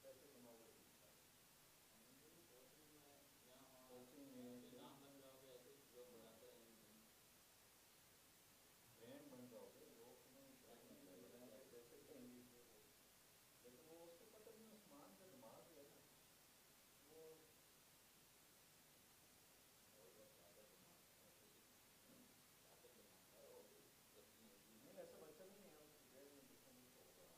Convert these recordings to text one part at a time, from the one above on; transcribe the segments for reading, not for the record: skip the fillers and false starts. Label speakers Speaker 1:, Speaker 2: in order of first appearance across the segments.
Speaker 1: पैसे कमाओगे ठीक ठाक। कोचिंग में
Speaker 2: नाम बन जाओगे, ऐसे लोग बुलाते रहेंगे तुम्हें।
Speaker 1: ब्रांड बन जाओगे, लोग तुम्हें विश्वास नहीं करेंगे, तुम्हारे पैसे देंगे। लेकिन वो उसको पता नहीं, उस्मान का दिमाग है ना वो
Speaker 2: और बहुत ज़्यादा दिमाग है, ताकत दिमाग है, और गलती होगी
Speaker 1: नहीं, ऐसा बच्चा भी नहीं है, उसको जेल में देखो नहीं तो होगा।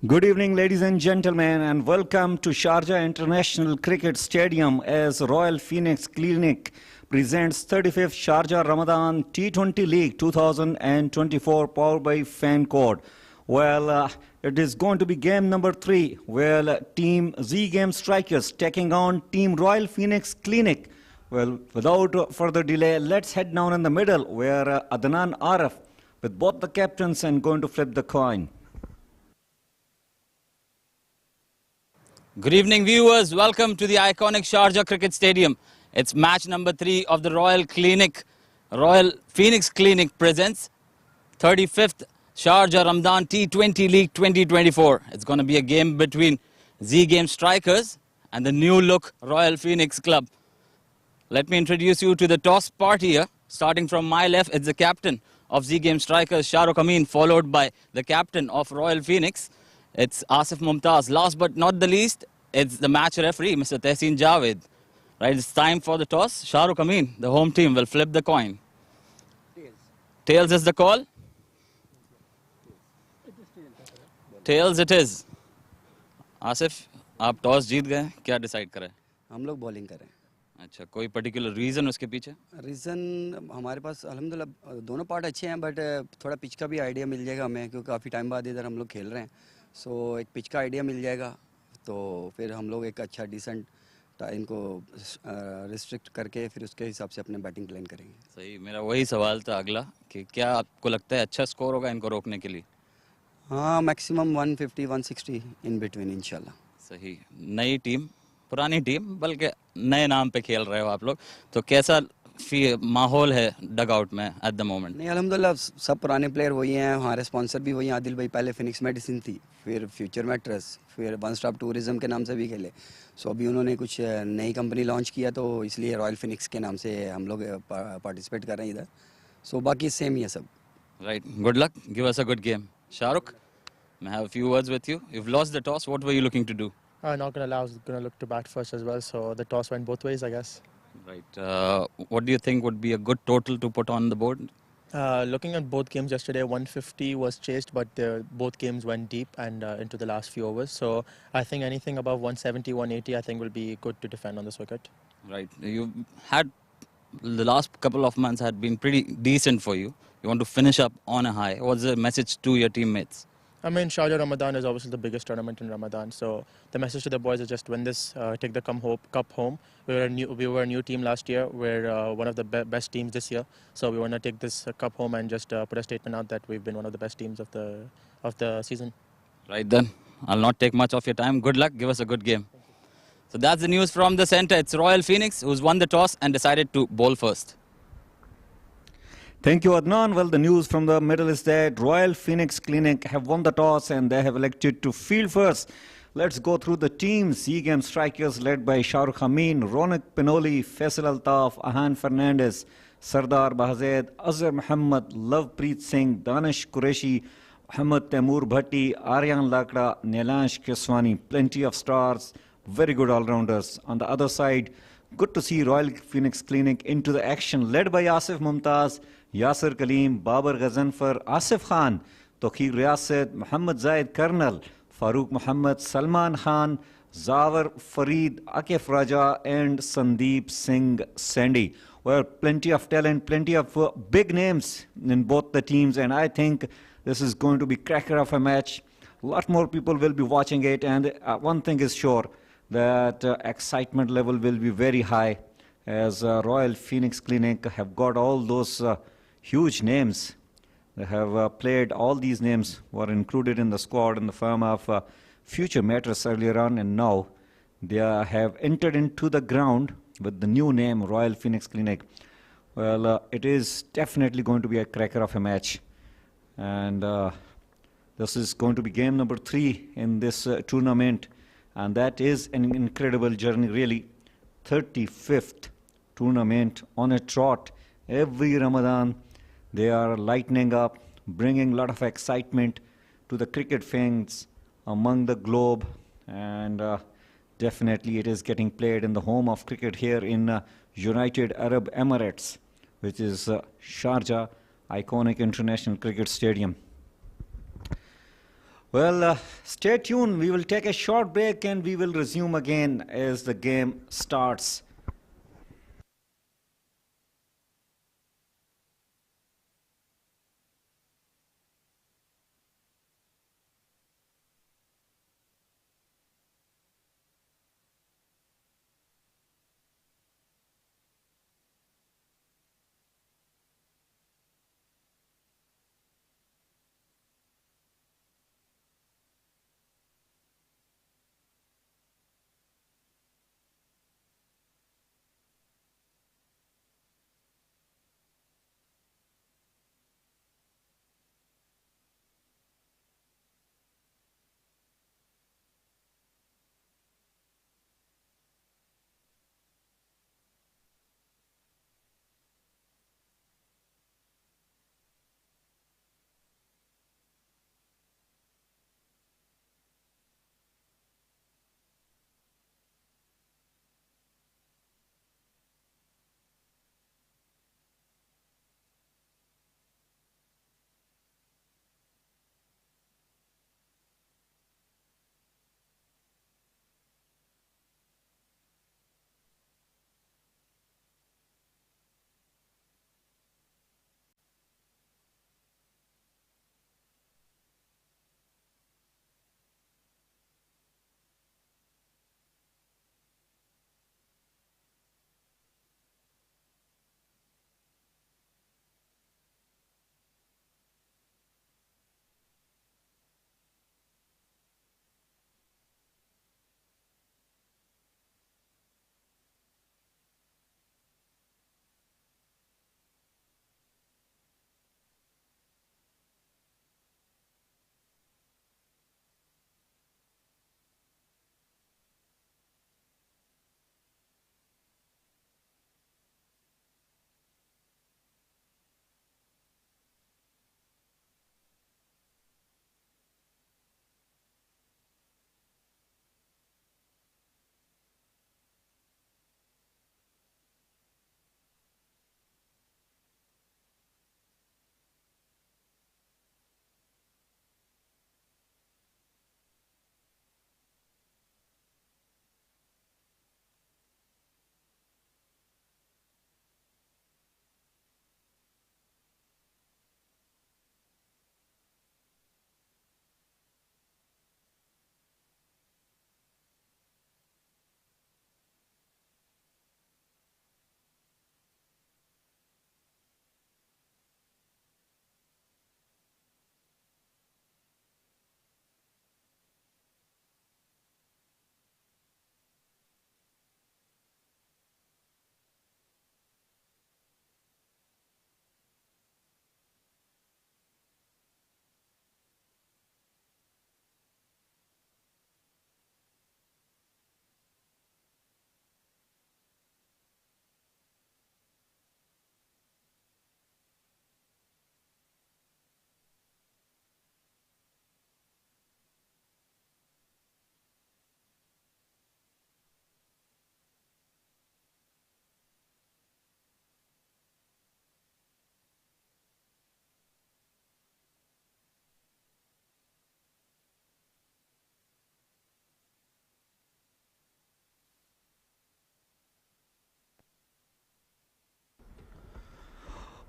Speaker 3: Good evening, ladies and gentlemen, and welcome to Sharjah International Cricket Stadium as Royal Phoenix Clinic presents 35th Sharjah Ramadan T20 League 2024 powered by Fan Code. Well, it is going to be game number 3, where Team Zame Strikers taking on Team Royal Phoenix Clinic. Well, without further delay, let's head down in the middle, where Adnan Arif with both the captains and going to flip the coin.
Speaker 2: Good evening, viewers. Welcome to the iconic Sharjah Cricket Stadium. It's match number 3 of the Royal Phoenix Clinic presents 35th Sharjah Ramadan T20 League 2024. It's going to be a game between Zame Strikers and the new look Royal Phoenix Club. Let me introduce you to the toss party here. Starting from my left, it's the captain of Zame Strikers, Sharjah Ramadan, followed by the captain of Royal Phoenix. It's Asif Mumtaz. Last but not the least, it's the match referee, Mr. Tehseen Javed. Right, it's time for the toss. Sharjah Ramadan, the home team, will flip the coin. Tails is the call. Tails it is. Asif, आप toss जीत गए, क्या decide करें?
Speaker 4: हम लोग bowling करें।
Speaker 2: अच्छा, कोई particular reason उसके पीछे?
Speaker 4: रीज़न हमारे पास अल्हम्दुलिल्लाह दोनों पार्ट अच्छे हैं, बट थोड़ा पिच का भी आइडिया मिल जाएगा हमें, क्योंकि काफ़ी टाइम बाद इधर हम लोग खेल रहे हैं। सो एक पिच का आइडिया मिल जाएगा, तो फिर हम लोग एक अच्छा डिसेंट इनको रिस्ट्रिक्ट करके फिर उसके हिसाब से अपने बैटिंग प्लान करेंगे।
Speaker 2: सही, मेरा वही सवाल था अगला कि क्या आपको लगता है अच्छा स्कोर होगा इनको रोकने के लिए?
Speaker 4: हाँ, मैक्सिमम 150-160 इन बिटवीन इंशाल्लाह।
Speaker 2: सही, नई टीम, पुरानी टीम, बल्कि नए नाम पे खेल रहे हो आप लोग, तो कैसा माहौल है डग आउट में एट द मोमेंट?
Speaker 4: नहीं, अल्हम्दुलिल्लाह सब पुराने प्लेयर वही हैं, हमारे स्पॉन्सर भी वही हैं। आदिल भाई पहले फिनिक्स मेडिसिन थी, फिर फ्यूचर मैट्रेस, फिर वन स्टॉप टूरिज्म के नाम से भी खेले। सो अभी उन्होंने कुछ नई कंपनी लॉन्च किया, तो इसलिए रॉयल फिनिक्स के नाम से हम लोग पार्टिसिपेट कर रहे हैं इधर। सो बाकी सेम ही है सब।
Speaker 2: Right, good luck, give us a good game. Shahrukh, I have a few words with you. You've lost the toss. What were you looking to do?
Speaker 5: Not going to allow. I was going to look to bat first as well. So the toss went both ways, I guess.
Speaker 2: Right. What do you think would be a good total to put on the board?
Speaker 5: Looking at both games yesterday, 150 was chased, but both games went deep and into the last few overs. So I think anything above 170, 180, I think will be good to defend on this wicket.
Speaker 2: Right. You had the last couple of months had been pretty decent for you. You want to finish up on a high. What's the message to your teammates?
Speaker 5: I mean, Sharjah Ramadan is obviously the biggest tournament in Ramadan. So the message to the boys is just win this, take the cup home. We were a new team last year. We're one of the best teams this year. So we want to take this cup home and just put a statement out that we've been one of the best teams of the season.
Speaker 2: Right then, I'll not take much of your time. Good luck. Give us a good game. So that's the news from the centre. It's Royal Phoenix who's won the toss and decided to bowl first.
Speaker 3: Thank you, Adnan. Well, the news from the middle is that Royal Phoenix Clinic have won the toss and they have elected to field first. Let's go through the teams. Zame Strikers led by Sharjah Ramadan, Ronak Pinoli, Faisal Altaf, Ahan Fernandez, Sardar Bahzed, Azhar Muhammad, Lovepreet Singh, Danish Qureshi, Muhammad Taimur Bhatti, Aryan Lakda, Neelansh Keswani. Plenty of stars, very good all-rounders. On the other side, good to see Royal Phoenix Clinic into the action, led by Asif Mumtaz, Yasir Kaleem, Babar Ghazanfar, Asif Khan, Toqir Riyasat, Muhammad Zaid Karnal, Farooq Muhammad, Salman Khan, Zawar Farid, Akif Raja and Sandeep Singh Sandy. Well, plenty of talent, plenty of big names in both the teams, and I think this is going to be cracker of a match. A lot more people will be watching it, and one thing is sure, that excitement level will be very high, as Royal Phoenix Clinic have got all those huge names. They have played, all these names were included in the squad in the form of future matters earlier on, and now they have entered into the ground with the new name Royal Phoenix Clinic. Well, it is definitely going to be a cracker of a match, and this is going to be game number 3 in this tournament, and that is an incredible journey really. 35th tournament on a trot. Every Ramadan they are lightening up, bringing a lot of excitement to the cricket fans among the globe, and definitely it is getting played in the home of cricket here in United Arab Emirates, which is Sharjah, iconic international cricket stadium. Well, stay tuned. We will take a short break and we will resume again as the game starts.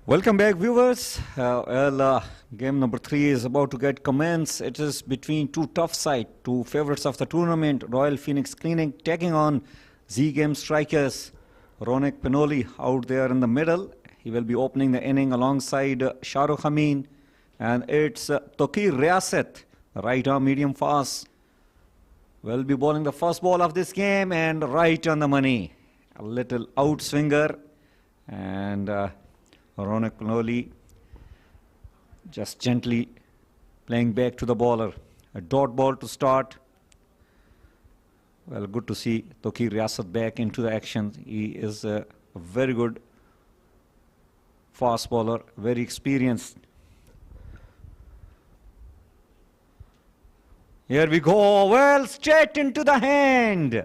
Speaker 3: Welcome back, viewers. Game number 3 is about to get commenced. It is between two tough sides, two favorites of the tournament. Royal Phoenix Clinic taking on Zame Strikers. Ronak Pinoli out there in the middle. He will be opening the inning alongside Sharjah Ramadan. And it's Tokir Riasat, right arm medium fast. Will be bowling the first ball of this game and right on the money. A little outswinger. And Ronak Pinoli just gently playing back to the bowler. A dot ball to start. Well, good to see Tokir Riasat back into the action. He is a very good fast bowler, very experienced. Here we go. Well, straight into the hand.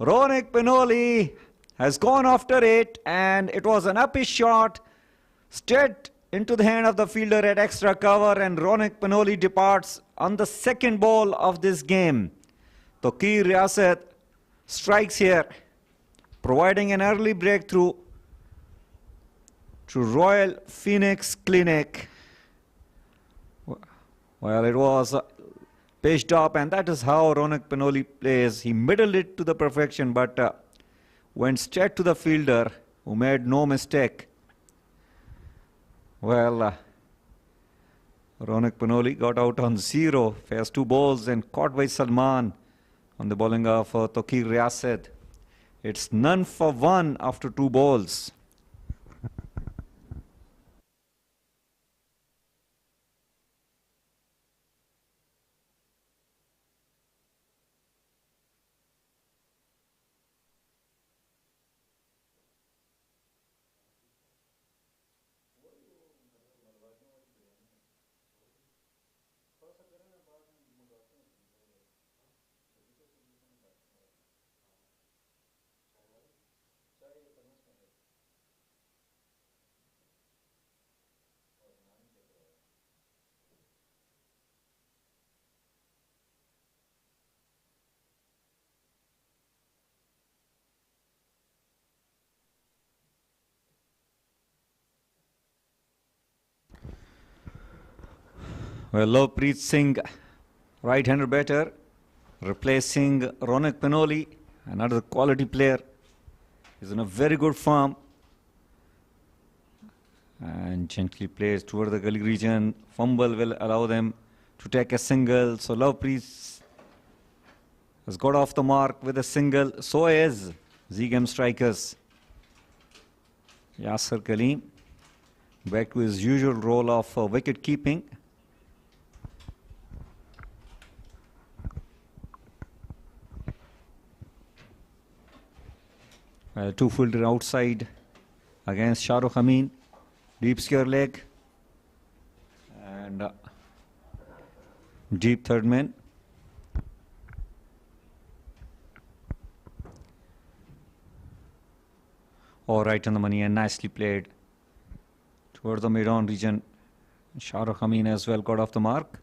Speaker 3: Ronak Pinoli has gone after it, and it was an uppish shot. Straight into the hand of the fielder at extra cover, and Ronak Panoli departs on the second ball of this game. Tokir Riyasat strikes here, providing an early breakthrough to Royal Phoenix Clinic. Well, it was pitched up, and that is how Ronak Panoli plays. He middled it to the perfection, but went straight to the fielder, who made no mistake. Well, Ronak Panoli got out on 0, faced 2 balls and caught by Salman on the bowling of Tokir Riyasat. It's none for 1 after 2 balls. Well, Lovepreet Singh, right-hander batter, replacing Ronak Panoli, another quality player. He's in a very good form. And gently plays toward the gully region. Fumble will allow them to take a single. So Lovepreet has got off the mark with a single. So is Zame Strikers. Yasser Kaleem back to his usual role of wicket keeping. Two fielder outside against Shahrukh Amin. Deep square leg. And deep third man. All right on the money and nicely played towards the mid-on region. Shahrukh Amin as well got off the mark.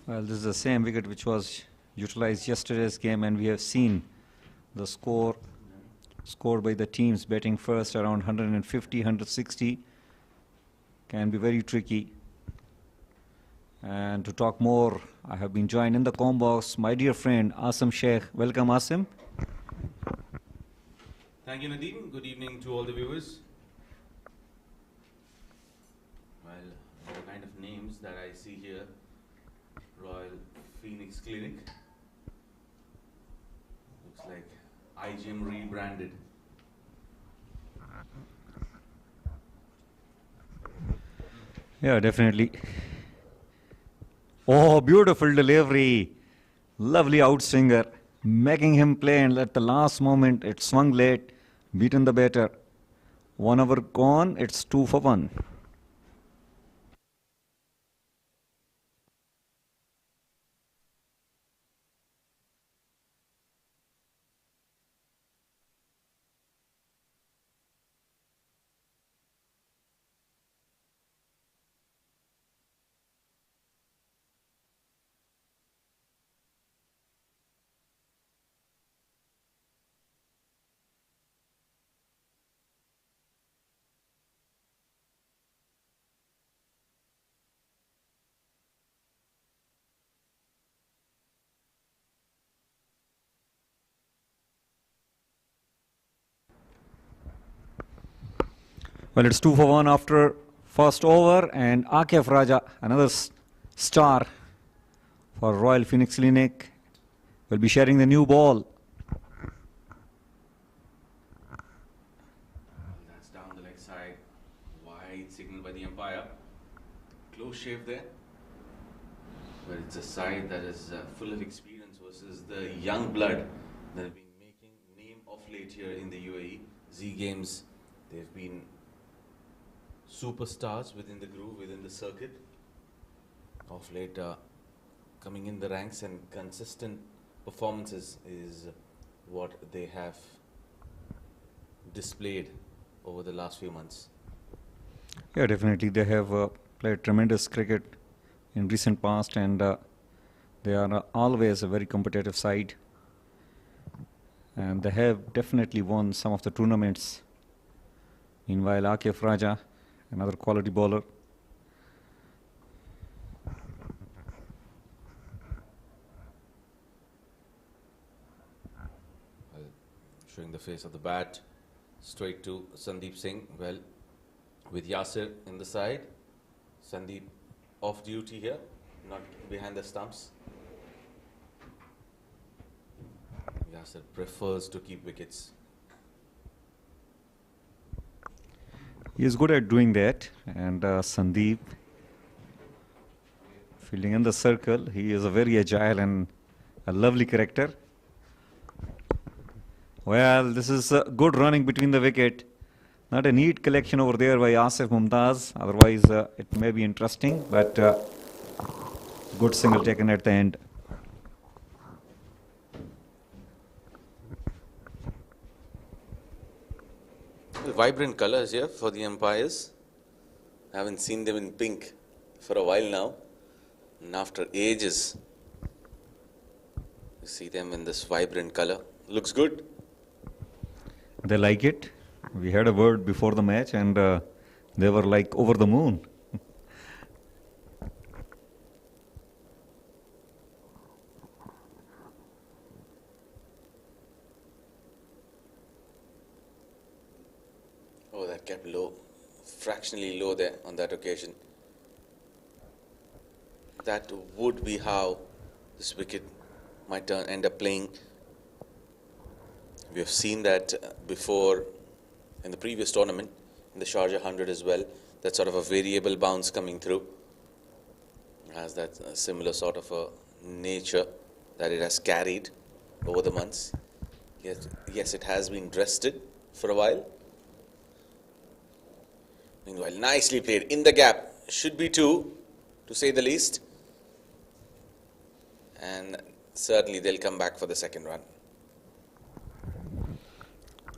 Speaker 3: Well, this is the same wicket which was utilized yesterday's game, and we have seen the score scored by the teams batting first around 150, 160. Can be very tricky. And to talk more, I have been joined in the com box, my dear friend Asim Sheikh. Welcome, Asim.
Speaker 6: Thank you, Nadeem. Good evening to all the viewers. Well, the kind of names that I see here: Royal Phoenix Clinic. Looks like IGM rebranded.
Speaker 3: Yeah, definitely. Oh, beautiful delivery. Lovely outswinger. Making him play, and at the last moment it swung late. Beaten the batter. 1 over gone. It's 2 for 1. Well, it's 2 for 1 after first over, and Akif Raja, another star for Royal Phoenix Clinic, will be sharing the new ball.
Speaker 6: That's down the leg side. Wide signal by the umpire. Close shave there. But it's a side that is full of experience versus the young blood that have been making name of late here in the UAE. Z Games, they've been superstars within the groove, within the circuit. Of late, coming in the ranks, and consistent performances is what they have displayed over the last few months.
Speaker 3: Yeah, definitely. They have played tremendous cricket in recent past, and they are always a very competitive side. And they have definitely won some of the tournaments. Meanwhile, Akif Raja, another quality bowler.
Speaker 6: Showing the face of the bat, straight to Sandeep Singh. Well, with Yasir in the side, Sandeep off duty here, not behind the stumps. Yasir prefers to keep wickets.
Speaker 3: He is good at doing that, and Sandeep fielding in the circle. He is a very agile and a lovely character. Well, this is good running between the wicket. Not a neat collection over there by Asif Mumtaz. Otherwise, it may be interesting, but good single taken at the end.
Speaker 6: Vibrant colors here for the umpires. I haven't seen them in pink for a while now. And after ages, you see them in this vibrant color. Looks good.
Speaker 3: They like it. We had a word before the match, and they were like over the moon.
Speaker 6: Oh, that kept low, fractionally low there on that occasion. That would be how this wicket might end up playing. We have seen that before in the previous tournament, in the Sharjah 100 as well. That sort of a variable bounce coming through. It has that similar sort of a nature that it has carried over the months. Yes, it has been rested for a while. Meanwhile, nicely played in the gap. Should be two, to say the least. And certainly they'll come back for the second run.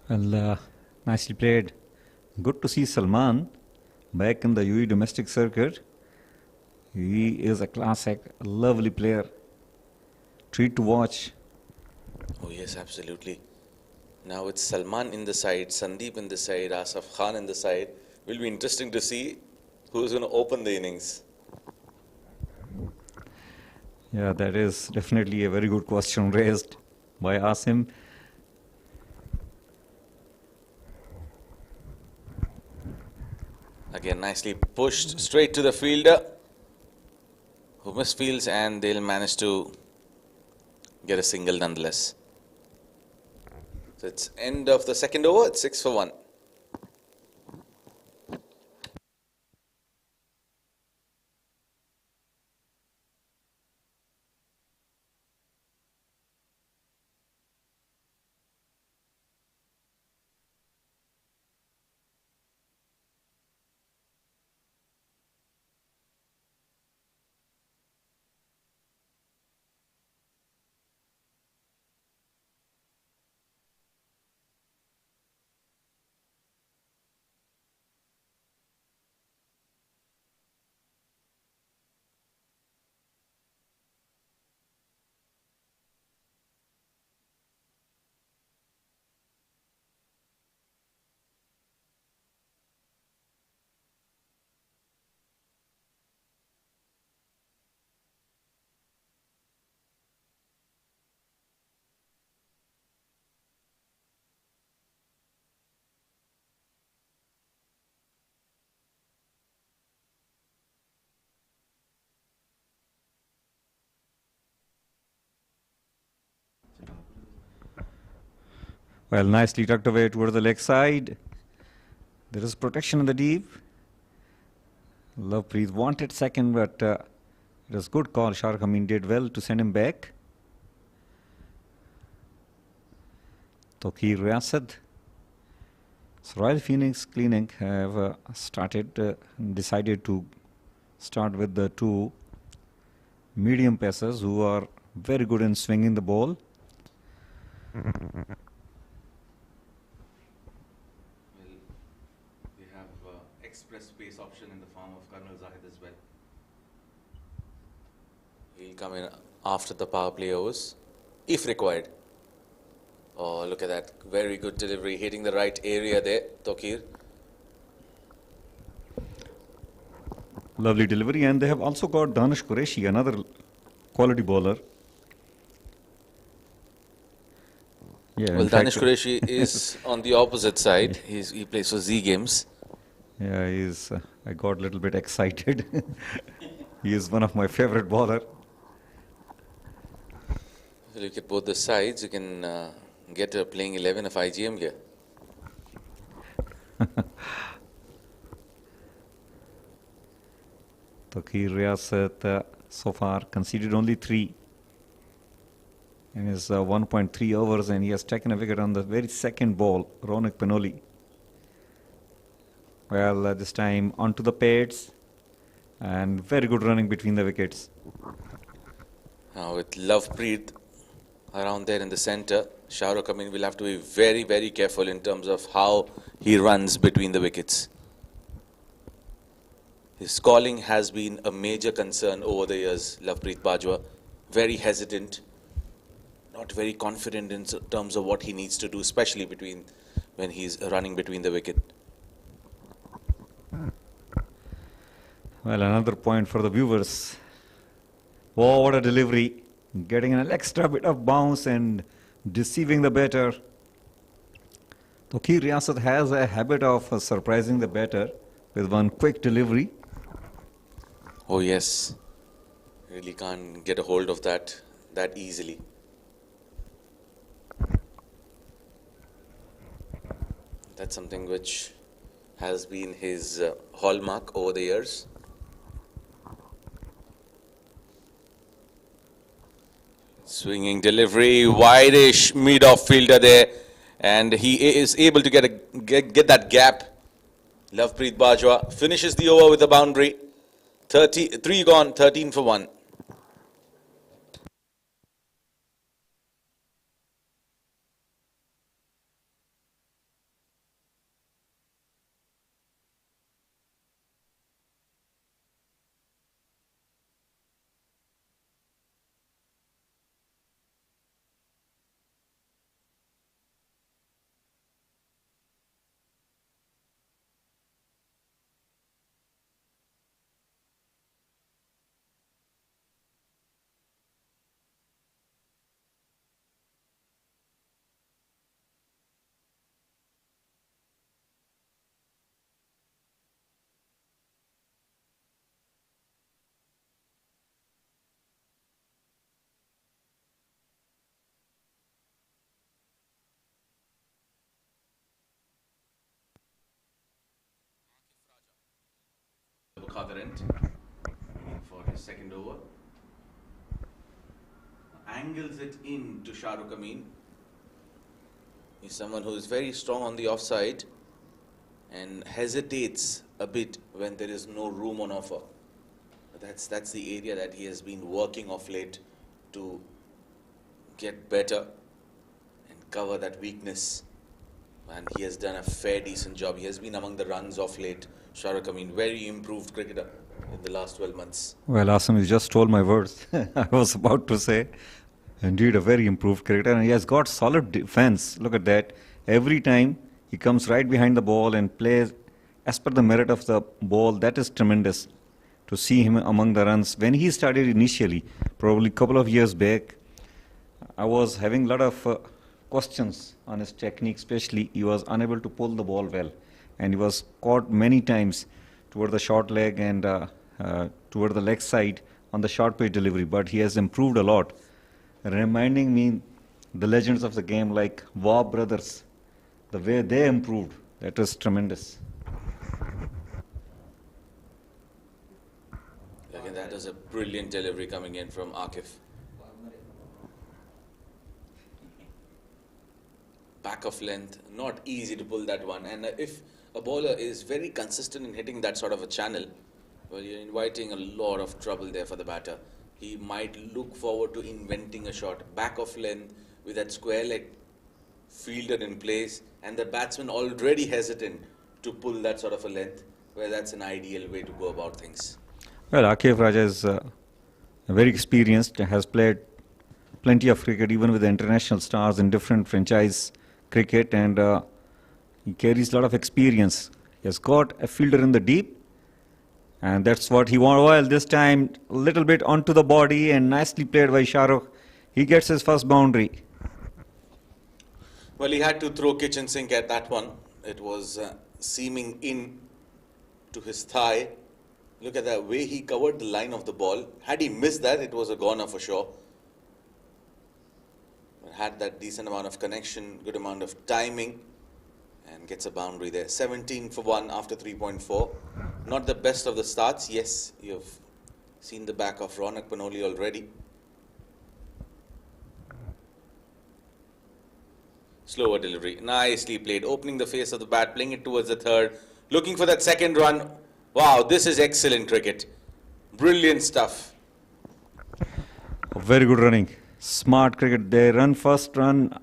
Speaker 3: Well, nicely played. Good to see Salman back in the UAE domestic circuit. He is a classic, a lovely player. Treat to watch.
Speaker 6: Oh yes, absolutely. Now it's Salman in the side, Sandeep in the side, Asaf Khan in the side. Will be interesting to see who's going to open the innings.
Speaker 3: Yeah, that is definitely a very good question raised by Asim.
Speaker 6: Again, nicely pushed straight to the fielder who misfields, and they'll manage to get a single nonetheless. So it's end of the second over, it's 6 for 1.
Speaker 3: Well, nicely tucked away towards the leg side. There is protection in the deep. Lovepreet wanted second, but it was good call. Sharjah Ramadan did well to send him back. Tokir Riyasad. So Royal Phoenix Clinic have decided to start with the two medium pacers who are very good in swinging the ball.
Speaker 6: Well, they have express pace option in the form of Colonel Zahid as well. He'll come in after the power play overs, if required. Oh, look at that. Very good delivery, hitting the right area there, Tokir.
Speaker 3: Lovely delivery, and they have also got Danish Qureshi, another quality bowler. Yeah,
Speaker 6: Well, Danish Qureshi is on the opposite side. He plays for Z Games.
Speaker 3: Yeah, I got a little bit excited. He is one of my favorite bowler.
Speaker 6: So look at both the sides. You can get a playing 11 of IGM here.
Speaker 3: Tokir Riyasat so far conceded only 3 in his 1.3 overs, and he has taken a wicket on the very second ball. Ronak Penoli. Well, this time onto the pads, and very good running between the wickets.
Speaker 6: Now with Lovepreet around there in the center, Shahrukh Amin will have to be very, very careful in terms of how he runs between the wickets. His calling has been a major concern over the years, Lovepreet Bajwa. Very hesitant, not very confident in terms of what he needs to do, especially when he's running between the wicket.
Speaker 3: Well, another point for the viewers. Oh, what a delivery. Getting an extra bit of bounce and deceiving the batter. Tokir Riyasat has a habit of surprising the batter with one quick delivery.
Speaker 6: Oh yes, really can't get a hold of that easily. That's something which has been his hallmark over the years. Swinging delivery, wide-ish mid-off fielder there, and he is able to get that gap. Lovepreet Bajwa finishes the over with a boundary. 3 gone, 13 for 1. Other end for his second over. Angles it in to Shahrukh Amin. He's someone who is very strong on the offside and hesitates a bit when there is no room on offer. That's the area that he has been working of late to get better and cover that weakness. And he has done a fair decent job. He has been among the runs of late. Shahrukh Amin, very improved cricketer in the last 12 months.
Speaker 3: Well, Asim, you just stole my words. I was about to say, indeed, a very improved cricketer. And he has got solid defense. Look at that. Every time he comes right behind the ball and plays as per the merit of the ball. That is tremendous to see him among the runs. When he started initially, probably a couple of years back, I was having a lot of questions on his technique, especially he was unable to pull the ball well. And he was caught many times toward the short leg and toward the leg side on the short pitch delivery. But he has improved a lot, reminding me the legends of the game like Waugh brothers, the way they improved. That was tremendous.
Speaker 6: Again, that was a brilliant delivery coming in from Akif. Back of length, not easy to pull that one. And if a bowler is very consistent in hitting that sort of a channel, well, you're inviting a lot of trouble there for the batter. he might look forward to inventing a shot back of length with that square leg fielder in place, and the batsman already hesitant to pull that sort of a length, where that's an ideal way to go about things.
Speaker 3: Well, Akif Raja is very experienced, has played plenty of cricket even with the international stars in different franchise cricket, and he carries a lot of experience. He has got a fielder in the deep, and that's what he wanted. Well, this time a little bit onto the body and nicely played by Shahrukh. He gets his first boundary.
Speaker 6: Well, he had to throw kitchen sink at that one. It was seaming in to his thigh. Look at the way he covered the line of the ball. Had he missed that, it was a goner for sure. But had that decent amount of connection, good amount of timing, and gets a boundary there. 17 for 1 after 3.4. Not the best of the starts. Yes, you've seen the back of Ronak Panoli already. Slower delivery. Nicely played. Opening the face of the bat, playing it towards the third. Looking for that second run. Wow, this is excellent cricket. Brilliant stuff.
Speaker 3: Very good running. Smart cricket. They run first run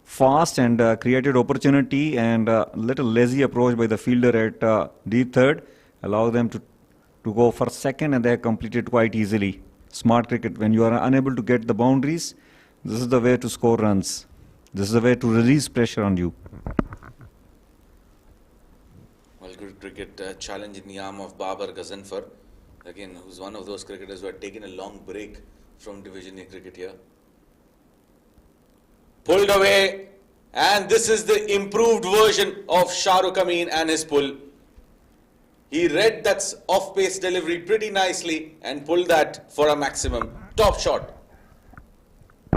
Speaker 3: fast and created opportunity, and a little lazy approach by the fielder at deep third. Allow them to go for second, and they completed quite easily. Smart cricket. When you are unable to get the boundaries, this is the way to score runs. This is a way to release pressure on you.
Speaker 6: Well, good cricket challenge in the arm of Babar Gazanfar. Again, who's one of those cricketers who had taken a long break from Division A cricket here. Pulled away. And this is the improved version of Shahrukh Amin and his pull. He read that off-pace delivery pretty nicely and pulled that for a maximum. Top shot.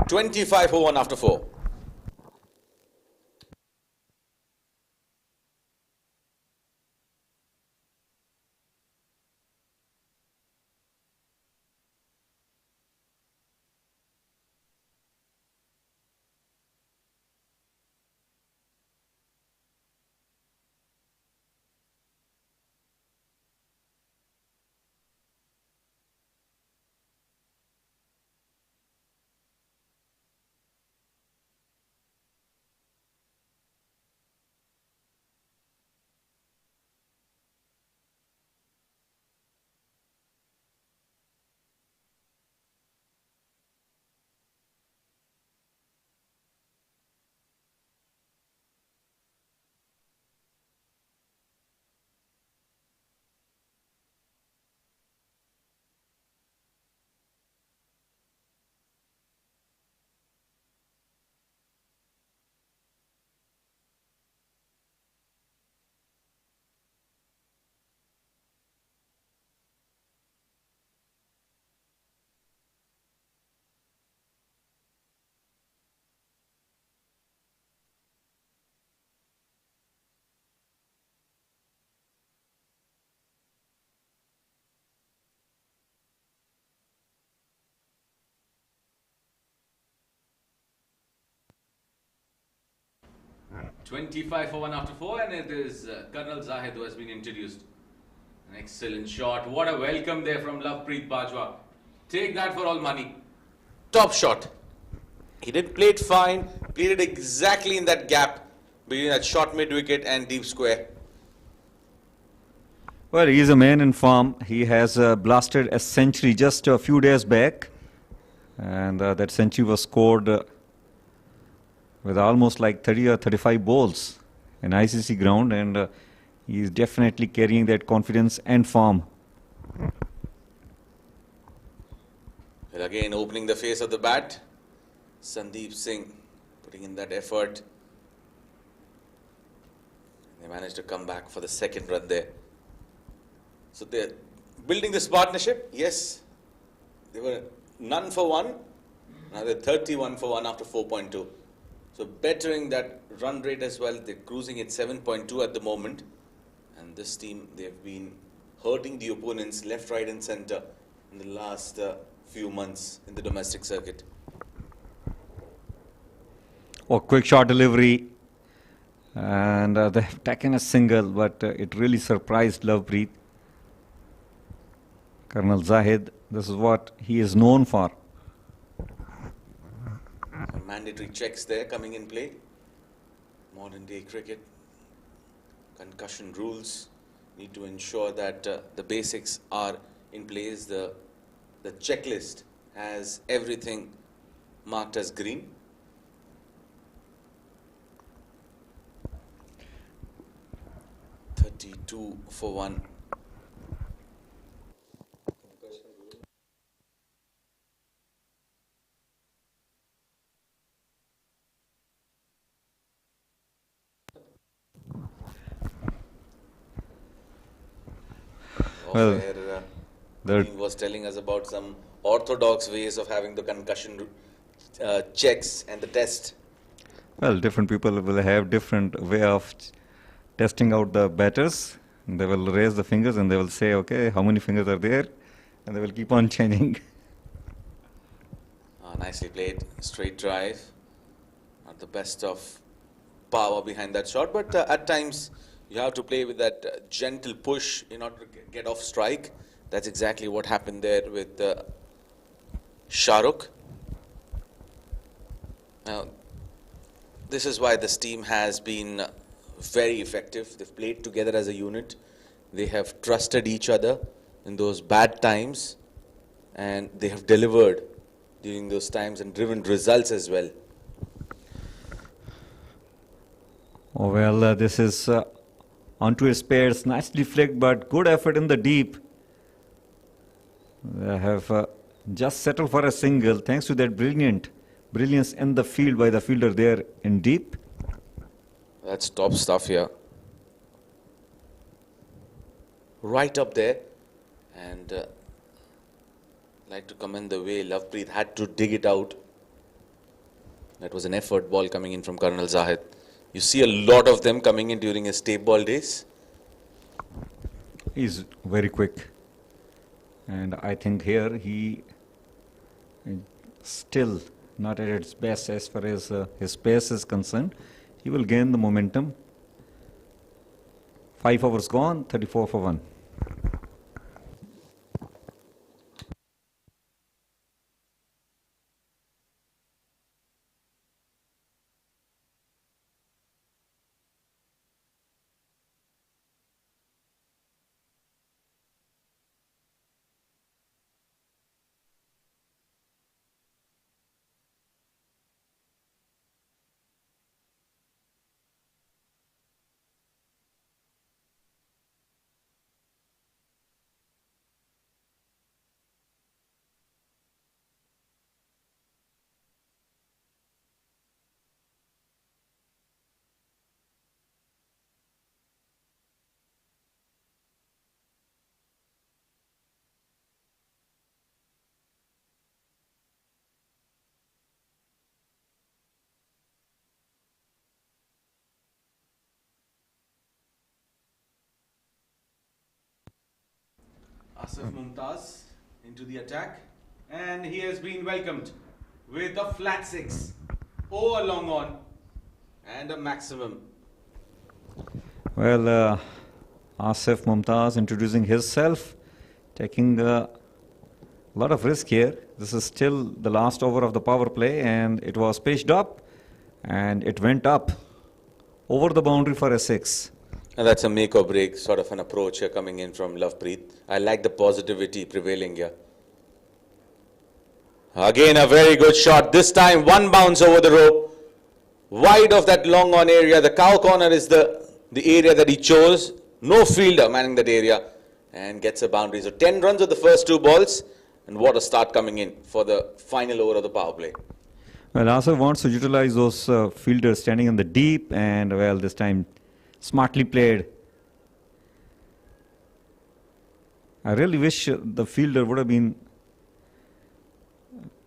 Speaker 6: 25 for 1 after 4. .25 for 1 after 4, and it is Colonel Zahid who has been introduced. An excellent shot. What a welcome there from Lovepreet Bajwa. Take that for all money. Top shot. He did play it fine, played it exactly in that gap between that short mid-wicket and deep square.
Speaker 3: Well, he is a man in form. He has blasted a century just a few days back, and that century was scored with almost like 30 or 35 balls in ICC ground, and he is definitely carrying that confidence and form.
Speaker 6: Well, again, opening the face of the bat, Sandeep Singh putting in that effort. They managed to come back for the second run there. So they're building this partnership. Yes, they were none for 1. Now they're 31 for 1 after 4.2. So bettering that run rate as well. They're cruising at 7.2 at the moment. And this team, they've been hurting the opponents left, right and center in the last few months in the domestic circuit.
Speaker 3: Oh, quick shot delivery. And they have taken a single, but it really surprised Lovepreet. Colonel Zahid This is what he is known for.
Speaker 6: Mandatory checks there coming in play. Modern day cricket, concussion rules need to ensure that the basics are in place. The checklist has everything marked as green. Two for 1.
Speaker 3: Well,
Speaker 6: Where he was telling us about some orthodox ways of having the concussion checks and the test.
Speaker 3: well, different people will have different way of testing out the batters. They will raise the fingers and they will say, okay, how many fingers are there? And they will keep on changing.
Speaker 6: Nicely played, straight drive. Not the best of power behind that shot, but at times you have to play with that gentle push in order to get off strike. That's exactly what happened there with Shahrukh. Now, this is why this team has been very effective. They've played together as a unit. They have trusted each other in those bad times, and they have delivered during those times and driven results as well.
Speaker 3: Oh, well, this is onto his pairs, nicely flicked, but good effort in the deep. They have just settled for a single thanks to that brilliance in the field by the fielder there in deep.
Speaker 6: That's top stuff here. Right up there. And I'd like to commend the way Lovepreet had to dig it out. That was an effort ball coming in from Colonel Zahid. You see a lot of them coming in during his tape ball days.
Speaker 3: He's very quick. And I think here he is still not at its best as far as his pace is concerned. He will gain the momentum. 5 overs gone, 34 for 1.
Speaker 6: Asif Mumtaz into the attack, and he has been welcomed with a flat 6, a long on, and a maximum.
Speaker 3: Well, Asif Mumtaz introducing himself, taking a lot of risk here. This is still the last over of the power play, and it was pitched up, and it went up over the boundary for a 6.
Speaker 6: And that's a make or break sort of an approach here coming in from Lovepreet. I like the positivity prevailing here. Again, a very good shot. This time, one bounce over the rope. Wide of that long on area. The cow corner is the area that he chose. No fielder manning that area. And gets a boundary. So 10 runs with the first 2 balls. And what a start coming in for the final over of the power play.
Speaker 3: Well, Asif wants to utilize those fielders standing in the deep. And, well, this time smartly played. I really wish the fielder would have been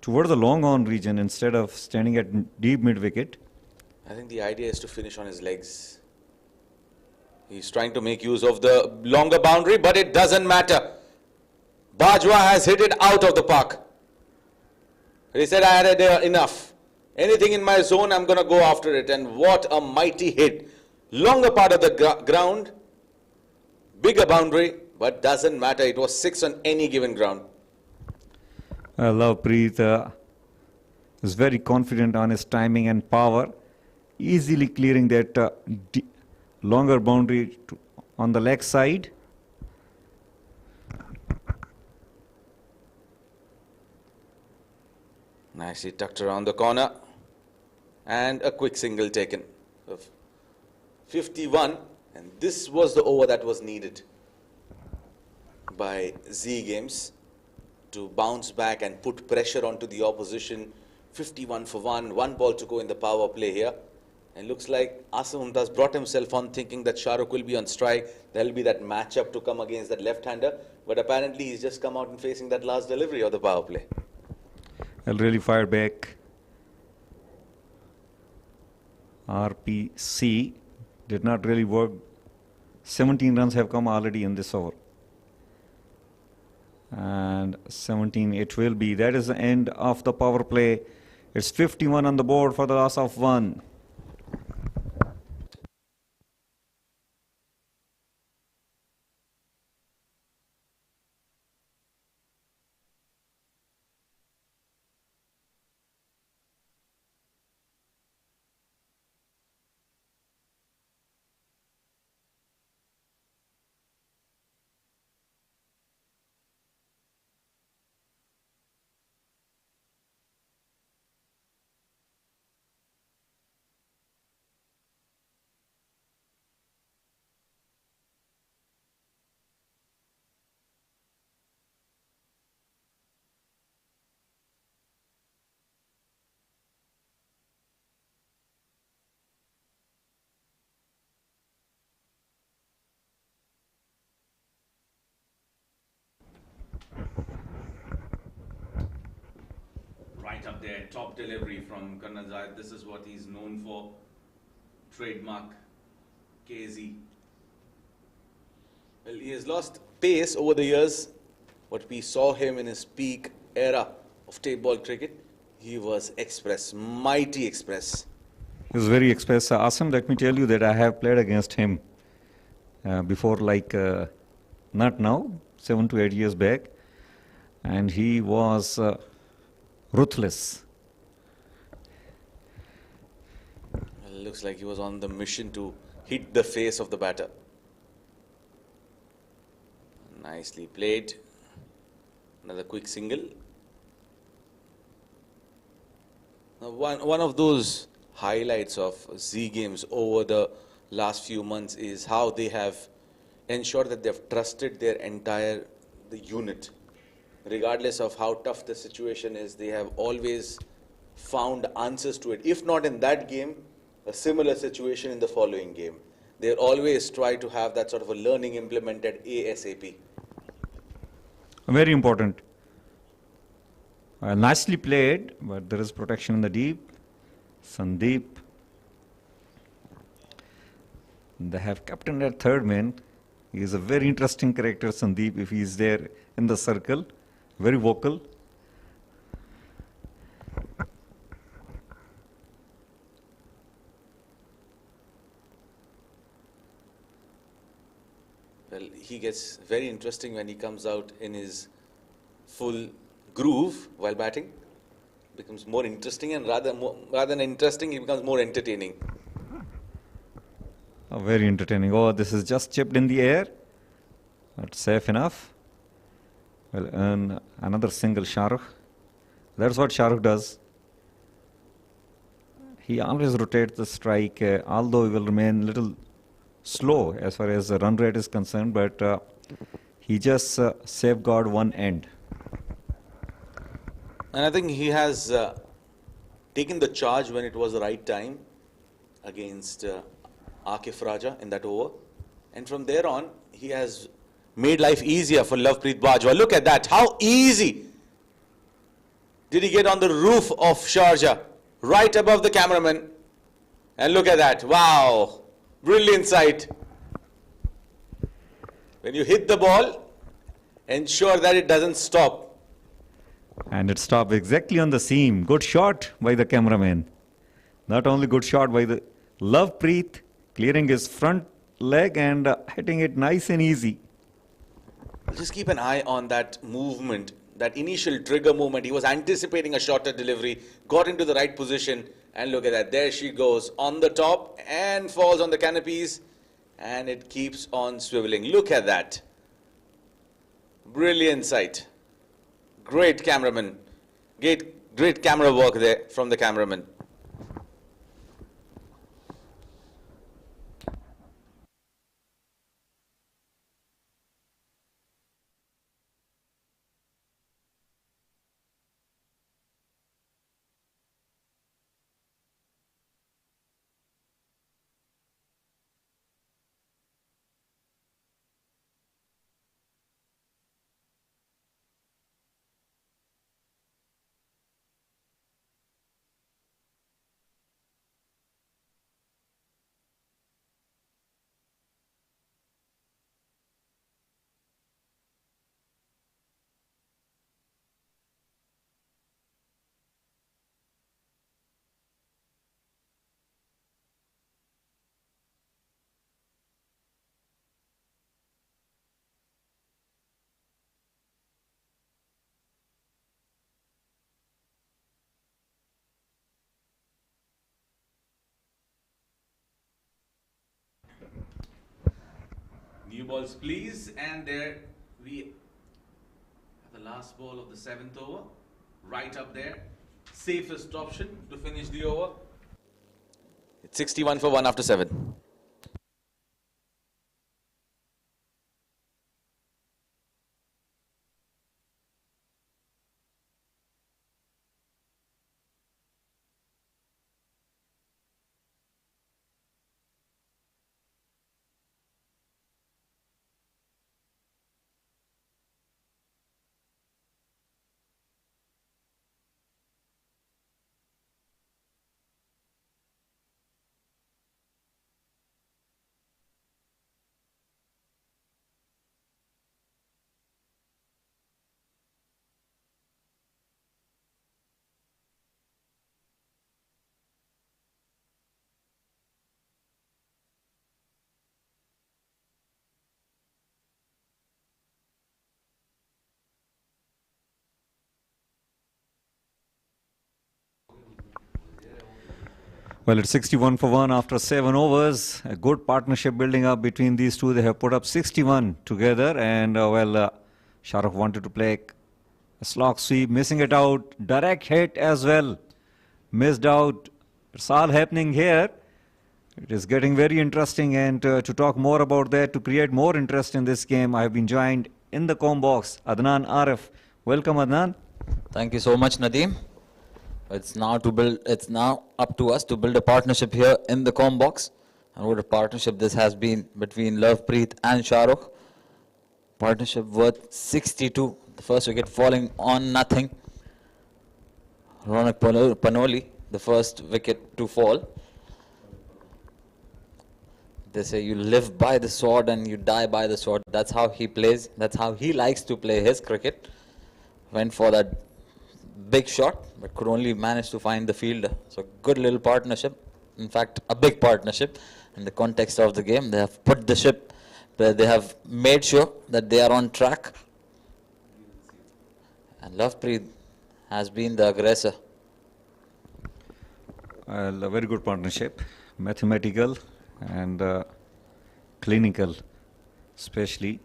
Speaker 3: towards the long on region instead of standing at deep mid wicket.
Speaker 6: I think the idea is to finish on his legs. He's trying to make use of the longer boundary, but it doesn't matter. Bajwa has hit it out of the park. He said, I had enough. Anything in my zone, I'm going to go after it. And what a mighty hit. Longer part of the ground, bigger boundary, but doesn't matter. It was 6 on any given ground.
Speaker 3: Lovepreet is very confident on his timing and power, easily clearing that longer boundary on the leg side.
Speaker 6: Nicely tucked around the corner. And a quick single taken of 51. And this was the over that was needed by Z Games to bounce back and put pressure onto the opposition. 51 for 1 ball to go in the power play here. And looks like Asim Mumtaz brought himself on thinking that Shah Rukh will be on strike. There will be that matchup to come against that left-hander. But apparently he's just come out and facing that last delivery of the power play.
Speaker 3: I'll really fire back. RPC did not really work. 17 runs have come already in this over. And 17 it will be. That is the end of the power play. It's 51 on the board for the loss of 1.
Speaker 6: Right up there, top delivery from Karnazai. This is what he's known for. Trademark KZ. Well, he has lost pace over the years. What we saw him in his peak era of tape ball cricket, he was express, mighty express.
Speaker 3: He was very express. Asim, let me tell you that I have played against him before, like not now, 7 to 8 years back. And he was ruthless.
Speaker 6: Well, it looks like he was on the mission to hit the face of the batter. Nicely played. Another quick single. Now, one of those highlights of Z Games over the last few months is how they have ensured that they've trusted their entire unit. Regardless of how tough the situation is, they have always found answers to it. If not in that game, a similar situation in the following game. They always try to have that sort of a learning implemented ASAP.
Speaker 3: Very important. Nicely played, but there is protection in the deep. Sandeep. They have captained at third man. He is a very interesting character, Sandeep, if he is there in the circle. Very vocal.
Speaker 6: Well, he gets very interesting when he comes out in his full groove while batting. Becomes more interesting, and rather than interesting, he becomes more entertaining.
Speaker 3: Very entertaining. Oh, this is just chipped in the air. That's safe enough. Well, and another single Shah Rukh. That's what Shah Rukh does. He always rotates the strike, although he will remain a little slow as far as the run rate is concerned, but he just safeguard one end.
Speaker 6: And I think he has taken the charge when it was the right time against Akif Raja in that over. And from there on, he has made life easier for Lovepreet Bajwa. Look at that. How easy did he get on the roof of Sharjah, right above the cameraman. And look at that. Wow. Brilliant sight. When you hit the ball, ensure that it doesn't stop.
Speaker 3: And it stopped exactly on the seam. Good shot by the cameraman. Not only good shot by the Lovepreet, clearing his front leg and hitting it nice and easy.
Speaker 6: Just keep an eye on that movement that initial trigger movement. He was anticipating a shorter delivery, got into the right position, and look at that. There she goes on the top and falls on the canopies, and it keeps on swiveling. Look at that. Brilliant sight. Great cameraman. Great camera work there from the cameraman. New balls, please. And there we have the last ball of the 7th over. Right up there. Safest option to finish the over. It's 61 for 1 after 7.
Speaker 3: Well, it's 61 for 1 after 7 overs. A good partnership building up between these two. They have put up 61 together. And, Shahrukh wanted to play a slog sweep, missing it out. Direct hit as well. Missed out. It's all happening here. It is getting very interesting. And to talk more about that, to create more interest in this game, I have been joined in the com box, Adnan Arif. Welcome, Adnan.
Speaker 2: Thank you so much, Nadeem. It's now up to us to build a partnership here in the com box. And what a partnership this has been between Lovepreet and Shahrukh. Partnership worth 62. The first wicket falling on nothing. Ronak Panoli, the first wicket to fall. They say you live by the sword and you die by the sword. That's how he plays. That's how he likes to play his cricket. Went for that big shot, but could only manage to find the fielder. So good little partnership. In fact, a big partnership in the context of the game. They have put the ship, they have made sure that they are on track. And Lovepreet has been the aggressor.
Speaker 3: Well, a very good partnership. Mathematical and clinical, especially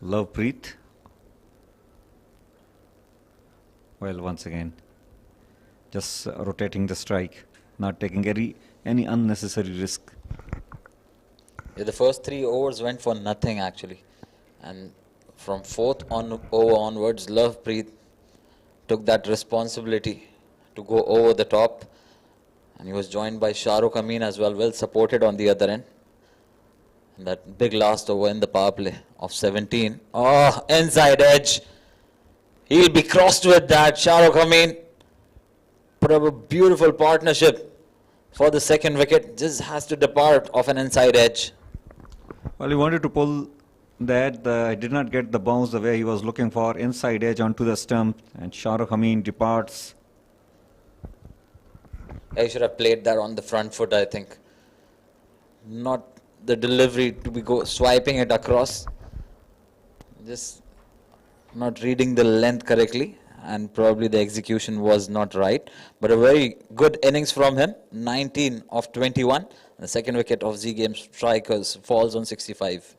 Speaker 3: Lovepreet. Well, once again, just rotating the strike, not taking any unnecessary risk.
Speaker 2: Yeah, the first 3 overs went for nothing actually. And from 4th over onwards, Lovepreet took that responsibility to go over the top. And he was joined by Shahrukh Amin as well, well supported on the other end. And that big last over in the power play of 17. Oh, inside edge. He'll be crossed with that. Shahrukh Amin put up a beautiful partnership for the 2nd wicket. Just has to depart off an inside edge.
Speaker 3: Well, he wanted to pull that. He did not get the bounce the way he was looking for. Inside edge onto the stump. And Shahrukh Amin departs.
Speaker 2: I should have played that on the front foot, I think. Not the delivery to be swiping it across. Just not reading the length correctly, and probably the execution was not right. But a very good innings from him, 19 of 21. The second wicket of Zame Strikers falls on 65.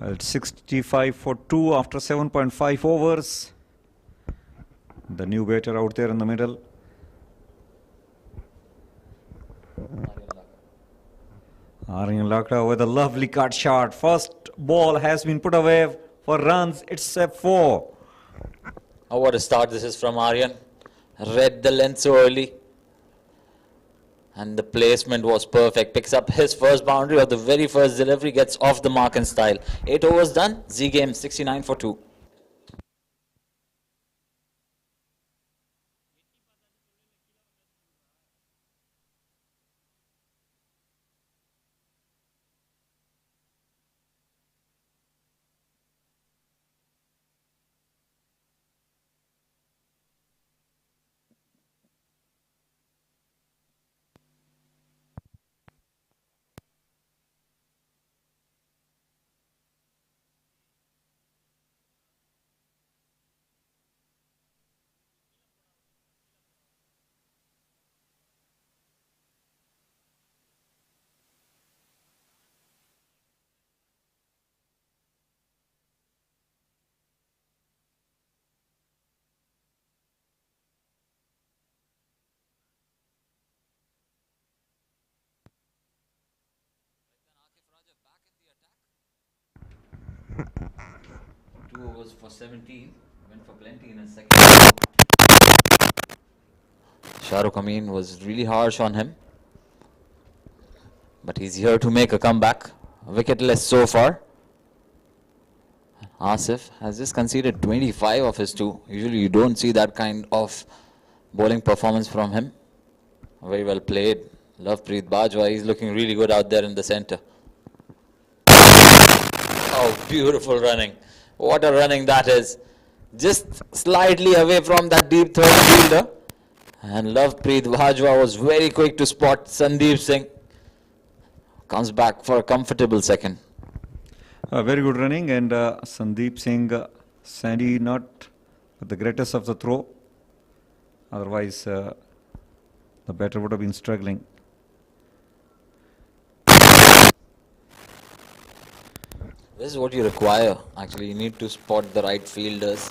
Speaker 3: Well, 65 for 2 after 7.5 overs. The new batter out there in the middle. Aryan Lakra with a lovely cut shot. First ball has been put away for runs. It's a 4.
Speaker 2: Oh, what a start this is from Aryan. Read the length so early. And the placement was perfect. Picks up his first boundary, or the very first delivery, gets off the mark in style. 8 overs done. Zame 69 for 2. Two overs for 17. Went for plenty in his second. Sharjah was really harsh on him. But he's here to make a comeback. Wicketless so far. Asif has just conceded 25 of his 2. Usually you don't see that kind of bowling performance from him. Very well played. Lovepreet Bajwa, he's looking really good out there in the center. Oh, beautiful running. What a running that is. Just slightly away from that deep third fielder. And Lovepreet Bajwa was very quick to spot Sandeep Singh. Comes back for a comfortable second.
Speaker 3: Very good running, and Sandeep Singh, Sandy not the greatest of the throw. Otherwise, the batter would have been struggling.
Speaker 2: This is what you require. Actually, you need to spot the right fielders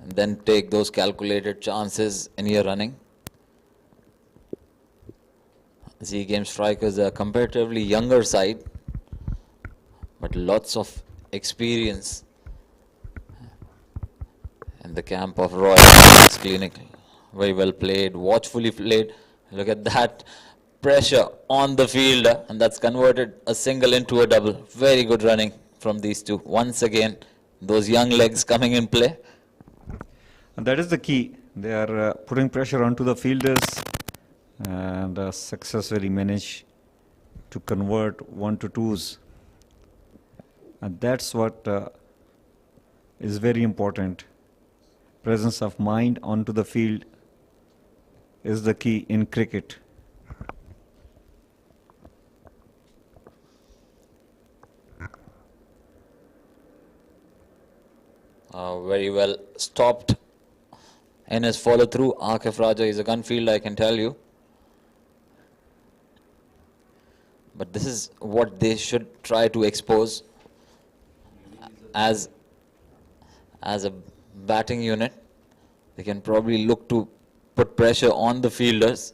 Speaker 2: and then take those calculated chances in your running. Zame Strikers are a comparatively younger side, but lots of experience in the camp of Royal Phoenix Clinic. Very well played, watchfully played. Look at that pressure on the fielder, and that's converted a single into a double. Very good running from these two. Once again, those young legs coming in play.
Speaker 3: And that is the key. They are putting pressure onto the fielders and successfully manage to convert 1 to 2s. And that's what is very important. Presence of mind onto the field is the key in cricket.
Speaker 2: Very well stopped in his follow through. Akif Raja is a gun fielder, I can tell you. But this is what they should try to expose as a batting unit. They can probably look to put pressure on the fielders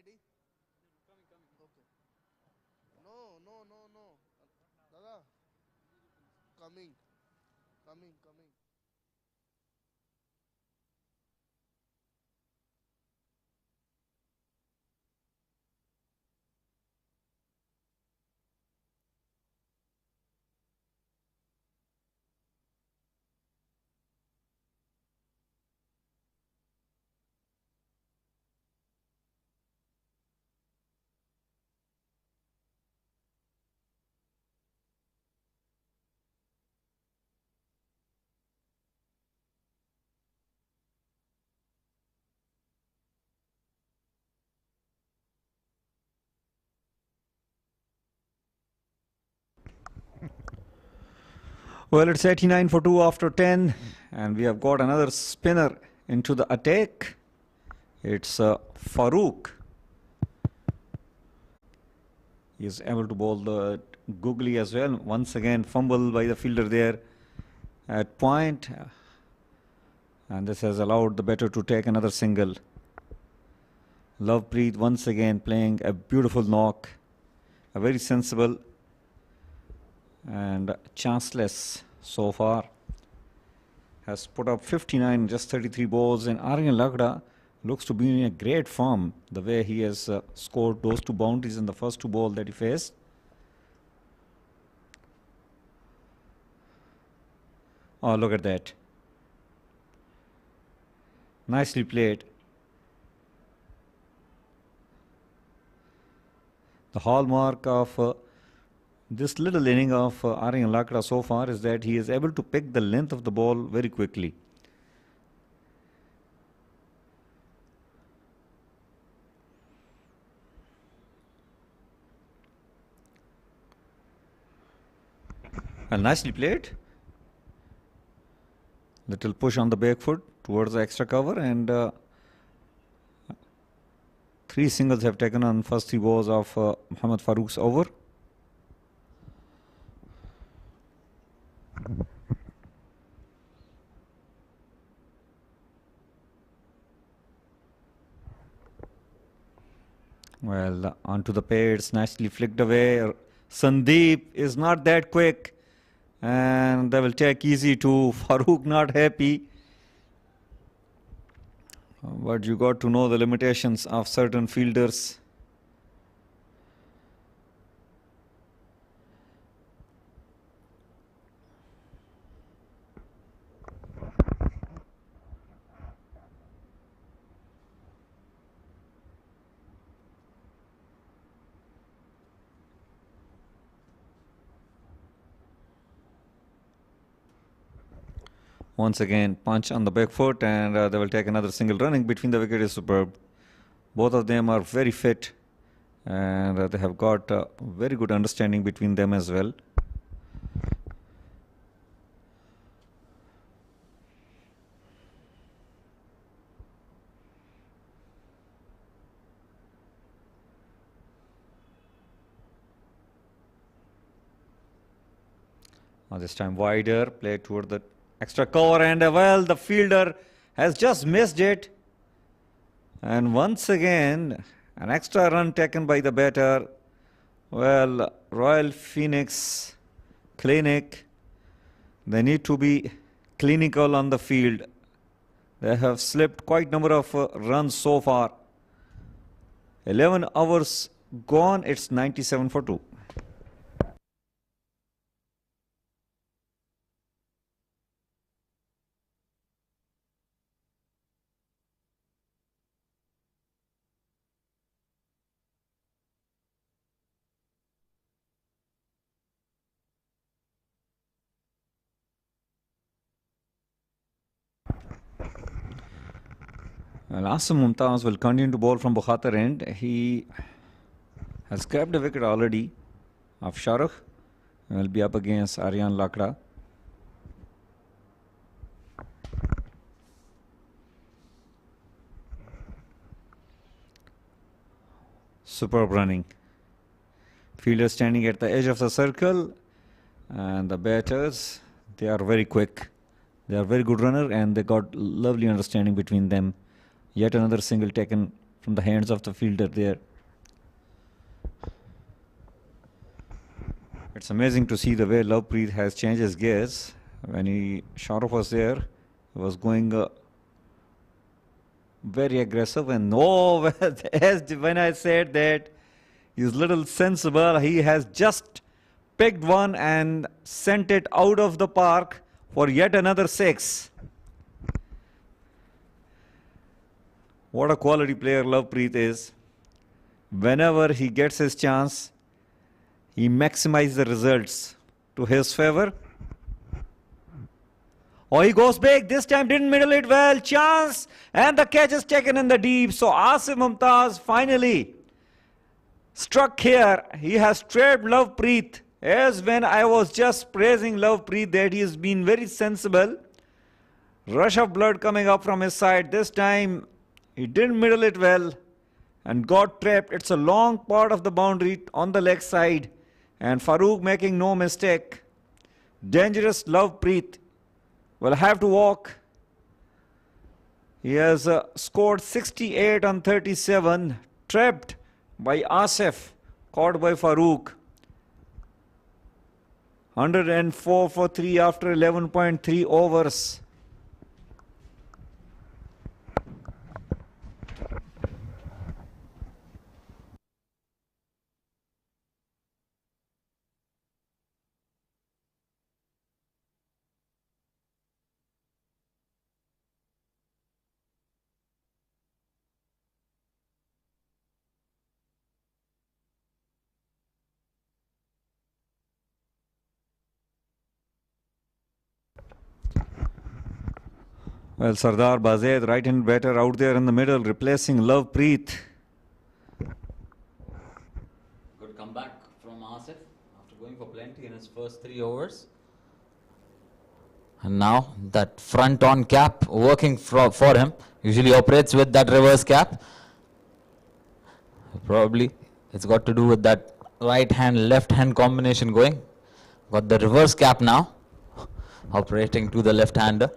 Speaker 7: ready? Okay. No, no, no, no. Dada. Coming. Coming, coming.
Speaker 3: Well, it's 89 for 2 after 10, and we have got another spinner into the attack. It's Farouk. He is able to bowl the googly as well. Once again, fumble by the fielder there at point. And this has allowed the batter to take another single. Lovepreet once again playing a beautiful knock. A very sensible and chanceless so far. Has put up 59 in just 33 balls, and Aryan Lagda looks to be in a great form the way he has scored those 2 boundaries in the first 2 balls that he faced. Oh, look at that. Nicely played. The hallmark of this little inning of Aryan Lakra so far is that he is able to pick the length of the ball very quickly. And nicely played. Little push on the back foot towards the extra cover, and 3 singles have taken on first 3 balls of Muhammad Farouk's over. Well, onto the pads, nicely flicked away. Sandeep is not that quick, and they will take easy to Farouk, not happy. But you got to know the limitations of certain fielders. Once again, punch on the back foot, and they will take another single. Running between the wicket is superb. Both of them are very fit, and they have got very good understanding between them as well. This time wider, play toward the extra cover, and well, the fielder has just missed it. And once again, an extra run taken by the batter. Well, Royal Phoenix Clinic, they need to be clinical on the field. They have slipped quite number of runs so far. 11 hours gone, it's 97 for 2. Well, Asim Mumtaz will continue to bowl from Bukhatar end. He has grabbed a wicket already of Shahrukh. Will be up against Aryan Lakra. Superb running. Fielder standing at the edge of the circle, and the batters, they are very quick. They are very good runner, and they got lovely understanding between them. Yet another single taken from the hands of the fielder there. It's amazing to see the way Lovepreet has changed his gears. When Shahrukh was there, he was going very aggressive, and when I said that he's little sensible, he has just picked one and sent it out of the park for yet another 6. What a quality player Lovepreet is. Whenever he gets his chance, he maximizes the results to his favor. Oh, he goes big. This time didn't middle it well. Chance. And the catch is taken in the deep. So Asif Mumtaz finally struck here. He has trapped Lovepreet. As when I was just praising Lovepreet that he has been very sensible. Rush of blood coming up from his side. This time he didn't middle it well and got trapped. It's a long part of the boundary on the leg side. And Farooq making no mistake. Dangerous Lovepreet will have to walk. He has scored 68 on 37. Trapped by Asif. Caught by Farooq. 104 for 3 after 11.3 overs. Well, Sardar Bazed, right-hand batter out there in the middle, replacing Lovepreet.
Speaker 2: Good comeback from Asif after going for plenty in his first 3 overs. And now that front-on cap working for him. Usually operates with that reverse cap. Probably it's got to do with that right-hand, left-hand combination going. Got the reverse cap now. Operating to the left-hander.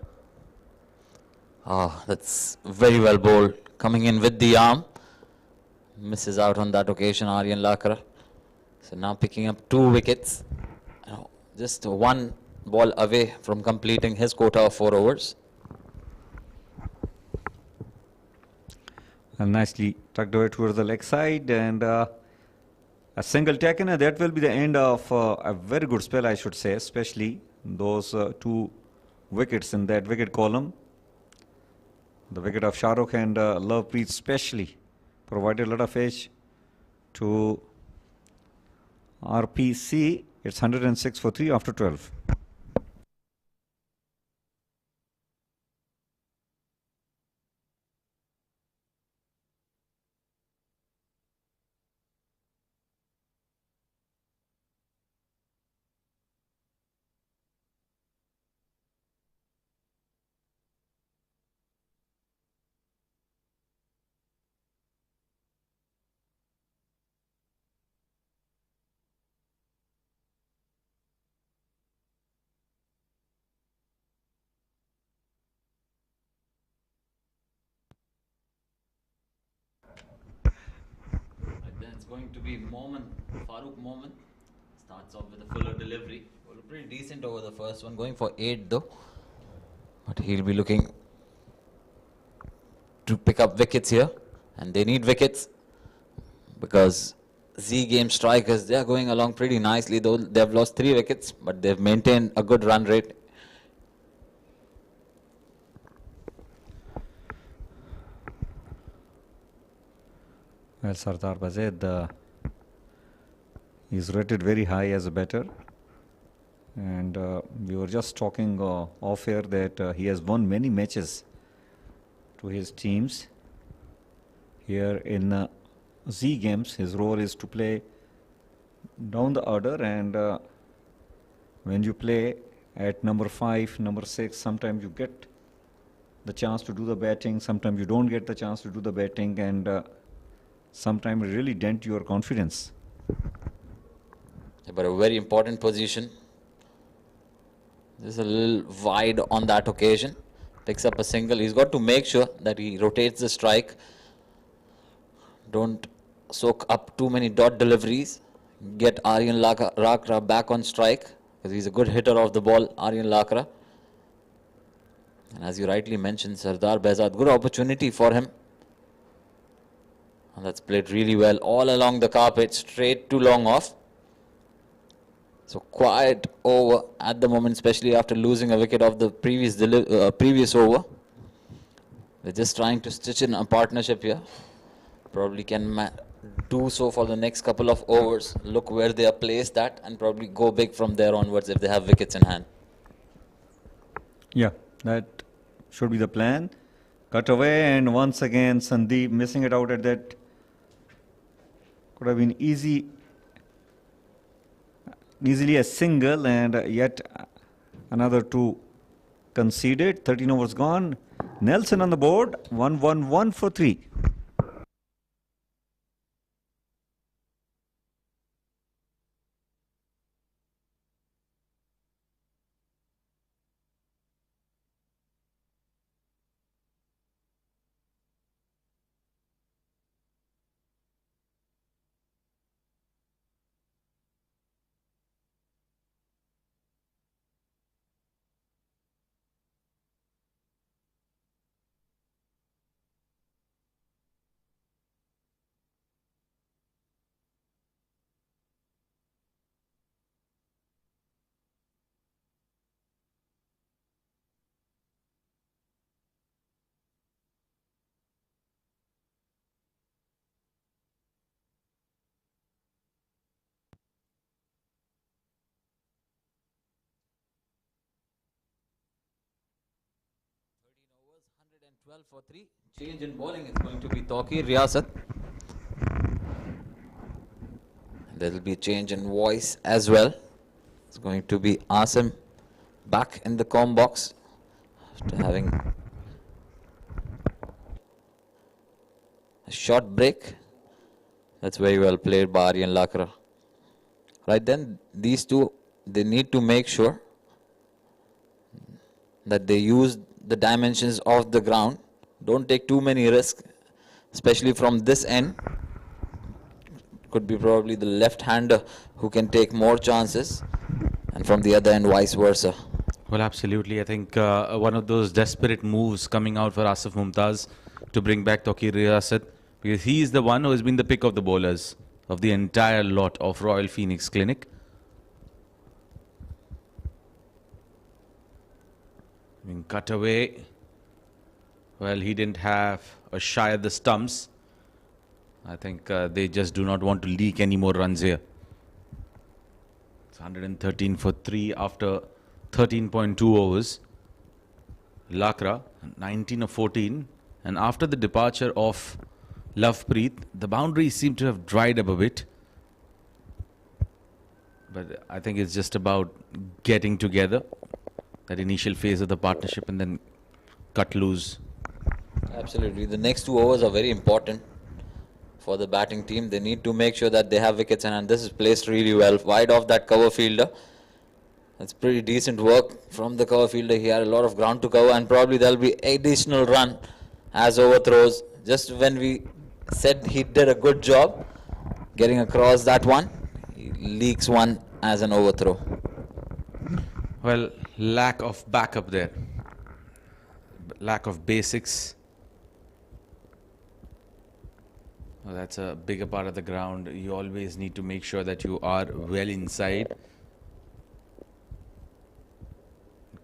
Speaker 2: Oh, that's very well bowled. Coming in with the arm. Misses out on that occasion, Aryan Lakra. So now picking up 2 wickets. Just 1 ball away from completing his quota of 4 overs.
Speaker 3: And nicely tucked away towards the leg side. And a single taken. And that will be the end of a very good spell, I should say. Especially those 2 wickets in that wicket column. The wicket of Shahrukh and Lovepreet especially provided a lot of edge to RPC. It's 106 for 3 after 12.
Speaker 2: It's going to be Farooq Moment. Starts off with a fuller delivery. Well, pretty decent over the first one, going for 8 though. But he'll be looking to pick up wickets here. And they need wickets because Zame Strikers, they are going along pretty nicely, though they've lost 3 wickets, but they've maintained a good run rate.
Speaker 3: Well, Sardar Bazed is rated very high as a batter. And we were just talking off air that he has won many matches to his teams. Here in Z games, his role is to play down the order, and when you play at number 5, number 6, sometimes you get the chance to do the batting, sometimes you don't get the chance to do the batting, and sometimes it really dent your confidence.
Speaker 2: But a very important position. This is a little wide on that occasion. Picks up a single. He's got to make sure that he rotates the strike Don't soak up too many dot deliveries. Get Aryan Lakra back on strike, because he's a good hitter of the ball, Aryan Lakra. And as you rightly mentioned, Sardar Behzad, good opportunity for him. And that's played really well all along the carpet, straight to long off. So quiet over at the moment, especially after losing a wicket of the previous over. They're just trying to stitch in a partnership here. Probably can do so for the next couple of overs. Look where they are placed at and probably go big from there onwards if they have wickets in hand.
Speaker 3: Yeah, that should be the plan. Cut away, and once again Sandeep missing it out at that. Could have been easily a single, and yet another two conceded. 13 overs gone. Nelson on the board. 1-1-1 for 3.
Speaker 2: Overs, 112 for 3. Change in bowling is going to be Tawqir Riyasat. There will be a change in voice as well. It's going to be Asim back in the comb box after having a short break. That's very well played by Aryan Lakra. Right then, these two, they need to make sure that they use the dimensions of the ground. Don't take too many risks, especially from this end. Could be probably the left-hander who can take more chances, and from the other end, vice versa.
Speaker 6: Well, absolutely. I think one of those desperate moves coming out for Asif Mumtaz to bring back Tawqir Riyasat, because he is the one who has been the pick of the bowlers of the entire lot of Royal Phoenix Clinic. Being cut away. Well, he didn't have a shy at the stumps. I think they just do not want to leak any more runs here. It's 113 for 3 after 13.2 overs. Lakra, 19 of 14. And after the departure of Lovepreet, the boundaries seem to have dried up a bit. But I think it's just about getting together, that initial phase of the partnership, and then cut loose.
Speaker 2: Absolutely. The next 2 overs are very important for the batting team. They need to make sure that they have wickets in hand. This is placed really well, wide off that cover fielder. That's pretty decent work from the cover fielder. He had a lot of ground to cover, and probably there'll be additional run as overthrows. Just when we said he did a good job getting across that one, he leaks one as an overthrow.
Speaker 6: Well, lack of backup there. Lack of basics. Well, that's a bigger part of the ground. You always need to make sure that you are well inside.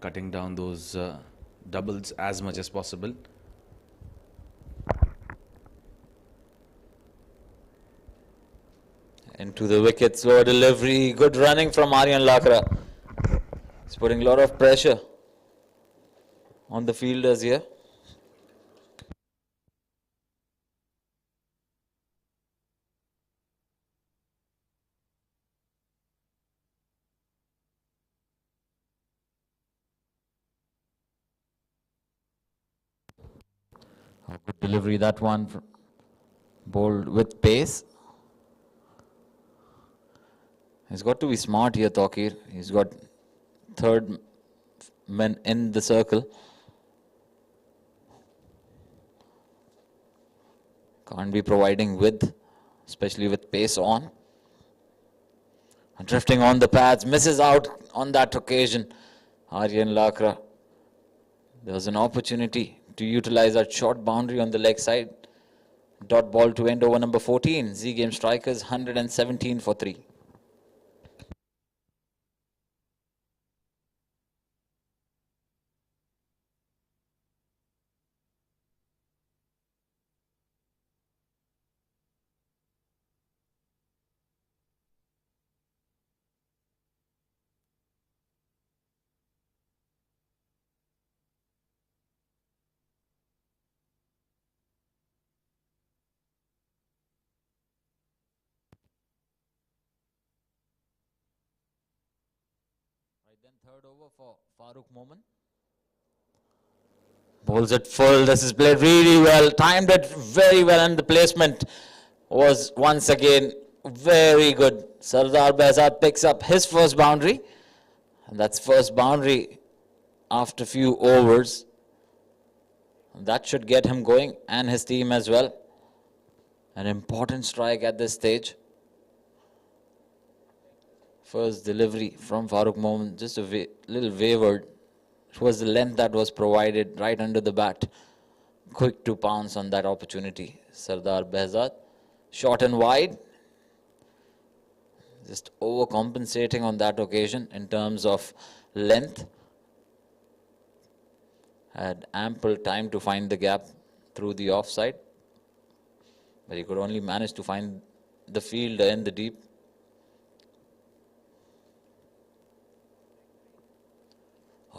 Speaker 6: Cutting down those doubles as much as possible.
Speaker 2: Into the wicket, slow delivery, good running from Aryan Lakra. He's putting a lot of pressure on the fielders here. Oh, good delivery, that one. Bowled with pace. He's got to be smart here, Tawqir. He's got third men in the circle. Can't be providing width, especially with pace on. Drifting on the pads, misses out on that occasion. Aryan Lakra. There was an opportunity to utilize that short boundary on the leg side. Dot ball to end over number 14. Zame Strikers 117 for 3. Then third over for Farooq Momin. Bowls it full. This is played really well. Timed it very well, and the placement was once again very good. Sardar Behzad picks up his first boundary. And that's first boundary after few overs. That should get him going and his team as well. An important strike at this stage. First delivery from Farooq Momin, just a little wavered. It was the length that was provided right under the bat. Quick to pounce on that opportunity. Sardar Behzad, short and wide. Just overcompensating on that occasion in terms of length. Had ample time to find the gap through the offside. But he could only manage to find the fielder in the deep.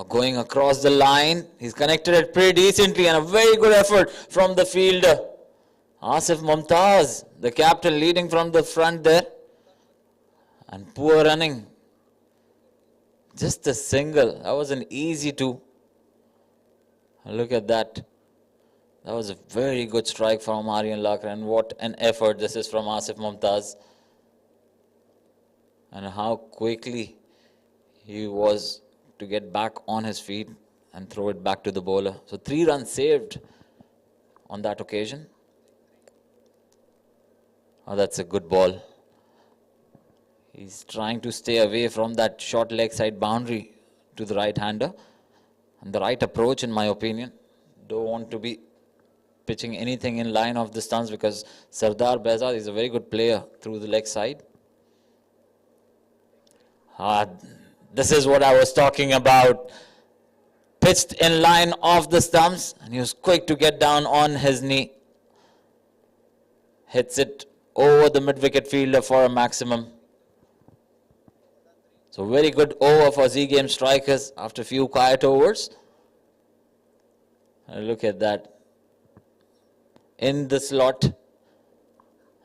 Speaker 2: Going across the line, he's connected it pretty decently, and a very good effort from the fielder. Asif Mumtaz, the captain, leading from the front there. And poor running. Just a single. That was an easy two. Look at that. That was a very good strike from Aryan Lakra, and what an effort this is from Asif Mumtaz. And how quickly he was to get back on his feet and throw it back to the bowler. So 3 runs saved on that occasion. Oh, that's a good ball. He's trying to stay away from that short leg side boundary to the right-hander. And the right approach, in my opinion. Don't want to be pitching anything in line of the stumps, because Sardar Behzad is a very good player through the leg side. This is what I was talking about. Pitched in line off the stumps, and he was quick to get down on his knee. Hits it over the mid-wicket fielder for a maximum. So very good over for Zame Strikers after a few quiet overs. And look at that. In the slot.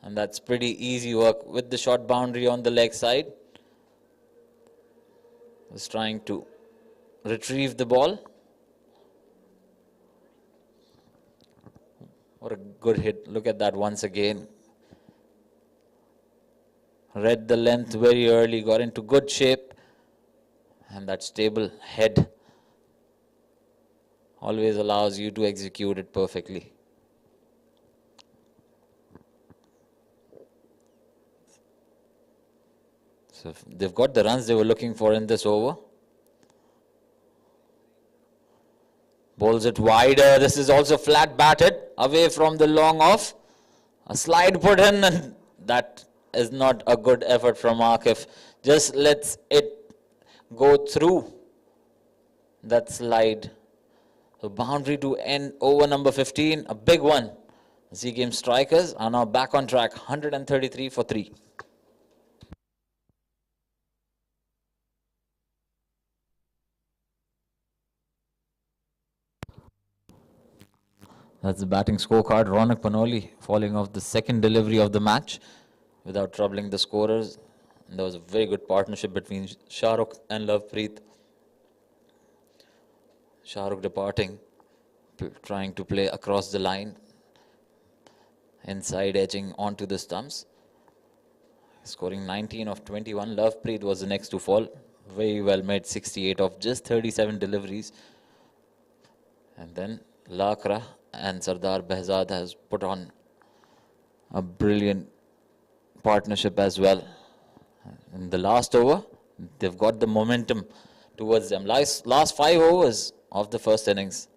Speaker 2: And that's pretty easy work with the short boundary on the leg side. Was trying to retrieve the ball. What a good hit. Look at that once again. Read the length very early, got into good shape. And that stable head always allows you to execute it perfectly. So they've got the runs they were looking for in this over. Bowls it wider. This is also flat batted away from the long off. A slide put in, and that is not a good effort from Akif. Just lets it go through that slide. So boundary to end over number 15, a big one. Zame Strikers are now back on track, 133 for 3. That's the batting scorecard. Ronak Panoli falling off the second delivery of the match without troubling the scorers. And there was a very good partnership between Shahrukh and Lovepreet. Shahrukh departing, trying to play across the line, inside edging onto the stumps. Scoring 19 of 21. Lovepreet was the next to fall. Very well made, 68 of just 37 deliveries. And then Lakra and Sardar Behzad has put on a brilliant partnership as well. In the last over, they've got the momentum towards them. Last 5 overs of the first innings.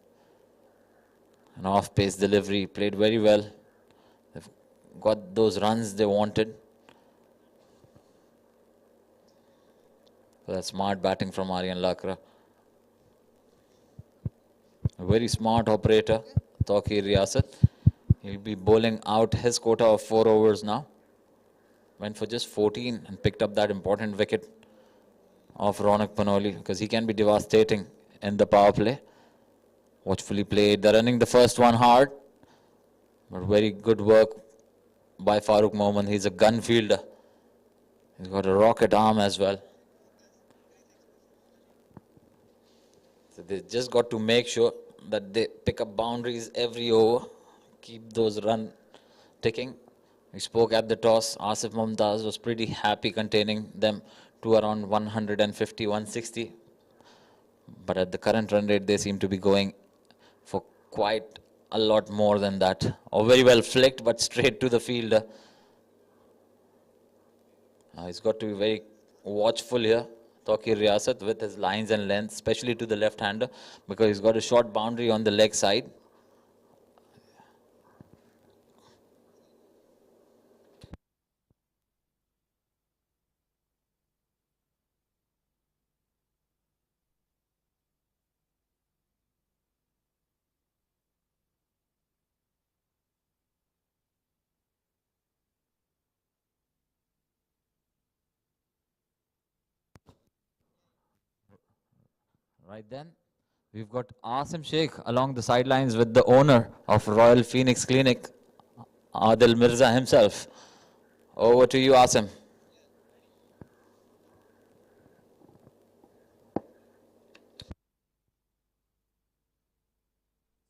Speaker 2: An off-pace delivery, played very well. They've got those runs they wanted. So that's smart batting from Aryan Lakra. A very smart operator, Tawqir Riyasat. He'll be bowling out his quota of 4 overs now. Went for just 14 and picked up that important wicket of Ronak Panoli, because he can be devastating in the power play. Watchfully played. They're running the first one hard, but very good work by Farooq Mohammed. He's a gun fielder. He's got a rocket arm as well. So they just got to make sure that they pick up boundaries every over, keep those runs ticking. We spoke at the toss. Asif Mumtaz was pretty happy containing them to around 150, 160. But at the current run rate, they seem to be going for quite a lot more than that. Or very well flicked, but straight to the fielder. He's got to be very watchful here, Tawqir Riyasat, with his lines and length, especially to the left-hander, because he's got a short boundary on the leg side. Right then, we've got Asim Sheikh along the sidelines with the owner of Royal Phoenix Clinic, Adil Mirza himself. Over to you, Asim.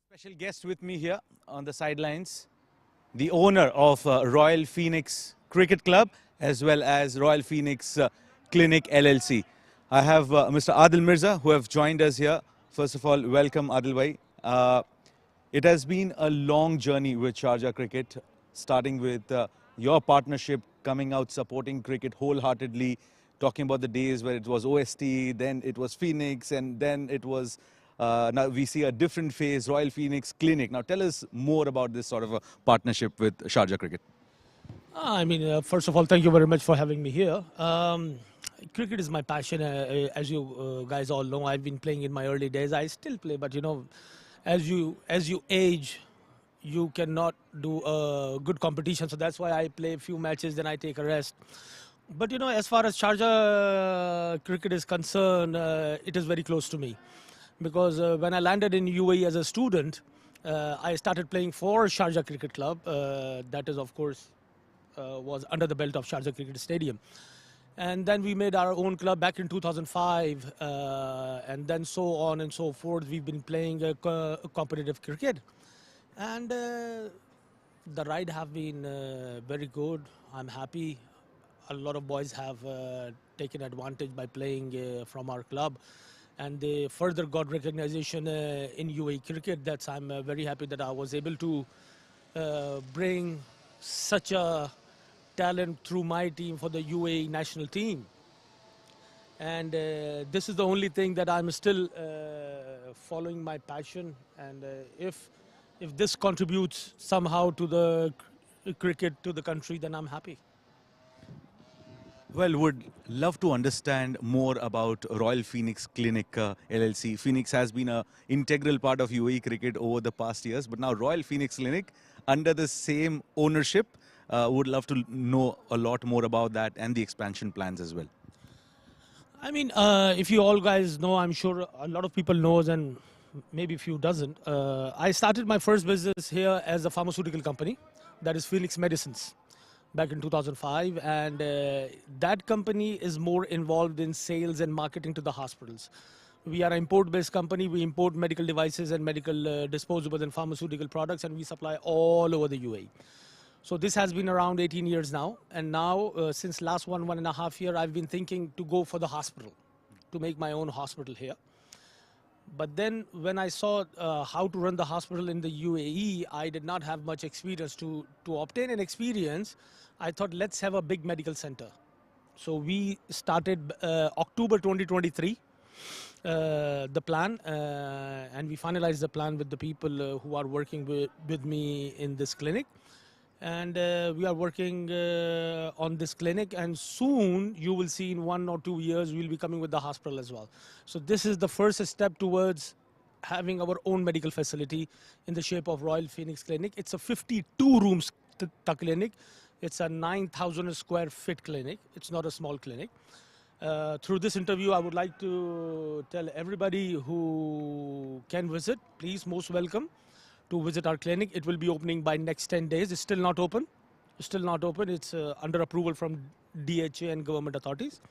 Speaker 8: Special guest with me here on the sidelines, the owner of Royal Phoenix Cricket Club as well as Royal Phoenix Clinic LLC. I have Mr. Adil Mirza who have joined us here. First of all, welcome Adil bhai. It has been a long journey with Sharjah Cricket, starting with your partnership, coming out supporting cricket wholeheartedly, talking about the days where it was OST, then it was Phoenix, and then it was, now we see a different phase, Royal Phoenix Clinic. Now tell us more about this sort of a partnership with Sharjah Cricket.
Speaker 9: First of all, thank you very much for having me here. Cricket is my passion. As you guys all know, I've been playing in my early days. I still play, but you know, as you age, you cannot do a good competition. So that's why I play a few matches, then I take a rest. But you know, as far as Sharjah cricket is concerned, it is very close to me. Because when I landed in UAE as a student, I started playing for Sharjah Cricket Club. That is, of course, was under the belt of Sharjah Cricket Stadium. And then we made our own club back in 2005. And then so on and so forth. We've been playing competitive cricket. And the ride have been very good. I'm happy. A lot of boys have taken advantage by playing from our club. And they further got recognition in UAE cricket. That's I'm very happy that I was able to bring such a talent through my team for the UAE national team. And this is the only thing that I'm still following my passion. And if this contributes somehow to the cricket, to the country, then I'm happy.
Speaker 8: Well, would love to understand more about Royal Phoenix Clinic LLC. Phoenix has been an integral part of UAE cricket over the past years, but now Royal Phoenix Clinic under the same ownership. Would love to know a lot more about that and the expansion plans as well.
Speaker 9: I mean, if you all guys know, I'm sure a lot of people knows and maybe few doesn't. I started my first business here as a pharmaceutical company, that is Phoenix Medicines, back in 2005. And that company is more involved in sales and marketing to the hospitals. We are an import-based company. We import medical devices and medical disposables and pharmaceutical products, and we supply all over the UAE. So this has been around 18 years now. And now, since last 1.5 years, I've been thinking to go for the hospital, to make my own hospital here. But then when I saw how to run the hospital in the UAE, I did not have much experience. To obtain an experience, I thought let's have a big medical center. So we started October 2023, the plan, and we finalized the plan with the people who are working with me in this clinic. And we are working on this clinic, and soon you will see in 1 or 2 years we'll be coming with the hospital as well. So this is the first step towards having our own medical facility in the shape of Royal Phoenix Clinic. It's a 52 rooms clinic. It's a 9,000 square feet clinic. It's not a small clinic. Through this interview, I would like to tell everybody who can visit, please, most welcome to visit our clinic. It will be opening by next 10 days. It's still not open. It's still not open. It's under approval from DHA and government authorities.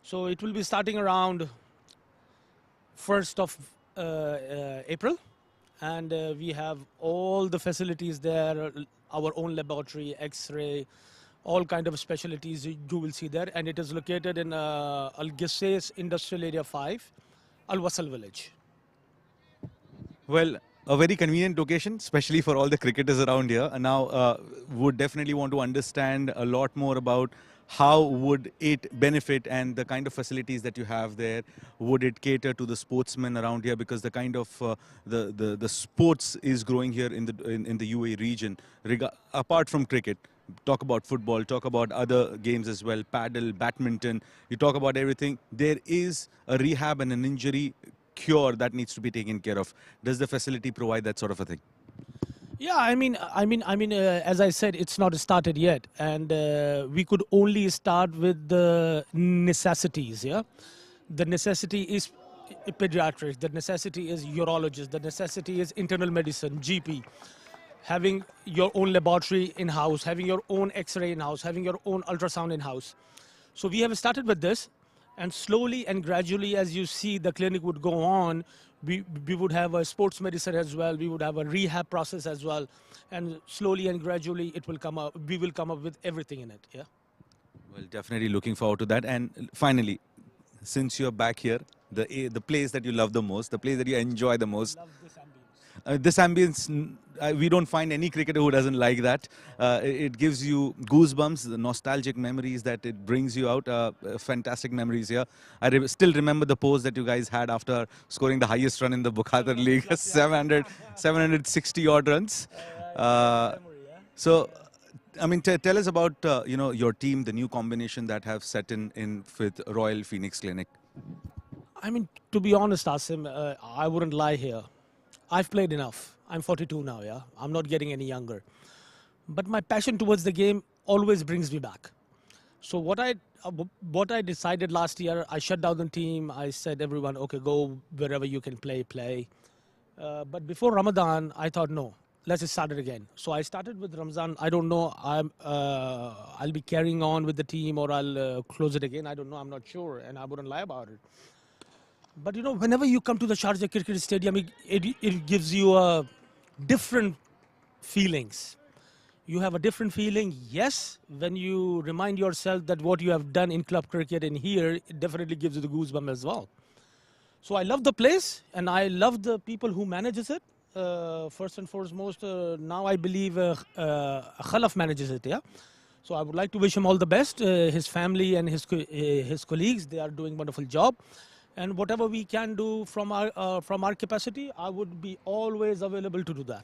Speaker 9: So it will be starting around 1st of April. And we have all the facilities there, our own laboratory, X-ray, all kind of specialties you will see there. And it is located in Al Gisses Industrial Area 5, Al Wasal village.
Speaker 8: Well, a very convenient location, especially for all the cricketers around here. And now, would definitely want to understand a lot more about how would it benefit and the kind of facilities that you have there. Would it cater to the sportsmen around here, because the kind of the sports is growing here in the UAE region. Apart from cricket, talk about football, talk about other games as well, paddle, badminton. You talk about everything. There is a rehab and an injury cure that needs to be taken care of. Does the facility provide that sort of a thing?
Speaker 9: Yeah, I mean, as I said, it's not started yet, and we could only start with the necessities. Yeah, the necessity is pediatrics. The necessity is urologist. The necessity is internal medicine, GP. Having your own laboratory in house, having your own X-ray in house, having your own ultrasound in house. So we have started with this, and slowly and gradually, as you see, the clinic would go on. We would have a sports medicine as well. We would have a rehab process as well, and slowly and gradually, it will come up. We will come up with everything in it. Yeah.
Speaker 8: Well, definitely looking forward to that. And finally, since you're back here, the place that you love the most, the place that you enjoy the most.
Speaker 9: Love this ambience.
Speaker 8: This ambience, we don't find any cricketer who doesn't like that. It gives you goosebumps, the nostalgic memories that it brings you out. Fantastic memories here. I still remember the pose that you guys had after scoring the highest run in the Bukhatar League, 760 odd runs. So, I mean, tell us about your team, the new combination that have set in with Royal Phoenix Clinic.
Speaker 9: I mean, to be honest, Asim, I wouldn't lie here. I've played enough. I'm 42 now, yeah. I'm not getting any younger. But my passion towards the game always brings me back. So what I decided last year, I shut down the team. I said, everyone, okay, go wherever you can play. But before Ramadan, I thought, no, let's just start it again. So I started with Ramadan. I don't know. I'll be carrying on with the team, or I'll close it again. I don't know. I'm not sure, and I wouldn't lie about it. But you know, whenever you come to the Sharjah Cricket Stadium, it gives you a different feelings. You have a different feeling, yes, when you remind yourself that what you have done in club cricket in here, it definitely gives you the goosebumps as well. So I love the place, and I love the people who manages it. First and foremost, now I believe Khalaf manages it, yeah. So I would like to wish him all the best. His family and his colleagues, they are doing a wonderful job. And whatever we can do from our capacity, I would be always available to do that.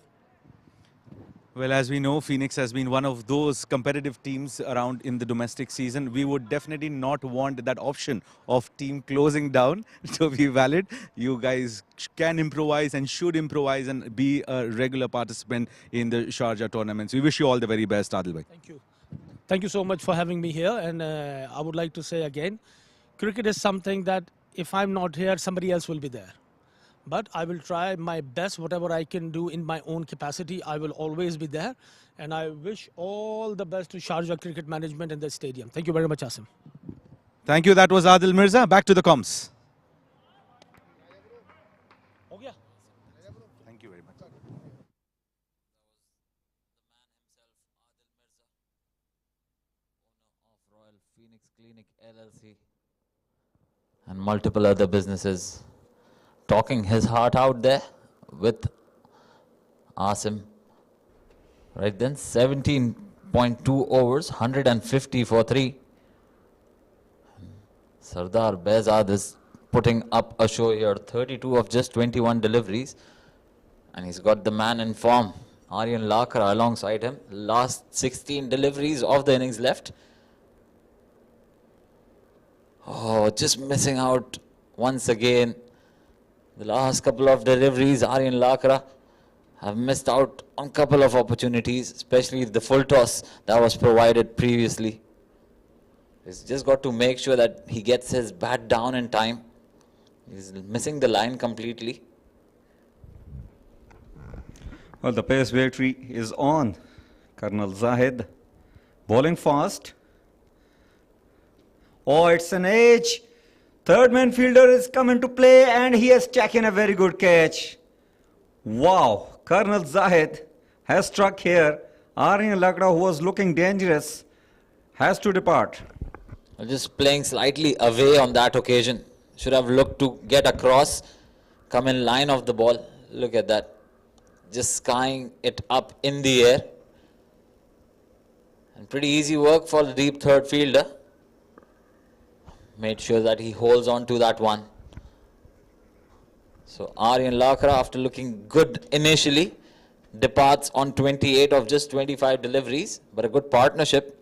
Speaker 8: Well, as we know, Phoenix has been one of those competitive teams around in the domestic season. We would definitely not want that option of team closing down to be valid. You guys can improvise and should improvise and be a regular participant in the Sharjah tournaments. We wish you all the very best, Adil bhai.
Speaker 9: Thank you. Thank you so much for having me here. And I would like to say again, cricket is something that if I'm not here, somebody else will be there. But I will try my best, whatever I can do in my own capacity. I will always be there. And I wish all the best to Sharjah Cricket Management and the stadium. Thank you very much, Asim.
Speaker 8: Thank you. That was Adil Mirza. Back to the comms. Thank you very much.
Speaker 2: Royal Phoenix Clinic LLC and multiple other businesses. talking his heart out there with Asim. Right then, 17.2 overs, 150 for 3. Sardar Behzad is putting up a show here, 32 of just 21 deliveries. And he's got the man in form, Aryan Lakra, alongside him. Last 16 deliveries of the innings left. Oh, just missing out once again. The last couple of deliveries, Aryan Lakra have missed out on a couple of opportunities, especially the full toss that was provided previously. He's just got to make sure that he gets his bat down in time. He's missing the line completely.
Speaker 3: Well, the pace victory is on. Colonel Zahid bowling fast. Oh, it's an edge. Third man fielder is come into play and he has taken a very good catch. Wow, Colonel Zahid has struck here. Aryan Lakra, who was looking dangerous, has to depart.
Speaker 2: Just playing slightly away on that occasion. Should have looked to get across, come in line of the ball. Look at that. Just skying it up in the air. And pretty easy work for the deep third fielder. Made sure that he holds on to that one. So Aryan Lakra, after looking good initially, departs on 28 of just 25 deliveries. But a good partnership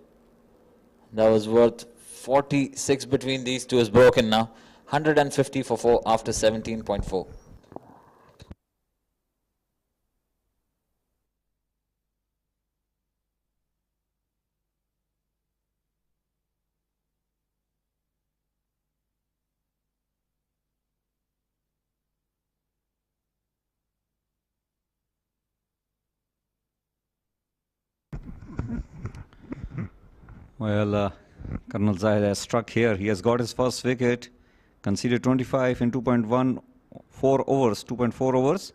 Speaker 2: that was worth 46 between these two is broken now. 150 for 4 after 17.4.
Speaker 3: Well, Colonel Zahid has struck here. He has got his first wicket. Conceded 25 in 2.14 overs. 2.4 overs.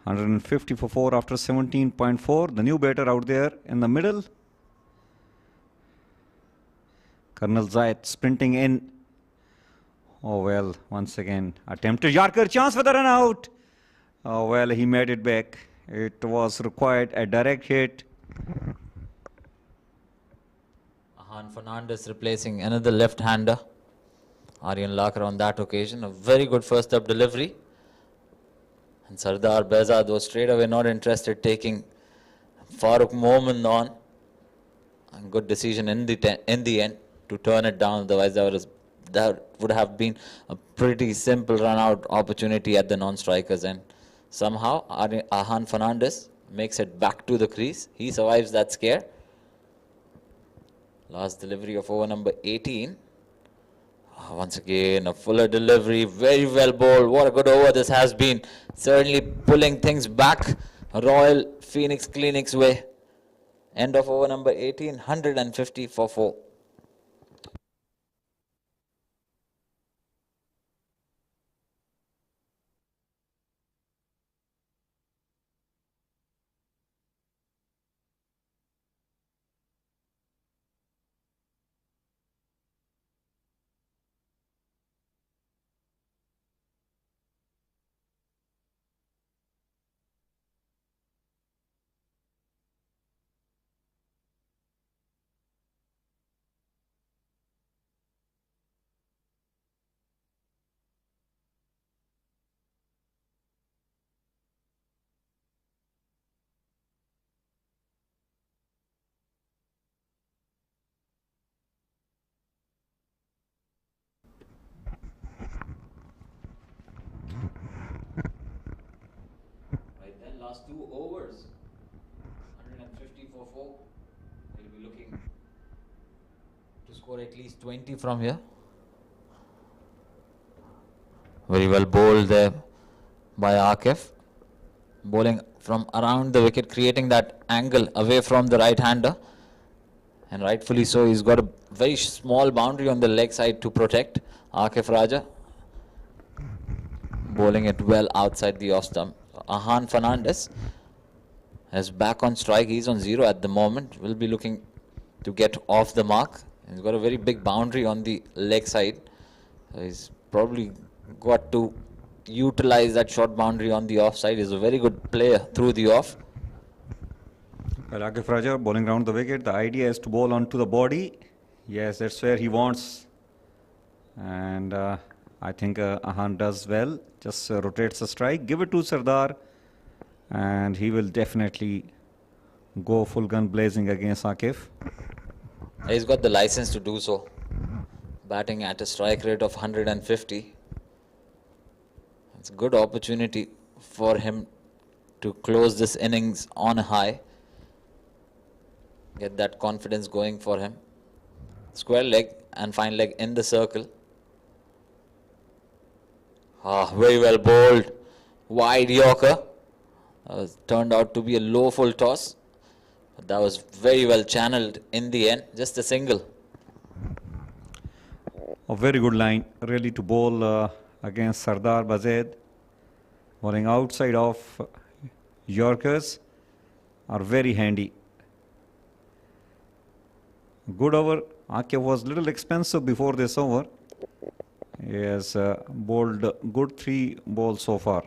Speaker 3: 150 for 4 after 17.4. The new batter out there in the middle. Colonel Zahid sprinting in. Oh well, once again attempted Yorker, chance for the run out. Oh well, he made it back. It was required a direct hit.
Speaker 2: Ahan Fernandez replacing another left-hander. Aryan Lakra on that occasion. A very good first up delivery. And Sardar Behzad was straight away not interested, taking Farooq Momin on. And good decision in the end to turn it down. Otherwise that would have been a pretty simple run-out opportunity at the non-strikers end. Somehow Ahan Fernandez makes it back to the crease. He survives that scare. Last delivery of over number 18. Once again, a fuller delivery. Very well bowled. What a good over this has been. Certainly pulling things back Royal Phoenix Clinic's way. End of over number 18. 150 for 4. Last 2 overs, 150 for 4. He'll be looking to score at least 20 from here. Very well bowled there by Akif. Bowling from around the wicket, creating that angle away from the right-hander. And rightfully so, he's got a very small boundary on the leg side to protect. Akif Raja bowling it well outside the off stump. Ahan Fernandez is back on strike. He's on 0 at the moment. Will be looking to get off the mark. He's got a very big boundary on the leg side. So he's probably got to utilize that short boundary on the offside. He's a very good player through the off.
Speaker 3: Well, Akif Raja bowling round the wicket. The idea is to bowl onto the body. Yes, that's where he wants. And I think Ahan does well. Just rotates the strike. Give it to Sardar. And he will definitely go full gun blazing against Akif.
Speaker 2: He's got the license to do so. Batting at a strike rate of 150. It's a good opportunity for him to close this innings on a high. Get that confidence going for him. Square leg and fine leg in the circle. Very well bowled. Wide Yorker. Turned out to be a low full toss. But that was very well channeled in the end. Just a single.
Speaker 3: A very good line, really, to bowl against Sardar Bazed. Bowling outside of Yorkers are very handy. Good over. Akif was little expensive before this over. He has bowled good 3 balls so far.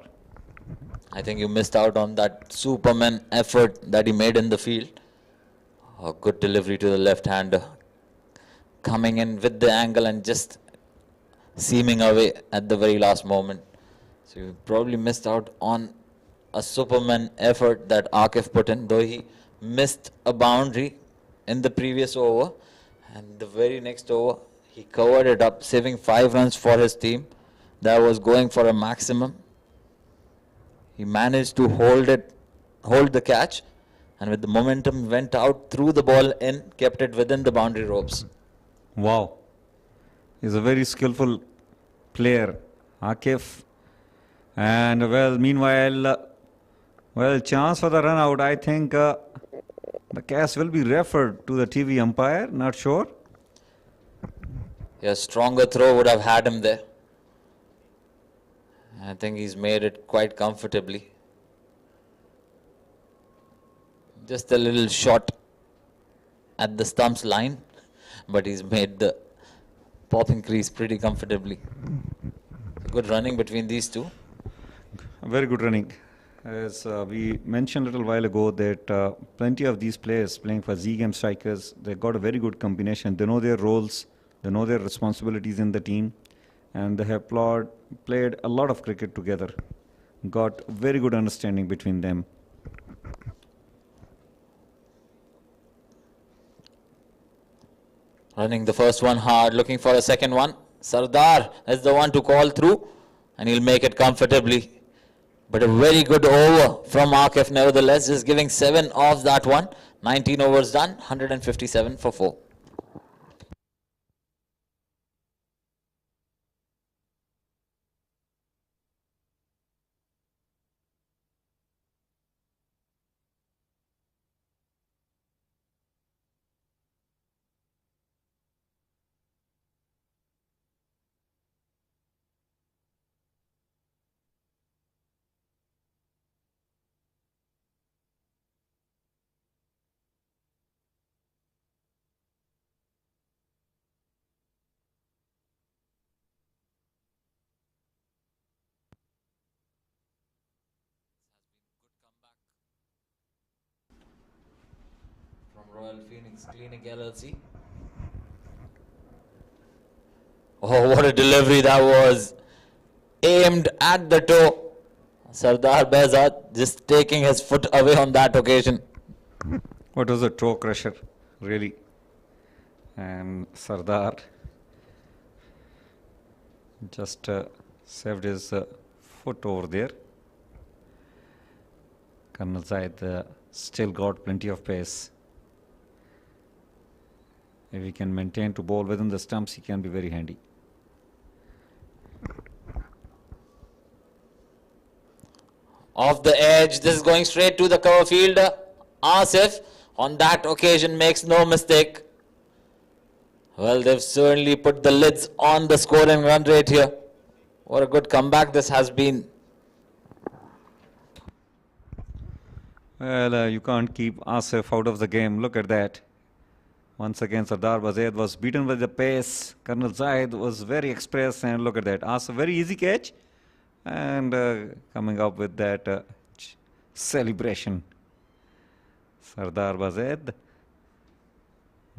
Speaker 2: I think you missed out on that Superman effort that he made in the field. A good delivery to the left-hander. Coming in with the angle and just seaming away at the very last moment. So you probably missed out on a Superman effort that Akif put in, though he missed a boundary in the previous over. And the very next over, he covered it up, saving 5 runs for his team. That was going for a maximum. He managed to hold the catch, and with the momentum went out, threw the ball in, kept it within the boundary ropes.
Speaker 3: Wow. He's a very skillful player, Akif. And well, meanwhile, chance for the run out. I think the catch will be referred to the TV umpire, not sure.
Speaker 2: A stronger throw would have had him there. I think he's made it quite comfortably. Just a little short at the stumps line, but he's made the popping crease pretty comfortably. Good running between these two.
Speaker 3: Very good running. As we mentioned a little while ago that plenty of these players playing for Zame Strikers, they got a very good combination. They know their roles, they know their responsibilities in the team, and they have played a lot of cricket together. Got very good understanding between them.
Speaker 2: Running the first one hard, looking for a second one. Sardar is the one to call through, and he'll make it comfortably. But a very good over from Akif nevertheless, just giving 7 off that one. 19 overs done, 157 for 4. Royal Phoenix Clinic LLC. Oh, what a delivery that was. Aimed at the toe. Sardar Behzad just taking his foot away on that occasion.
Speaker 3: What was a toe crusher, really? And Sardar just saved his foot over there. Colonel Zaid still got plenty of pace. If he can maintain to bowl within the stumps, he can be very handy.
Speaker 2: Off the edge, this is going straight to the cover fielder. Asif, on that occasion, makes no mistake. Well, they've certainly put the lids on the score and run rate here. What a good comeback this has been.
Speaker 3: Well, you can't keep Asif out of the game. Look at that. Once again, Sardar Bazed was beaten with the pace. Colonel Zaid was very express, and look at that. Asif, very easy catch. And coming up with that celebration. Sardar Bazed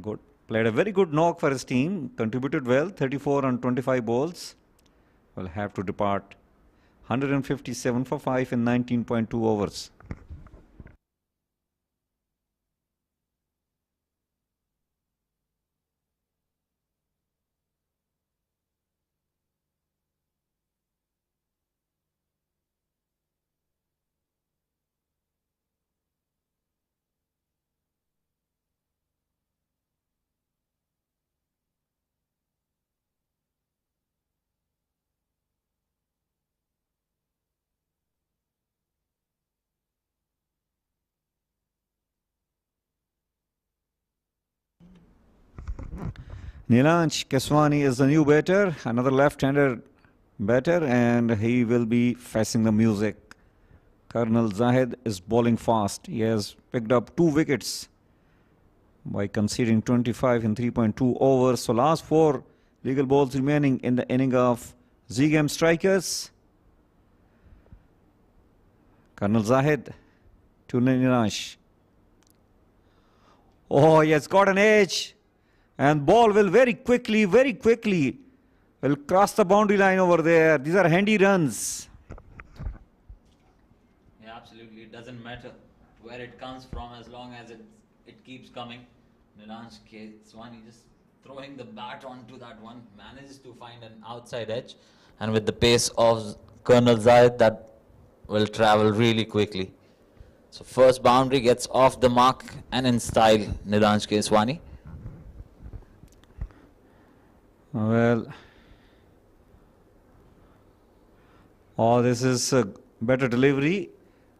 Speaker 3: good, played a very good knock for his team, contributed well, 34 on 25 balls. Will have to depart. 157 for 5 in 19.2 overs. Nilansh Keswani is the new batter, another left-hander batter, and he will be facing the music. Colonel Zahid is bowling fast. He has picked up 2 wickets by conceding 25 in 3.2 overs. So last 4 legal balls remaining in the inning of Zame Strikers. Colonel Zahid to Nilansh. Oh, he has got an edge. And ball will very quickly will cross the boundary line over there. These are handy runs.
Speaker 2: Yeah, absolutely. It doesn't matter where it comes from as long as it keeps coming. Nilansh Keswani just throwing the bat onto that one, manages to find an outside edge. And with the pace of Colonel Zahid, that will travel really quickly. So first boundary gets off the mark and in style, Nilansh Keswani.
Speaker 3: Well, this is a better delivery.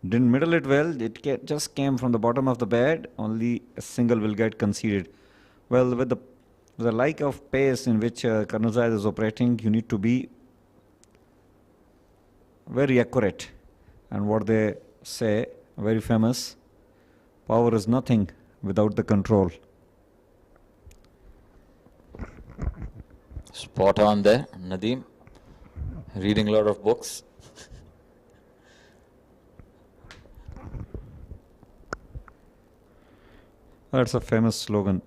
Speaker 3: Didn't middle it well. It just came from the bottom of the bat. Only a single will get conceded. Well, with the like of pace in which Colonel Zahid is operating, you need to be very accurate. And what they say, very famous, power is nothing without the control.
Speaker 2: Spot on there, Nadeem. Reading a lot of books.
Speaker 3: That's a famous slogan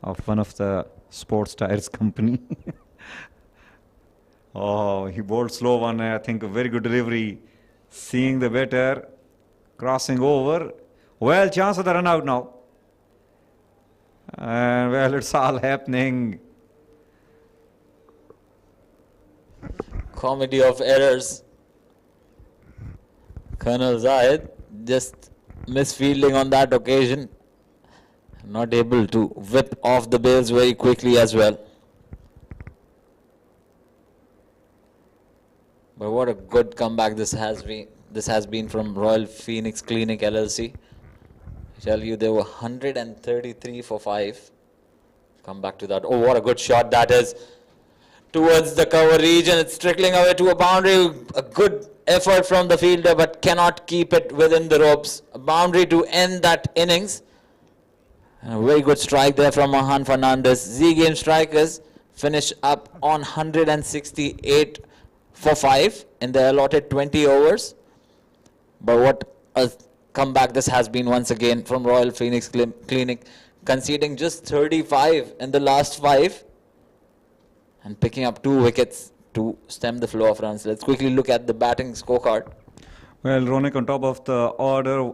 Speaker 3: of one of the sports tires company. Oh, he bowled slow one. I think a very good delivery. Seeing the batter crossing over. Well, chance of the run out now. And well, it's all happening.
Speaker 2: Comedy of errors. Colonel Zahid just misfielding on that occasion. Not able to whip off the bails very quickly as well. But what a good comeback this has been. This has been from Royal Phoenix Clinic LLC. I tell you, they were 133 for 5. Come back to that. Oh, what a good shot that is. Towards the cover region, it's trickling away to a boundary. A good effort from the fielder, but cannot keep it within the ropes. A boundary to end that innings. And a very good strike there from Mahan Fernandez. Zame Strikers finish up on 168 for 5 in the allotted 20 overs. But what a comeback this has been once again from Royal Phoenix Clinic, conceding just 35 in the last 5. And picking up 2 wickets to stem the flow of runs. Let's quickly look at the batting scorecard.
Speaker 3: Well, Ronak on top of the order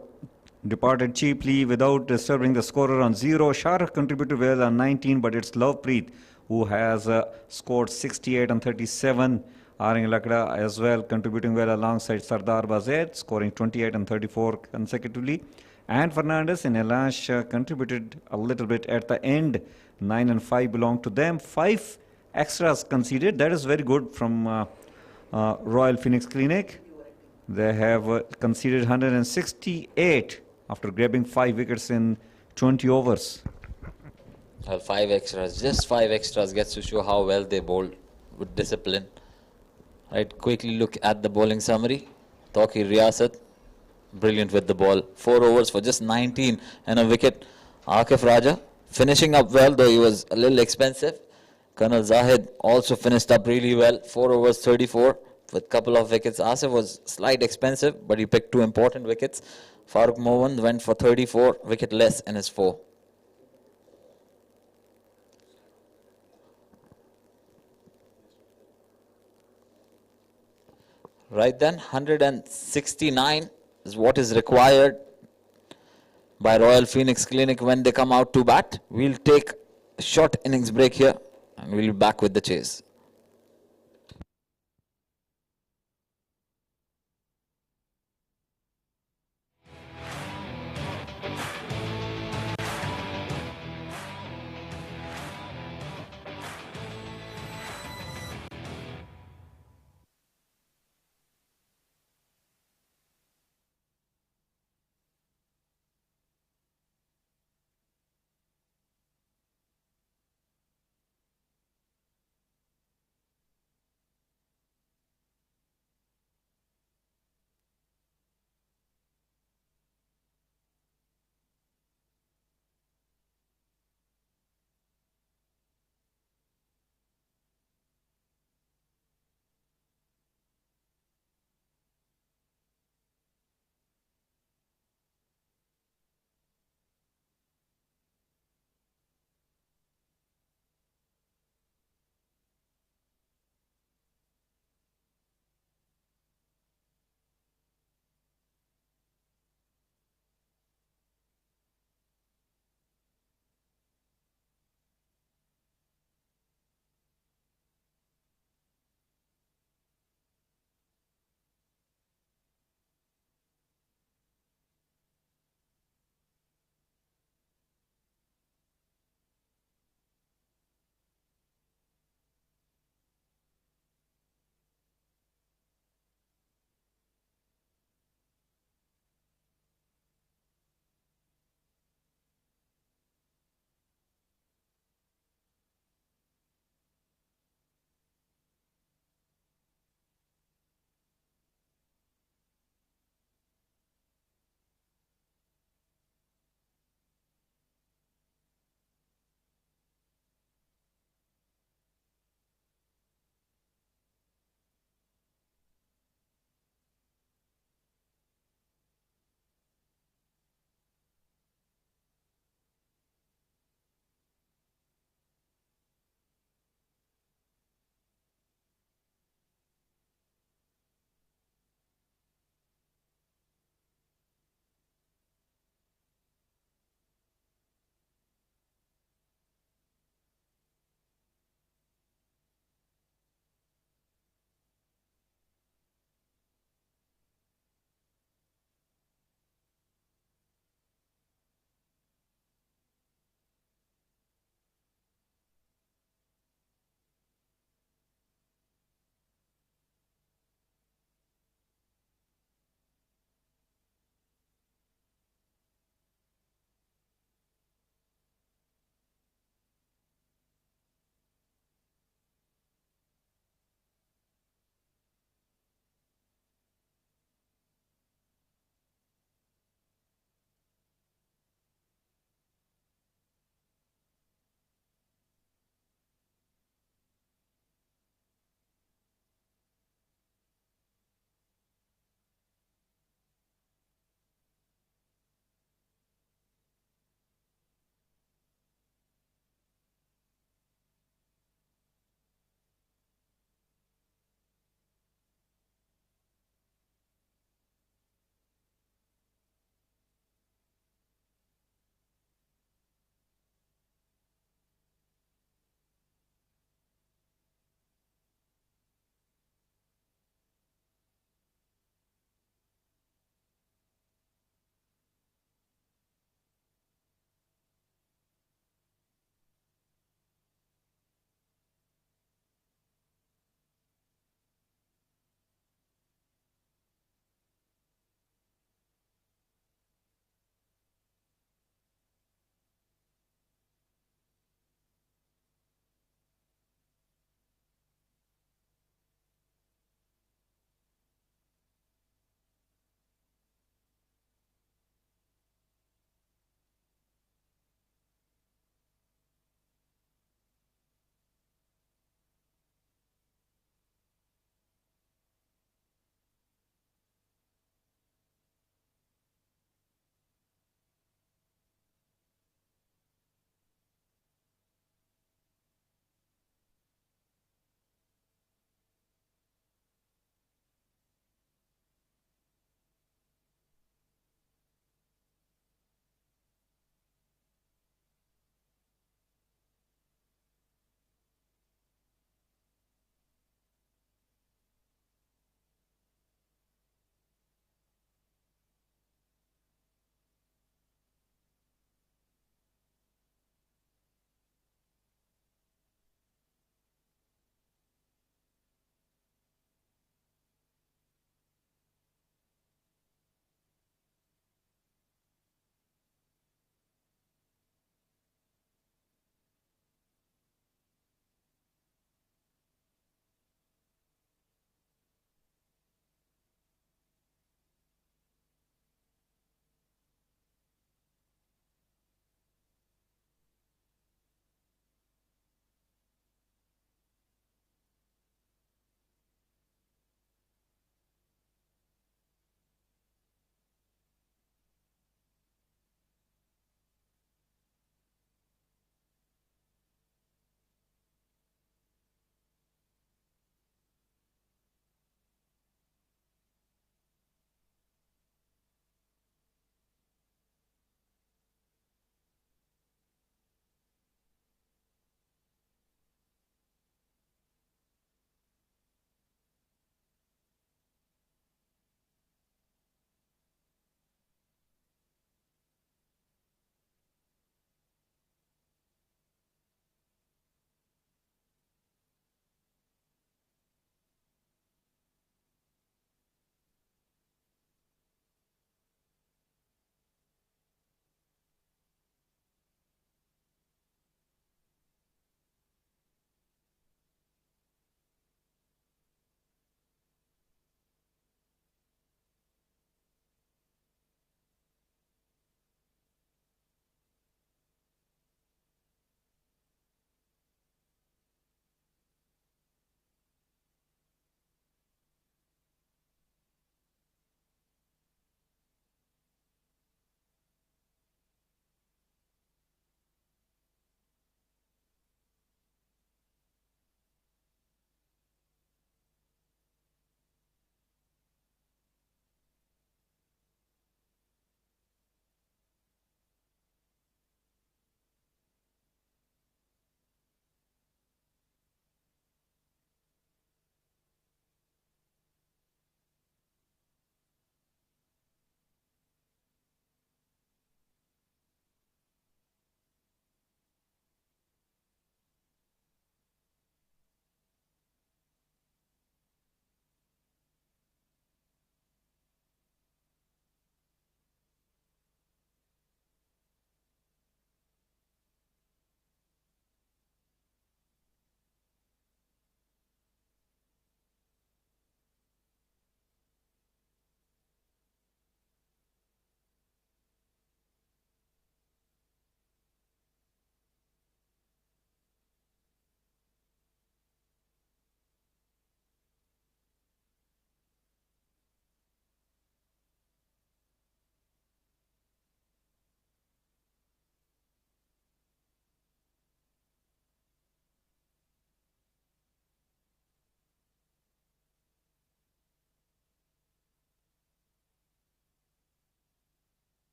Speaker 3: departed cheaply without disturbing the scorer on 0. Shah contributed well on 19, but it's Lovepreet who has scored 68 on 37. Aring Lakda as well contributing well alongside Sardar Bazed, scoring 28 and 34 consecutively. And Fernandez and Elash contributed a little bit at the end. 9 and 5 belong to them. 5 extras conceded. That is very good from Royal Phoenix Clinic. They have conceded 168 after grabbing 5 wickets in 20 overs.
Speaker 2: Well, 5 extras, just 5 extras gets to show how well they bowled with discipline. Right, quickly look at the bowling summary. Tawqir Riyasat, brilliant with the ball. 4 overs for just 19 and a wicket. Akif Raja finishing up well, though he was a little expensive. Colonel Zahid also finished up really well. 4 overs, 34 with couple of wickets. Asif was slight expensive, but he picked 2 important wickets. Farooq Mohan went for 34, wicket less in his 4. Right then, 169 is what is required by Royal Phoenix Clinic when they come out to bat. We'll take a short innings break here and we'll be back with the chase.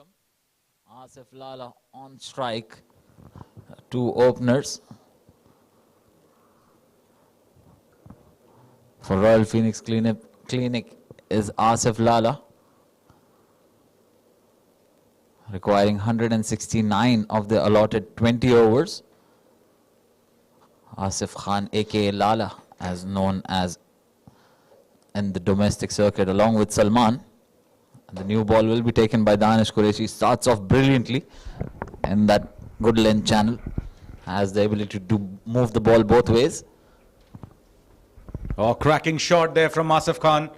Speaker 2: welcome. Asif Lala on strike. Two openers for Royal Phoenix Clinic is Asif Lala, requiring 169 of the allotted 20 overs. Asif Khan, aka Lala, as known as in the domestic circuit, along with Salman. And the new ball will be taken by Danish Qureshi. Starts off brilliantly in that good length channel. Has the ability to move the ball both ways.
Speaker 8: Oh, cracking shot there from Asif Khan.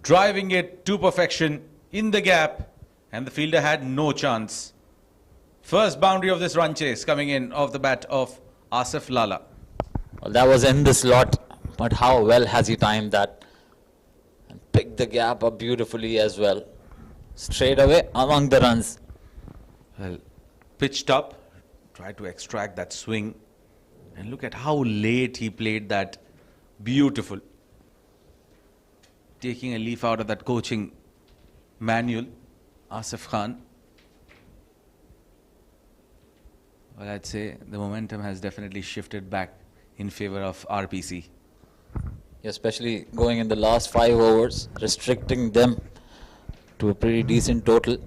Speaker 8: Driving it to perfection in the gap. And the fielder had no chance. First boundary of this run chase coming in off the bat of Asif Lala.
Speaker 2: Well, that was in the slot, but how well has he timed that? And picked the gap up beautifully as well. Straight away among the runs.
Speaker 8: Well, pitched up, tried to extract that swing. And look at how late he played that. Beautiful. Taking a leaf out of that coaching manual, Asif Khan. Well, I'd say the momentum has definitely shifted back in favor of RPC.
Speaker 2: Especially going in the last 5 overs, restricting them to a pretty decent total.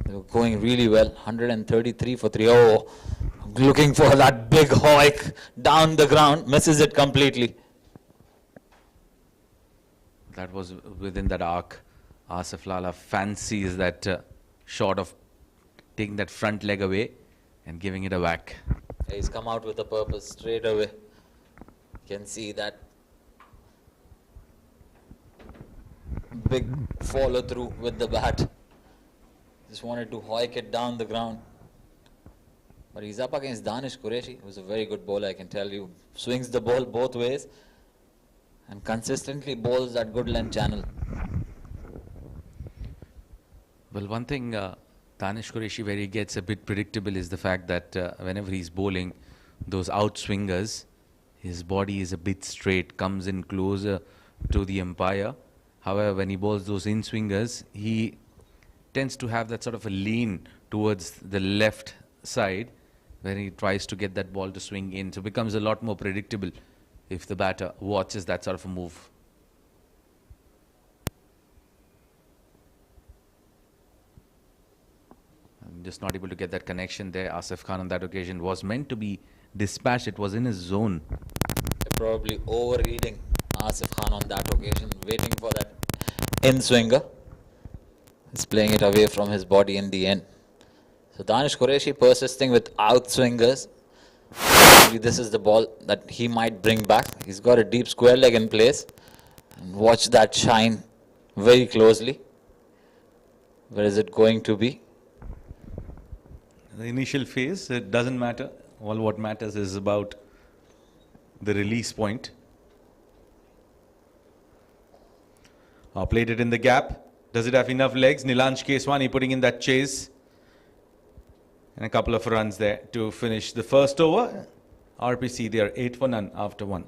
Speaker 2: They were going really well, 133 for 3. Oh, looking for that big hoik down the ground, misses it completely.
Speaker 8: That was within that arc. Asif Lala fancies that shot of taking that front leg away and giving it a whack.
Speaker 2: He's come out with a purpose straight away. You can see that big follow through with the bat. Just wanted to hoik it down the ground. But he's up against Danish Qureshi, who's a very good bowler, I can tell you. Swings the ball both ways and consistently bowls that good length channel.
Speaker 8: Well, one thing Danish Qureshi where he gets a bit predictable is the fact that whenever he's bowling those outswingers, his body is a bit straight, comes in closer to the umpire. However, when he bowls those in-swingers, he tends to have that sort of a lean towards the left side when he tries to get that ball to swing in. So it becomes a lot more predictable if the batter watches that sort of a move. I'm just not able to get that connection there. Asif Khan on that occasion was meant to be dispatched. It was in his zone.
Speaker 2: They're probably overreading Asif Khan on that occasion, waiting for that in-swinger. He's playing it away from his body in the end. So Danish Qureshi persisting with outswingers. This is the ball that he might bring back. He's got a deep square leg in place. And watch that shine very closely. Where is it going to be?
Speaker 8: The initial phase, it doesn't matter. All what matters is about the release point. Played it in the gap. Does it have enough legs? Nilansh Keswani putting in that chase. And a couple of runs there to finish the first over. RPC, they are 8 for none after 1.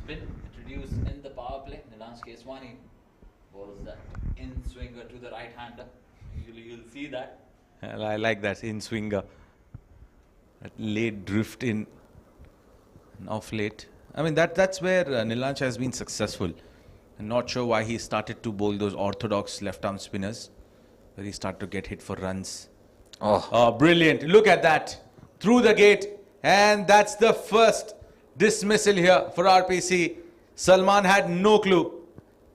Speaker 2: spin introduced in the power play. Nilansh Keswani bowls that in-swinger to the right-hander. Usually you'll see that.
Speaker 8: Well, I like that in-swinger. That late drift in and off late. I mean, that's where Nilansh has been successful. I'm not sure why he started to bowl those orthodox left-arm spinners, where he started to get hit for runs. Oh, brilliant. Look at that. Through the gate. And that's the first dismissal here for RPC. Salman had no clue.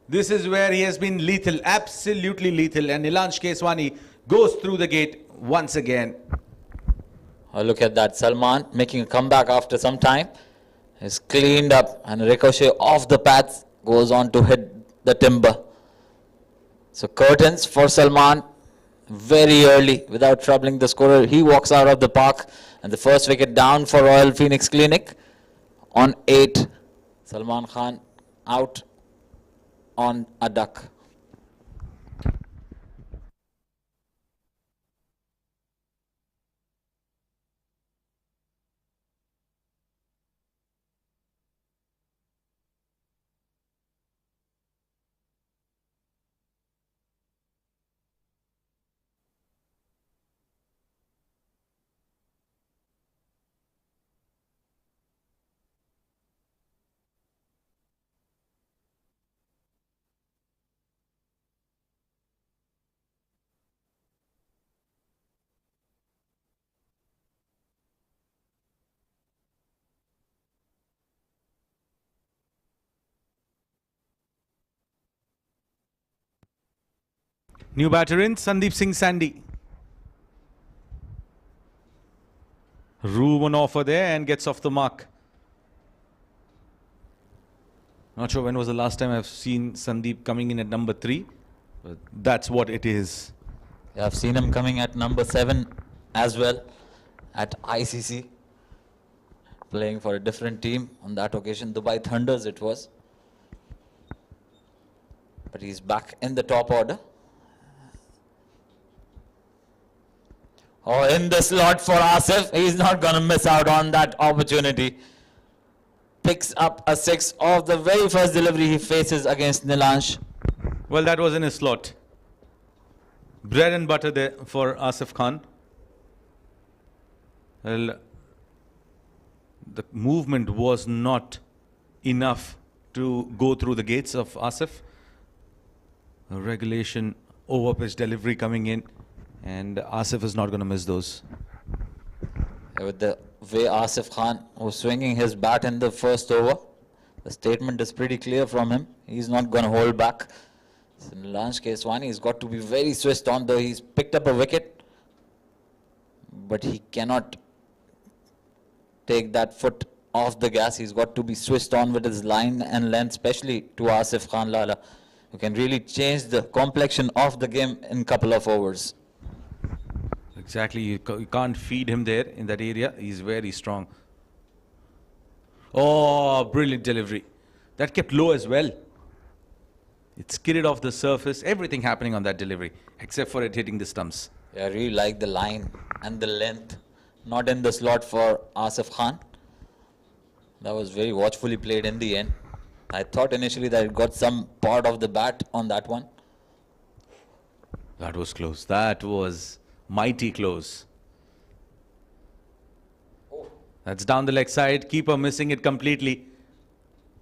Speaker 8: This is where he has been lethal, absolutely lethal. And Nilansh Keswani goes through the gate once again.
Speaker 2: Oh, look at that. Salman making a comeback after some time. Is cleaned up and a ricochet off the pads goes on to hit the timber. So curtains for Salman very early without troubling the scorer. He walks out of the park and the first wicket down for Royal Phoenix Clinic on 8. Salman Khan out on a duck.
Speaker 8: New batter in, Sandeep Singh Sandy. Rue one offer there and gets off the mark. Not sure when was the last time I've seen Sandeep coming in at number 3. But that's what it is.
Speaker 2: Yeah, I've seen him coming at number 7 as well at ICC. Playing for a different team on that occasion. Dubai Thunders it was. But he's back in the top order. Oh, in the slot for Asif. He's not going to miss out on that opportunity. Picks up a 6 of the very first delivery he faces against Nilansh.
Speaker 8: Well, that was in his slot. Bread and butter there for Asif Khan. Well, the movement was not enough to go through the gates of Asif. A regulation over pitch delivery coming in, and Asif is not going to miss those.
Speaker 2: With the way Asif Khan was swinging his bat in the first over, the statement is pretty clear from him. He's not going to hold back. So Nilansh Keswani has got to be very switched on, though he's picked up a wicket, but he cannot take that foot off the gas. He's got to be switched on with his line and length, especially to Asif Khan Lala, who can really change the complexion of the game in a couple of overs.
Speaker 8: Exactly, you can't feed him there in that area. He's very strong. Oh, brilliant delivery. That kept low as well. It skidded off the surface. Everything happening on that delivery, except for it hitting the stumps.
Speaker 2: Yeah, I really like the line and the length. Not in the slot for Asif Khan. That was very watchfully played in the end. I thought initially that it got some part of the bat on that one.
Speaker 8: That was close. That was mighty close. That's down the leg side. Keeper missing it completely.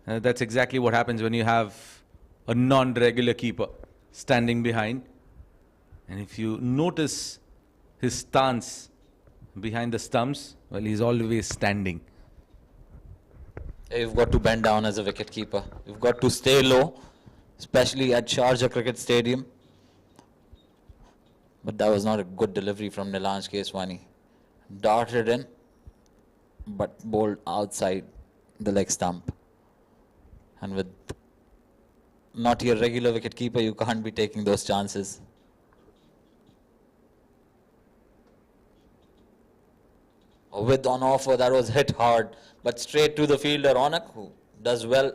Speaker 8: That's exactly what happens when you have a non-regular keeper standing behind. And if you notice his stance behind the stumps, well, he's always standing.
Speaker 2: You've got to bend down as a wicket keeper. You've got to stay low, especially at Sharjah Cricket Stadium. But that was not a good delivery from Nilansh Keswani. Darted in, but bowled outside the leg stump. And with not your regular wicket keeper, you can't be taking those chances. With on offer, that was hit hard, but straight to the fielder, Ronak, who does well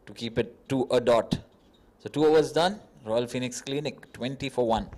Speaker 2: to keep it to a dot. So 2 overs done. Royal Phoenix Clinic, 20 for 1.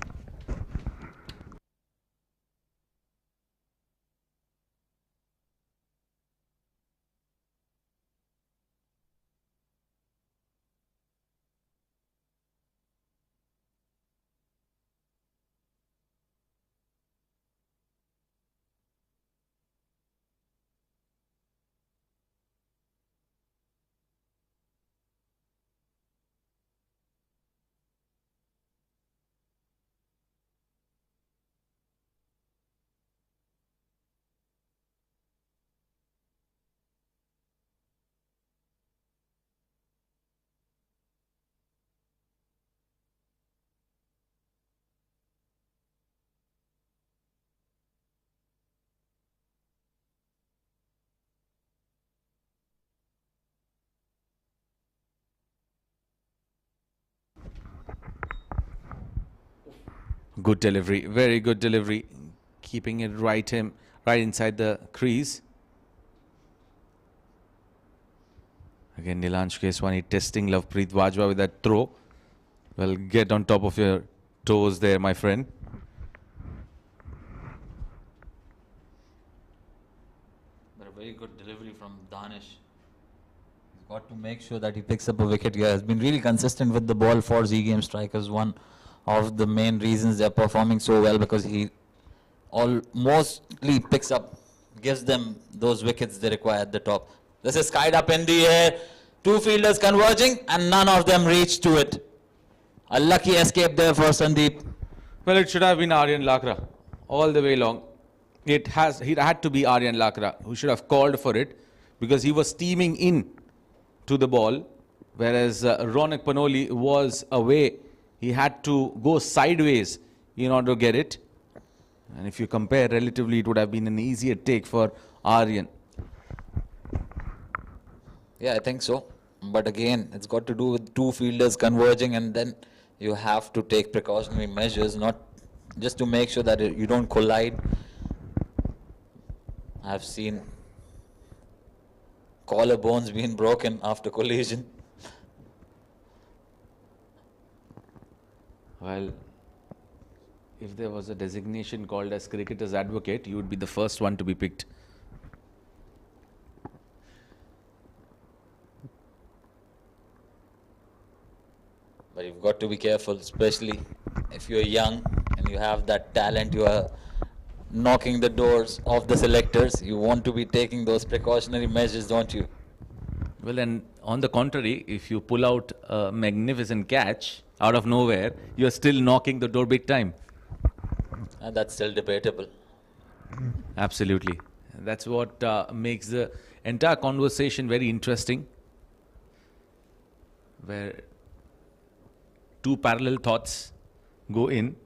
Speaker 6: Good delivery, very good delivery. Keeping it right inside the crease. Again, Nilansh Keswani testing Lovepreet Bajwa with that throw. Well, get on top of your toes there, my friend.
Speaker 2: But a very good delivery from Danish. He's got to make sure that he picks up a wicket here. Has been really consistent with the ball for Zame Strikers. One of the main reasons they're performing so well, because he mostly picks up, gives them those wickets they require at the top. This is skied up in the air. Two fielders converging and none of them reach to it. A lucky escape there for Sandeep.
Speaker 6: Well, it should have been Aryan Lakra all the way long. It had to be Aryan Lakra who should have called for it, because he was steaming in to the ball, whereas Ronak Panoli was away. He had to go sideways in order to get it. And if you compare relatively, it would have been an easier take for Aryan.
Speaker 2: Yeah, I think so. But again, it's got to do with two fielders converging, and then you have to take precautionary measures, not just to make sure that you don't collide. I've seen collarbones being broken after collision.
Speaker 6: Well, if there was a designation called as cricketer's advocate, you would be the first one to be picked.
Speaker 2: But you've got to be careful, especially if you're young and you have that talent. You are knocking the doors of the selectors. You want to be taking those precautionary measures, don't you?
Speaker 6: Well, and on the contrary, if you pull out a magnificent catch out of nowhere, you're still knocking the door big time.
Speaker 2: And that's still debatable.
Speaker 6: Absolutely. That's what makes the entire conversation very interesting, where two parallel thoughts go in,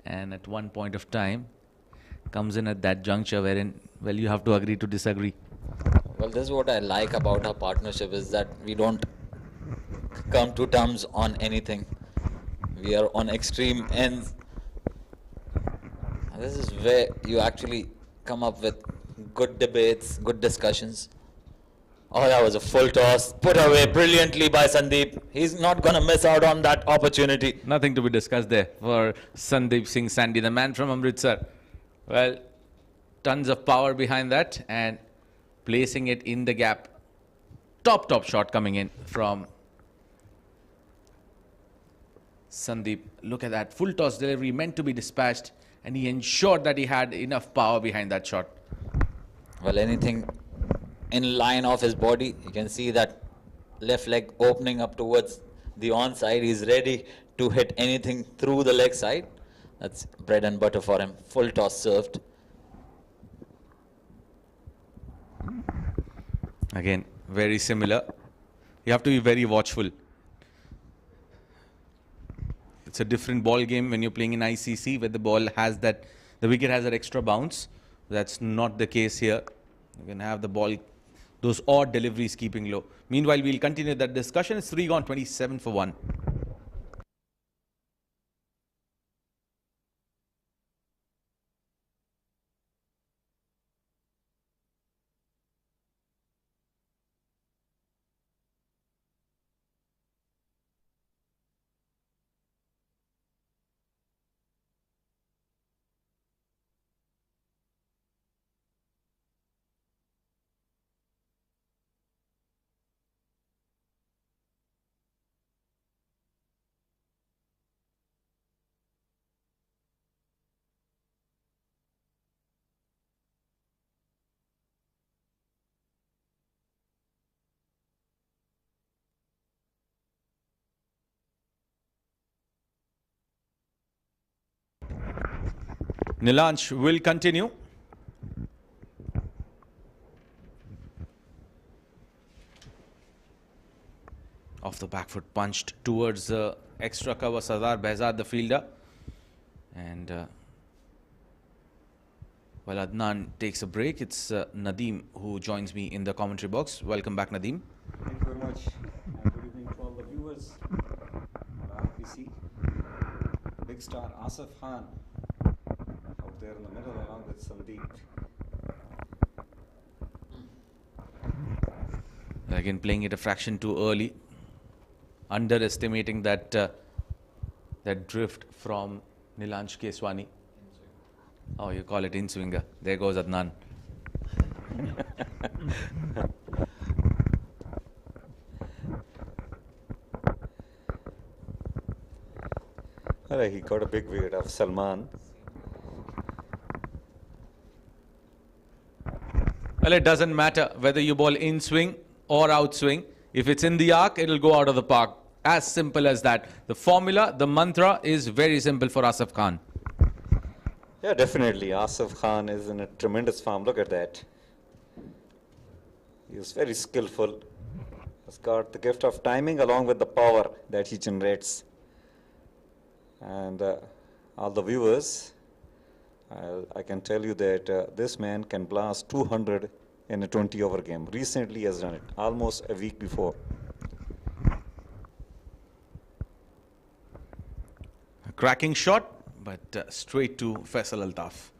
Speaker 6: and at one point of time comes in at that juncture wherein, well, you have to agree to disagree.
Speaker 2: Well, this is what I like about our partnership, is that we don't come to terms on anything. We are on extreme ends. And this is where you actually come up with good debates, good discussions. Oh, that was a full toss, put away brilliantly by Sandeep. He's not going to miss out on that opportunity.
Speaker 6: Nothing to be discussed there for Sandeep Singh Sandhi, the man from Amritsar. Well, tons of power behind that, and placing it in the gap. Top shot coming in from Sandeep. Look at that, full toss delivery meant to be dispatched, and he ensured that he had enough power behind that shot.
Speaker 2: Well, anything in line of his body, you can see that left leg opening up towards the onside. He's ready to hit anything through the leg side. That's bread and butter for him. Full toss served.
Speaker 6: Again, very similar. You have to be very watchful. It's a different ball game when you're playing in ICC, where the ball has that, the wicket has that extra bounce. That's not the case here. You can have the ball, those odd deliveries keeping low. Meanwhile, we'll continue that discussion. It's 3 gone, 27 for 1. Nilansh will continue. Off the back foot, punched towards extra cover Sardar Behzad, the fielder. And while Adnan takes a break, it's Nadeem who joins me in the commentary box. Welcome back, Nadeem.
Speaker 3: Thank you very much. And good evening to all the viewers on RPC. big star Asif Khan out there in the middle along with Sandeep.
Speaker 6: Again, playing it a fraction too early, underestimating that that drift from Nilansh Keswani. Oh, you call it in-swinger. There goes Adnan.
Speaker 3: Alright, he got a big wicket of Salman.
Speaker 6: Well, it doesn't matter whether you ball in-swing or out-swing. If it's in the arc, it'll go out of the park. As simple as that. The formula, the mantra is very simple for Asif Khan.
Speaker 3: Yeah, definitely. Asif Khan is in a tremendous form. Look at that. He is very skillful. He's got the gift of timing along with the power that he generates. And all the viewers, I can tell you that this man can blast 200 in a 20-over game. Recently he has done it, almost a week before.
Speaker 6: A cracking shot, but straight to Faisal Altaf.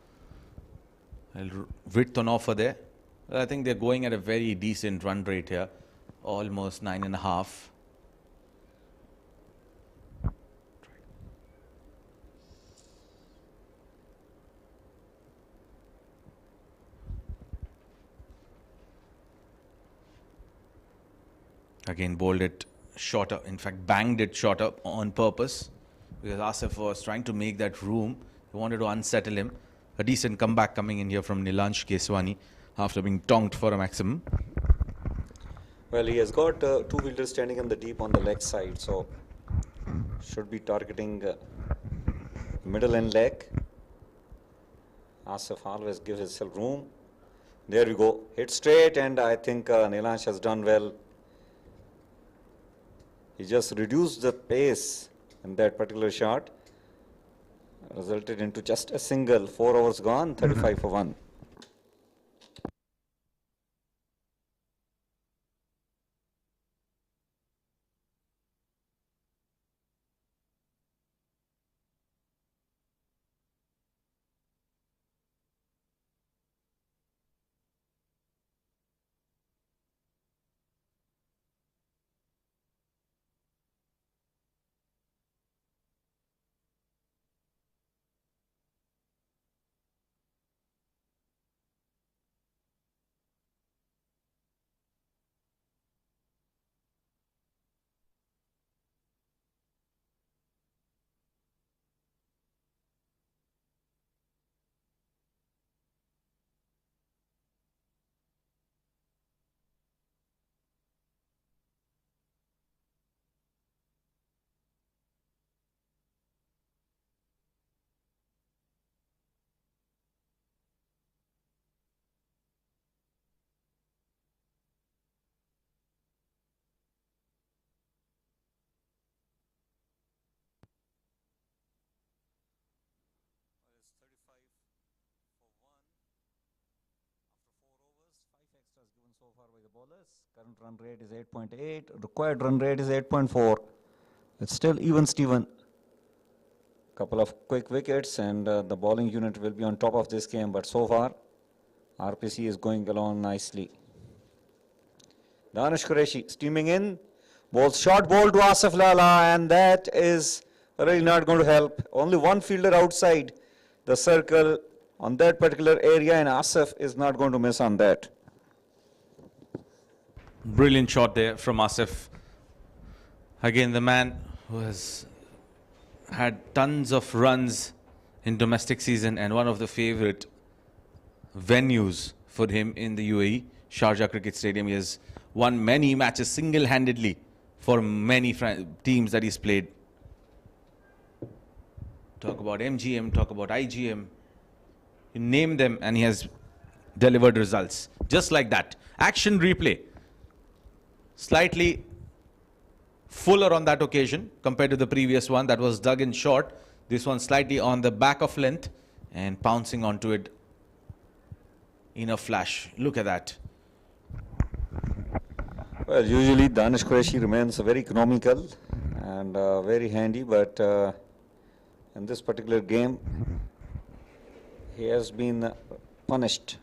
Speaker 6: Width on offer there. I think they're going at a very decent run rate here, almost 9.5. Again, bowled it shorter, in fact banged it shorter on purpose, because Asif was trying to make that room. He wanted to unsettle him. A decent comeback coming in here from Nilansh Keswani after being tonked for a maximum.
Speaker 3: Well, he has got two fielders standing in the deep on the leg side, so should be targeting middle and leg. Asif always gives himself room. There we go. Hit straight, and I think Nilansh has done well. He just reduced the pace in that particular shot. Resulted into just a single. 4 overs gone, 35 for 1. So far by the bowlers. Current run rate is 8.8. Required run rate is 8.4. It's still even Steven. Couple of quick wickets and the bowling unit will be on top of this game. But so far, RPC is going along nicely. Danish Qureshi steaming in. Bowls short ball to Asif Lala, and that is really not going to help. Only one fielder outside the circle on that particular area, and Asif is not going to miss on that.
Speaker 6: Brilliant shot there from Asif. Again, the man who has had tons of runs in domestic season and one of the favorite venues for him in the UAE, Sharjah Cricket Stadium. He has won many matches single-handedly for many teams that he's played. Talk about MGM, talk about IGM. You name them and he has delivered results. Just like that. Action replay. Slightly fuller on that occasion compared to the previous one that was dug in short. This one slightly on the back of length and pouncing onto it in a flash. Look at that.
Speaker 3: Well, usually Danish Qureshi remains very economical and very handy, but in this particular game, he has been punished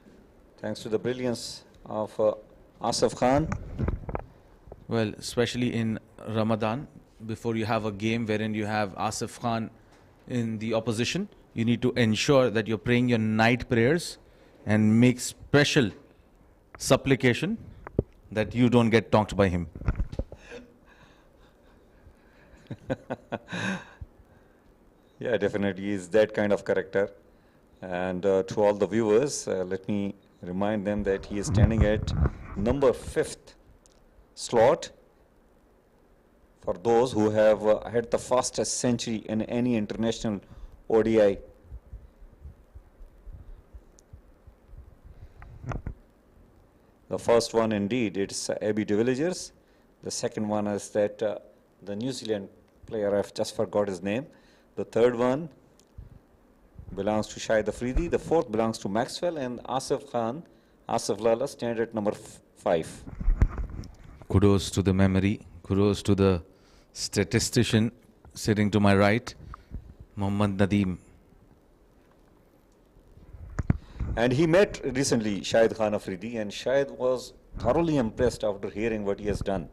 Speaker 3: thanks to the brilliance of Asif Khan.
Speaker 8: Well, especially in Ramadan, before you have a game wherein you have Asif Khan in the opposition, you need to ensure that you're praying your night prayers and make special supplication that you don't get talked by him.
Speaker 3: Yeah, definitely is that kind of character. And to all the viewers, let me remind them that he is standing at number 5th slot for those who have had the fastest century in any international ODI. The first one, indeed, it's Abby de Villiers. The second one is that the New Zealand player, I've just forgot his name. The third one belongs to Shahid Afridi. The fourth belongs to Maxwell, and Asif Khan, Asif Lala, stand at number 5.
Speaker 8: Kudos to the memory. Kudos to the statistician sitting to my right, Mohammad Nadeem.
Speaker 3: And he met recently Shahid Khan Afridi, and Shahid was thoroughly impressed after hearing what he has done.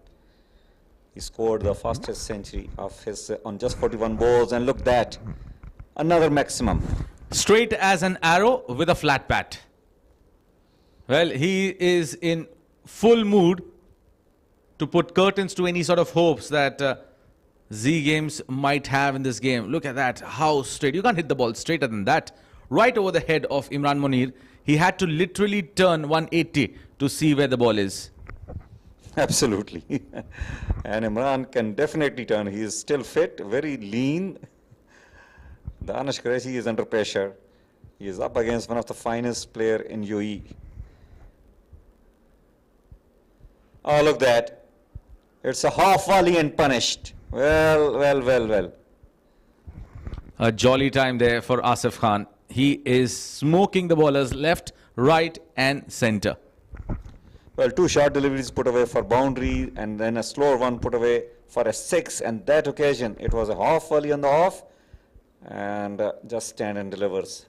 Speaker 3: He scored the fastest century of his on just 41 balls, and look at that, another maximum.
Speaker 8: Straight as an arrow with a flat bat. Well, he is in full mood to put curtains to any sort of hopes that Z Games might have in this game. Look at that, how straight. You can't hit the ball straighter than that. Right over the head of Imran Munir. He had to literally turn 180 to see where the ball is.
Speaker 3: Absolutely. And Imran can definitely turn. He is still fit, very lean. Danish Qureshi is under pressure. He is up against one of the finest player in UAE. Oh, look that. It's a half volley and punished. Well.
Speaker 8: A jolly time there for Asif Khan. He is smoking the bowlers left, right and center.
Speaker 3: Well, 2 short deliveries put away for boundary, and then a slower one put away for a 6. And that occasion, it was a half volley on the off, and just stand and delivers.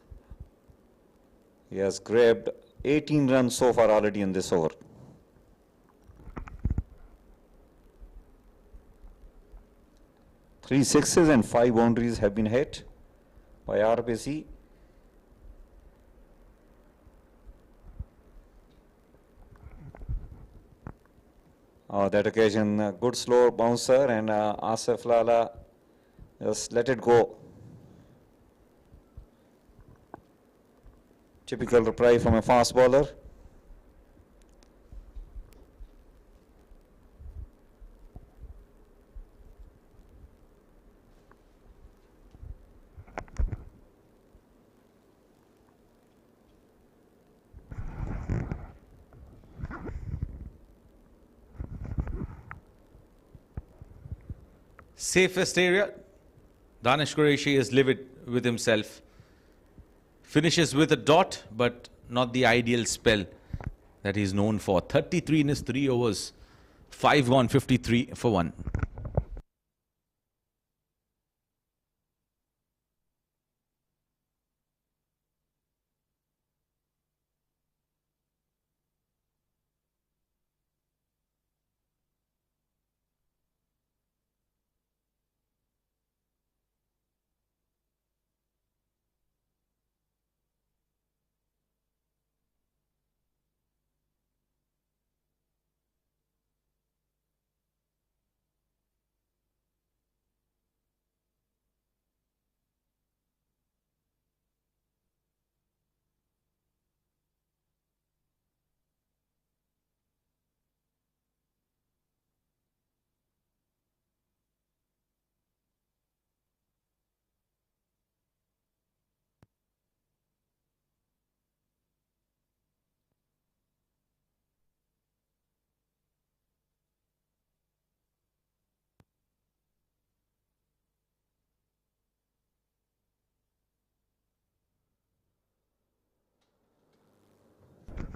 Speaker 3: He has grabbed 18 runs so far already in this over. Three sixes and 5 boundaries have been hit by RPC. That occasion, good slow bouncer, and Asif Lala just let it go. Typical reply from a fast bowler.
Speaker 8: Safest area. Danish Qureshi is livid with himself. Finishes with a dot, but not the ideal spell that he's known for. 33 in his 3 overs. 5 gone, 53 for 1.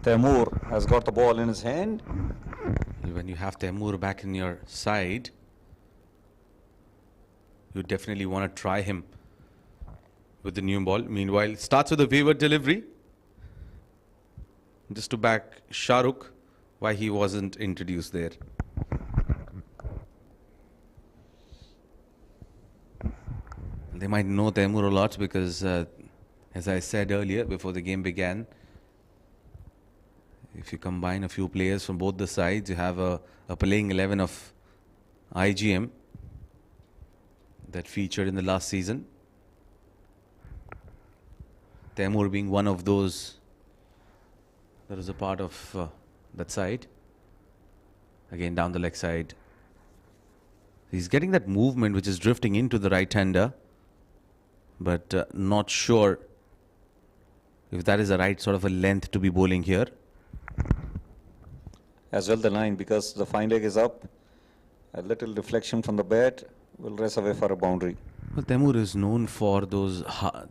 Speaker 3: Taimur has got the ball in his hand.
Speaker 8: When you have Taimur back in your side, you definitely want to try him
Speaker 10: with the new ball. Meanwhile, starts with a wayward delivery. Just to back Shahrukh, why he wasn't introduced there. They might know Taimur a lot because, as I said earlier, before the game began, if you combine a few players from both the sides, you have a playing 11 of IGM that featured in the last season. Taimur being one of those that is a part of that side. Again, down the leg side. He's getting that movement which is drifting into the right-hander, but not sure if that is the right sort of a length to be bowling here.
Speaker 3: As well the line, because the fine leg is up. A little deflection from the bat will race away for a boundary.
Speaker 10: Well, Taimur is known for those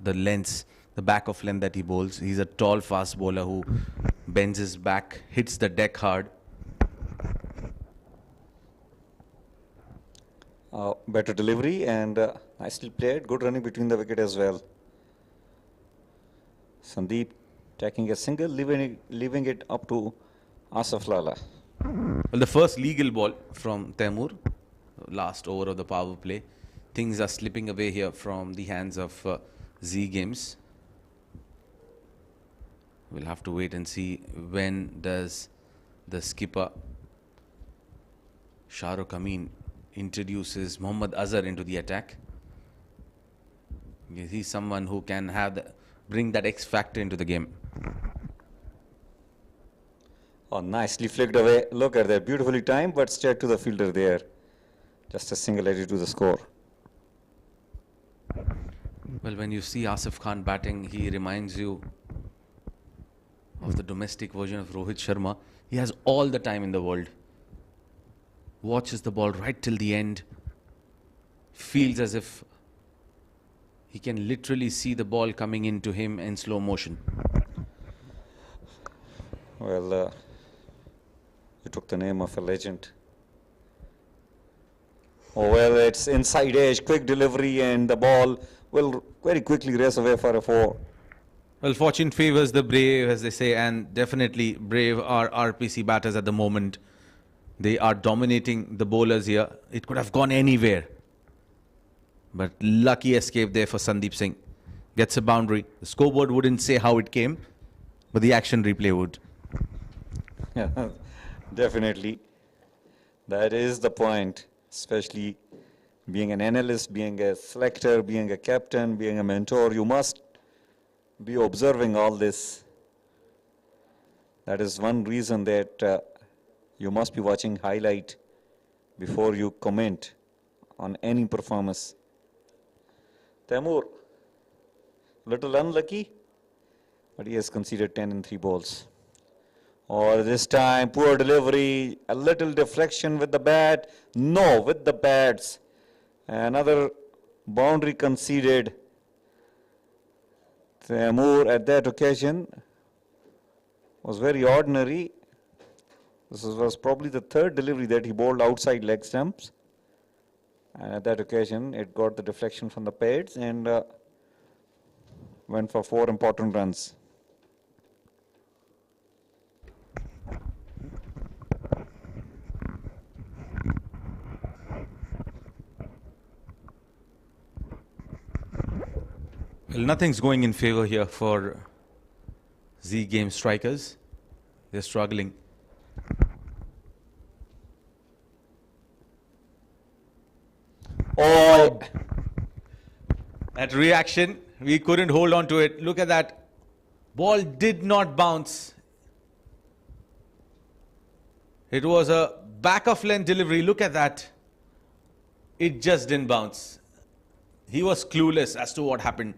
Speaker 10: the lengths, the back of length that he bowls. He's a tall, fast bowler who bends his back, hits the deck hard.
Speaker 3: Better delivery and nicely played. Good running between the wicket as well. Sandeep taking a single, leaving it up to Asaf Lala.
Speaker 10: Well, the first legal ball from Taimur, last over of the power play. Things are slipping away here from the hands of Z Games. We'll have to wait and see when does the skipper Shahrukh Amin introduces Mohammad Azhar into the attack. He's someone who can have bring that X factor into the game.
Speaker 3: Oh, nicely flicked away. Look at that, beautifully timed, but straight to the fielder there. Just a single added to the score.
Speaker 10: Well, when you see Asif Khan batting, he reminds you of the domestic version of Rohit Sharma. He has all the time in the world. Watches the ball right till the end. Feels as if he can literally see the ball coming into him in slow motion.
Speaker 3: Well, you took the name of a legend. Oh, well, it's inside edge, quick delivery, and the ball will very quickly race away for a 4.
Speaker 10: Well, fortune favors the brave, as they say, and definitely brave are RPC batters at the moment. They are dominating the bowlers here. It could have gone anywhere. But lucky escape there for Sandeep Singh. Gets a boundary. The scoreboard wouldn't say how it came, but the action replay would.
Speaker 3: Yeah, definitely. That is the point, especially being an analyst, being a selector, being a captain, being a mentor. You must be observing all this. That is one reason that you must be watching highlight before you comment on any performance. Taimur, little unlucky, but he has conceded 10 in 3 balls. Or this time, poor delivery, a little deflection with the bat. No, with the bats. Another boundary conceded. Taimur at that occasion was very ordinary. This was probably the 3rd delivery that he bowled outside leg stumps. And at that occasion, it got the deflection from the pads and went for 4 important runs.
Speaker 10: Well, nothing's going in favor here for Z Game Strikers. They're struggling.
Speaker 3: Oh,
Speaker 10: that reaction, we couldn't hold on to it. Look at that. Ball did not bounce. It was a back of length delivery. Look at that. It just didn't bounce. He was clueless as to what happened.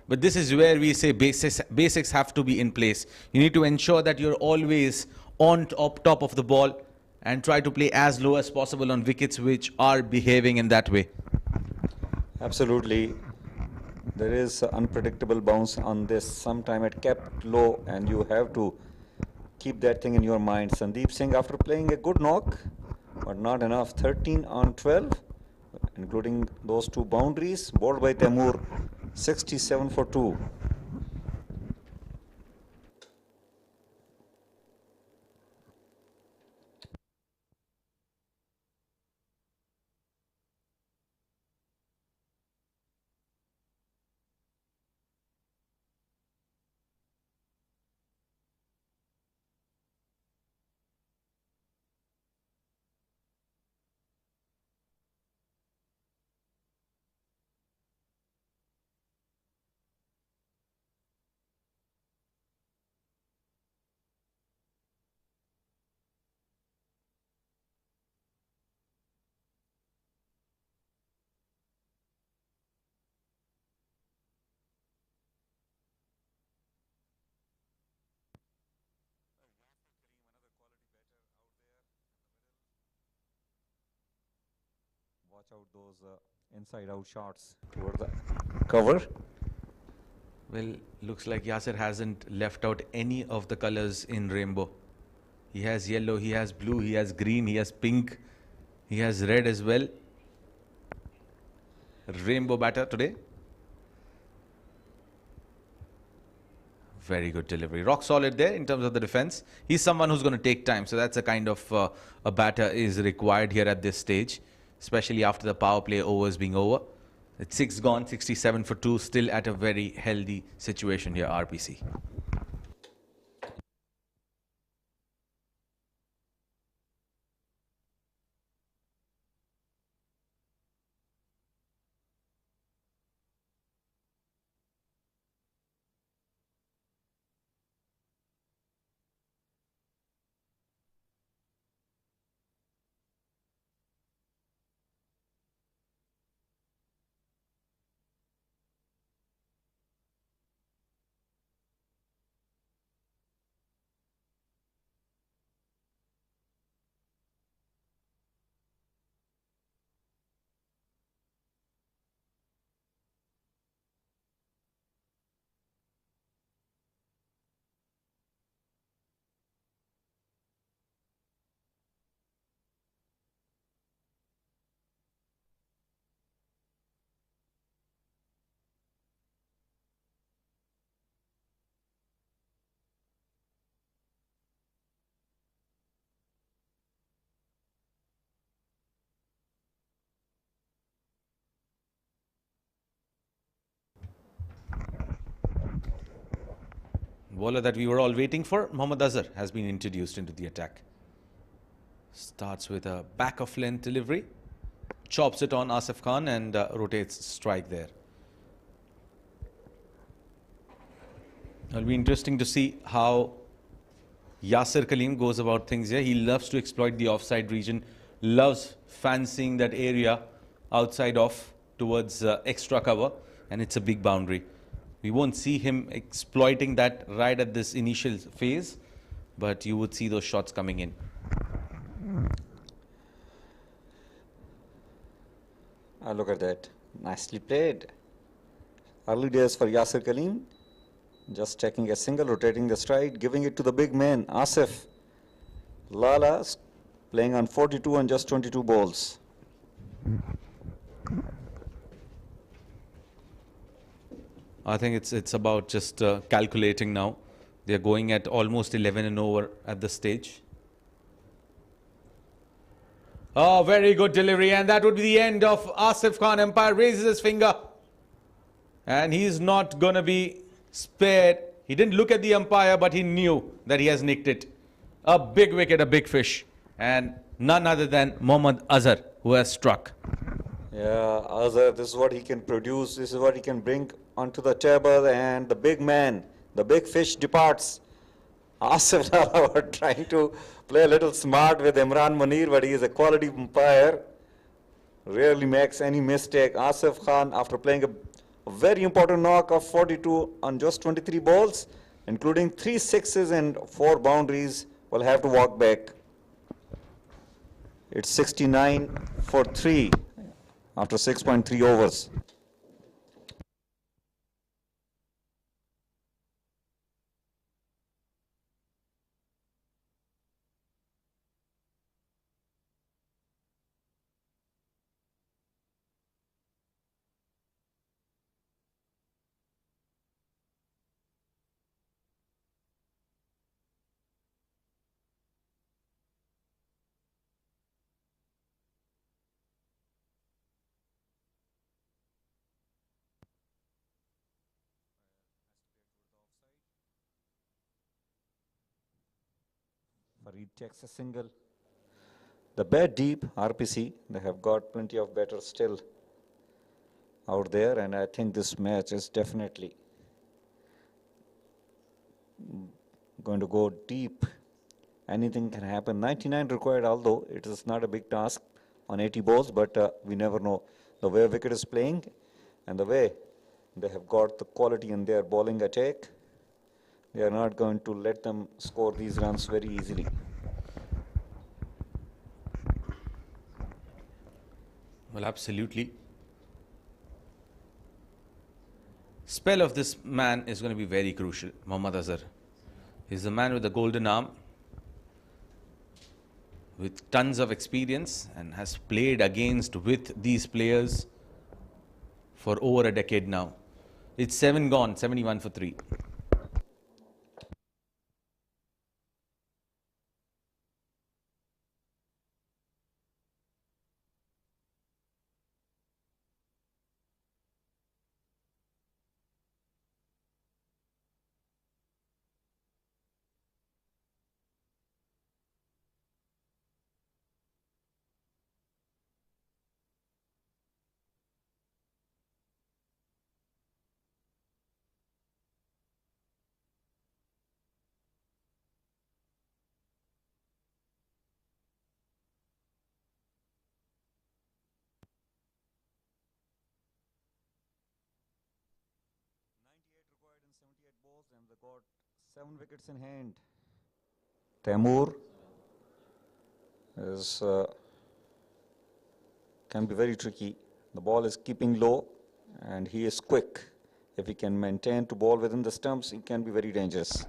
Speaker 10: But this is where we say basics have to be in place. You need to ensure that you're always on top of the ball and try to play as low as possible on wickets which are behaving in that way.
Speaker 3: absolutely. There is unpredictable bounce on this. Sometime it kept low and you have to keep that thing in your mind. Sandeep Singh, after playing a good knock, but not enough. 13 on 12, including those 2 boundaries, bowled by Taimur. 67 for 2. Watch out those inside out shots toward the cover.
Speaker 10: Well, looks like Yasser hasn't left out any of the colors in rainbow. He has yellow, he has blue, he has green, he has pink, he has red as well. Rainbow batter today. Very good delivery. Rock solid there in terms of the defense. He's someone who's going to take time. So that's a kind of a batter is required here at this stage, especially after the power play overs being over. It's 6 gone, 67 for 2, still at a very healthy situation here, RPC. Bowler that we were all waiting for, Mohammad Azhar, has been introduced into the attack. Starts with a back of length delivery, chops it on Asif Khan and rotates strike there. It'll be interesting to see how Yasser Kaleem goes about things here. He loves to exploit the offside region, loves fancying that area outside off towards extra cover, and it's a big boundary. We won't see him exploiting that right at this initial phase, but you would see those shots coming in.
Speaker 3: Look at that. Nicely played. Early days for Yasser Kaleem. Just checking a single, rotating the stride, giving it to the big man, Asif. Lala playing on 42 and just 22 balls.
Speaker 10: I think it's about just calculating now. They're going at almost 11 and over at this stage. Oh, very good delivery, and that would be the end of Asif Khan. Umpire raises his finger, and he's not going to be spared. He didn't look at the umpire, but he knew that he has nicked it. A big wicket, a big fish, and none other than Mohammad Azhar who has struck.
Speaker 3: Yeah, Azhar, this is what he can produce. This is what he can bring onto the table, and the big man, the big fish departs. Asif Lala were trying to play a little smart with Imran Munir, but he is a quality umpire. Rarely makes any mistake. Asif Khan, after playing a very important knock of 42 on just 23 balls, including 3 sixes and 4 boundaries, will have to walk back. It's 69 for 3 after 6.3 overs. Farid takes a single. The bat deep, RPC, they have got plenty of batters still out there, and I think this match is definitely going to go deep. Anything can happen. 99 required, although it is not a big task on 80 balls, but we never know. The way wicket is playing and the way they have got the quality in their bowling attack, they are not going to let them score these runs very easily.
Speaker 10: Well, absolutely. Spell of this man is going to be very crucial, Mohammad Azhar. He's the man with the golden arm, with tons of experience, and has played against with these players for over a decade now. It's 7 gone, 71 for 3.
Speaker 3: And they got 7 wickets in hand. Taimur is can be very tricky. The ball is keeping low and he is quick. If he can maintain to ball within the stumps, he can be very dangerous.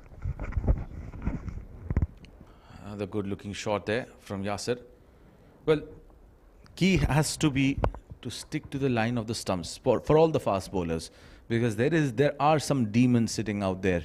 Speaker 10: Another good looking shot there from Yasir. Well, key has to be to stick to the line of the stumps for all the fast bowlers, because there are some demons sitting out there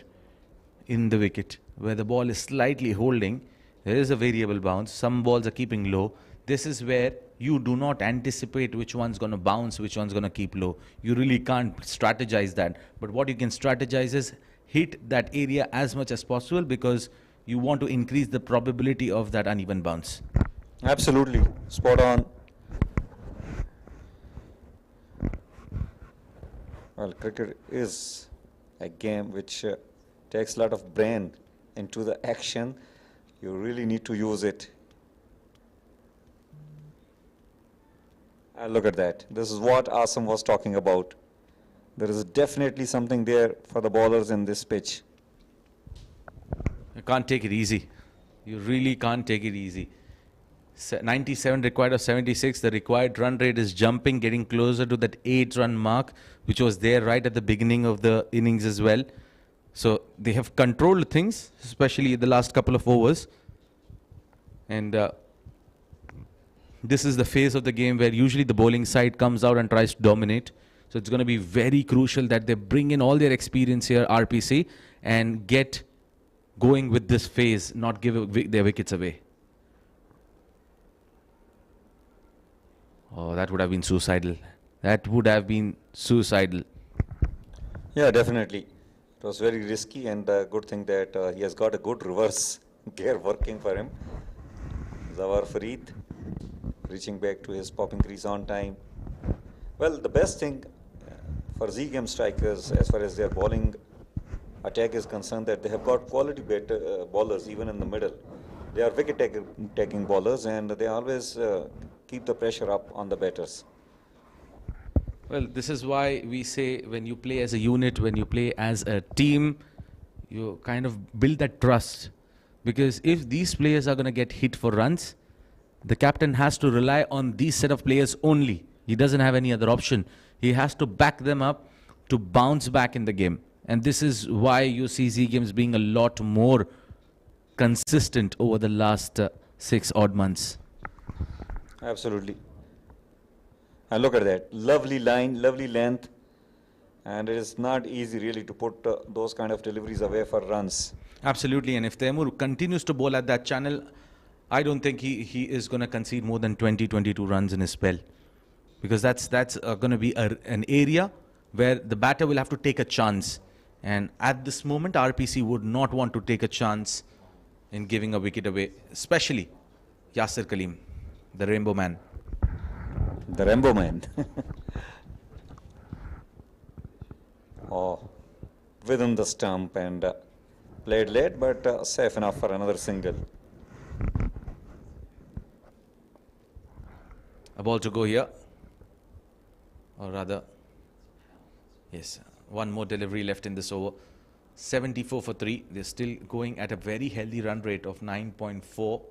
Speaker 10: in the wicket where the ball is slightly holding. There is a variable bounce. Some balls are keeping low. This is where you do not anticipate which one's going to bounce, which one's going to keep low. You really can't strategize that. But what you can strategize is hit that area as much as possible, because you want to increase the probability of that uneven bounce.
Speaker 3: Absolutely. Spot on. Well, cricket is a game which takes a lot of brain into the action. You really need to use it. And look at that. This is what Asam was talking about. There is definitely something there for the bowlers in this pitch.
Speaker 10: You can't take it easy. You really can't take it easy. 97 required of 76. The required run rate is jumping, getting closer to that 8-run mark, which was there right at the beginning of the innings as well. So they have controlled things, especially the last couple of overs. And this is the phase of the game where usually the bowling side comes out and tries to dominate. So it's going to be very crucial that they bring in all their experience here, RPC, and get going with this phase, not give their wickets away. Oh, that would have been suicidal. That would have been suicidal.
Speaker 3: Yeah, definitely. It was very risky, and good thing that he has got a good reverse gear working for him. Zawar Farid reaching back to his popping crease on time. Well, the best thing for Zame Strikers as far as their bowling attack is concerned, that they have got quality bowlers even in the middle. They are wicket-taking bowlers, and they always keep the pressure up on the batters.
Speaker 10: Well, this is why we say when you play as a unit, when you play as a team, you kind of build that trust. Because if these players are going to get hit for runs, the captain has to rely on these set of players only. He doesn't have any other option. He has to back them up to bounce back in the game. And this is why you see Z Games being a lot more consistent over the last 6 odd months.
Speaker 3: Absolutely. And look at that. Lovely line, lovely length. And it is not easy really to put those kind of deliveries away for runs.
Speaker 10: Absolutely. And if Taimur continues to bowl at that channel, I don't think he is going to concede more than 20-22 runs in his spell. Because that's going to be an area where the batter will have to take a chance. And at this moment, RPC would not want to take a chance in giving a wicket away, especially Yasir Kaleem, the Rainbow Man.
Speaker 3: The Rainbow Man. Oh, within the stump and played late, but safe enough for another single.
Speaker 10: A ball to go here, or rather, yes, one more delivery left in this over. 74 for 3. They're still going at a very healthy run rate of 9.4.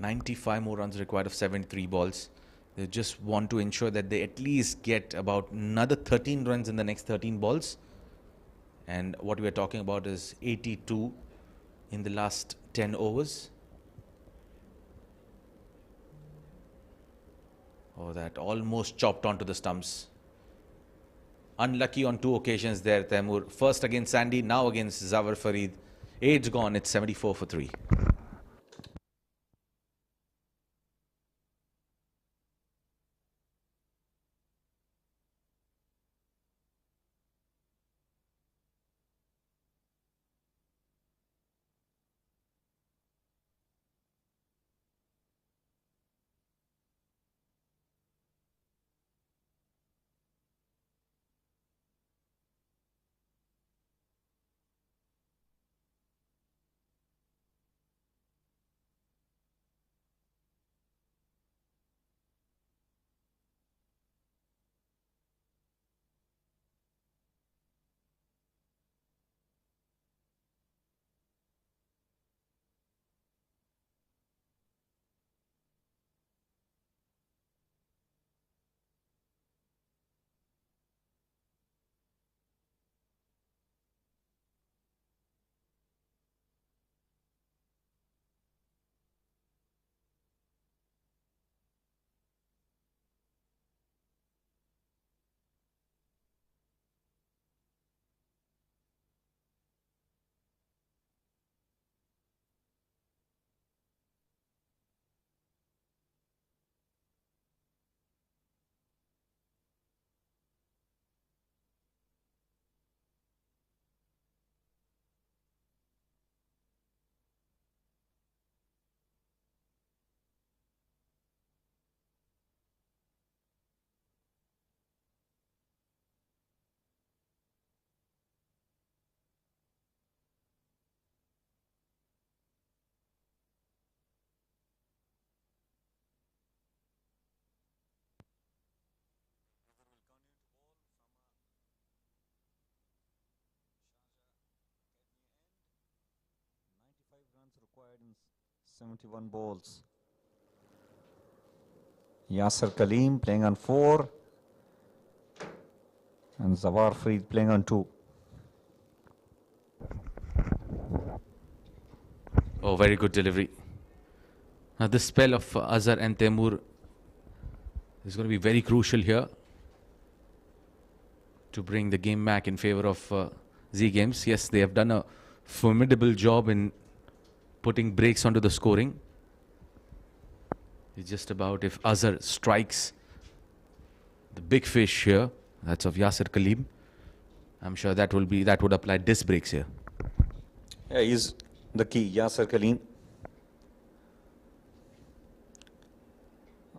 Speaker 10: $95 more runs required of 73 balls. They just want to ensure that they at least get about another 13 runs in the next 13 balls. And what we are talking about is 82 in the last 10 overs. Oh, that almost chopped onto the stumps. Unlucky on 2 occasions there, Taimur. First against Sandy, now against Zawar Farid. 8's gone, it's 74 for 3.
Speaker 3: Required in 71 balls. Yasir Kaleem playing on 4 and Zawar Farid playing on 2.
Speaker 10: Oh, very good delivery. Now this spell of Azhar and Taimur is going to be very crucial here to bring the game back in favor of Z Games. Yes, they have done a formidable job in putting brakes onto the scoring. It's just about if Azhar strikes the big fish here, that's of Yasir Kaleem, I'm sure that would apply disc brakes here.
Speaker 3: Yeah, he's the key, Yasir Kaleem.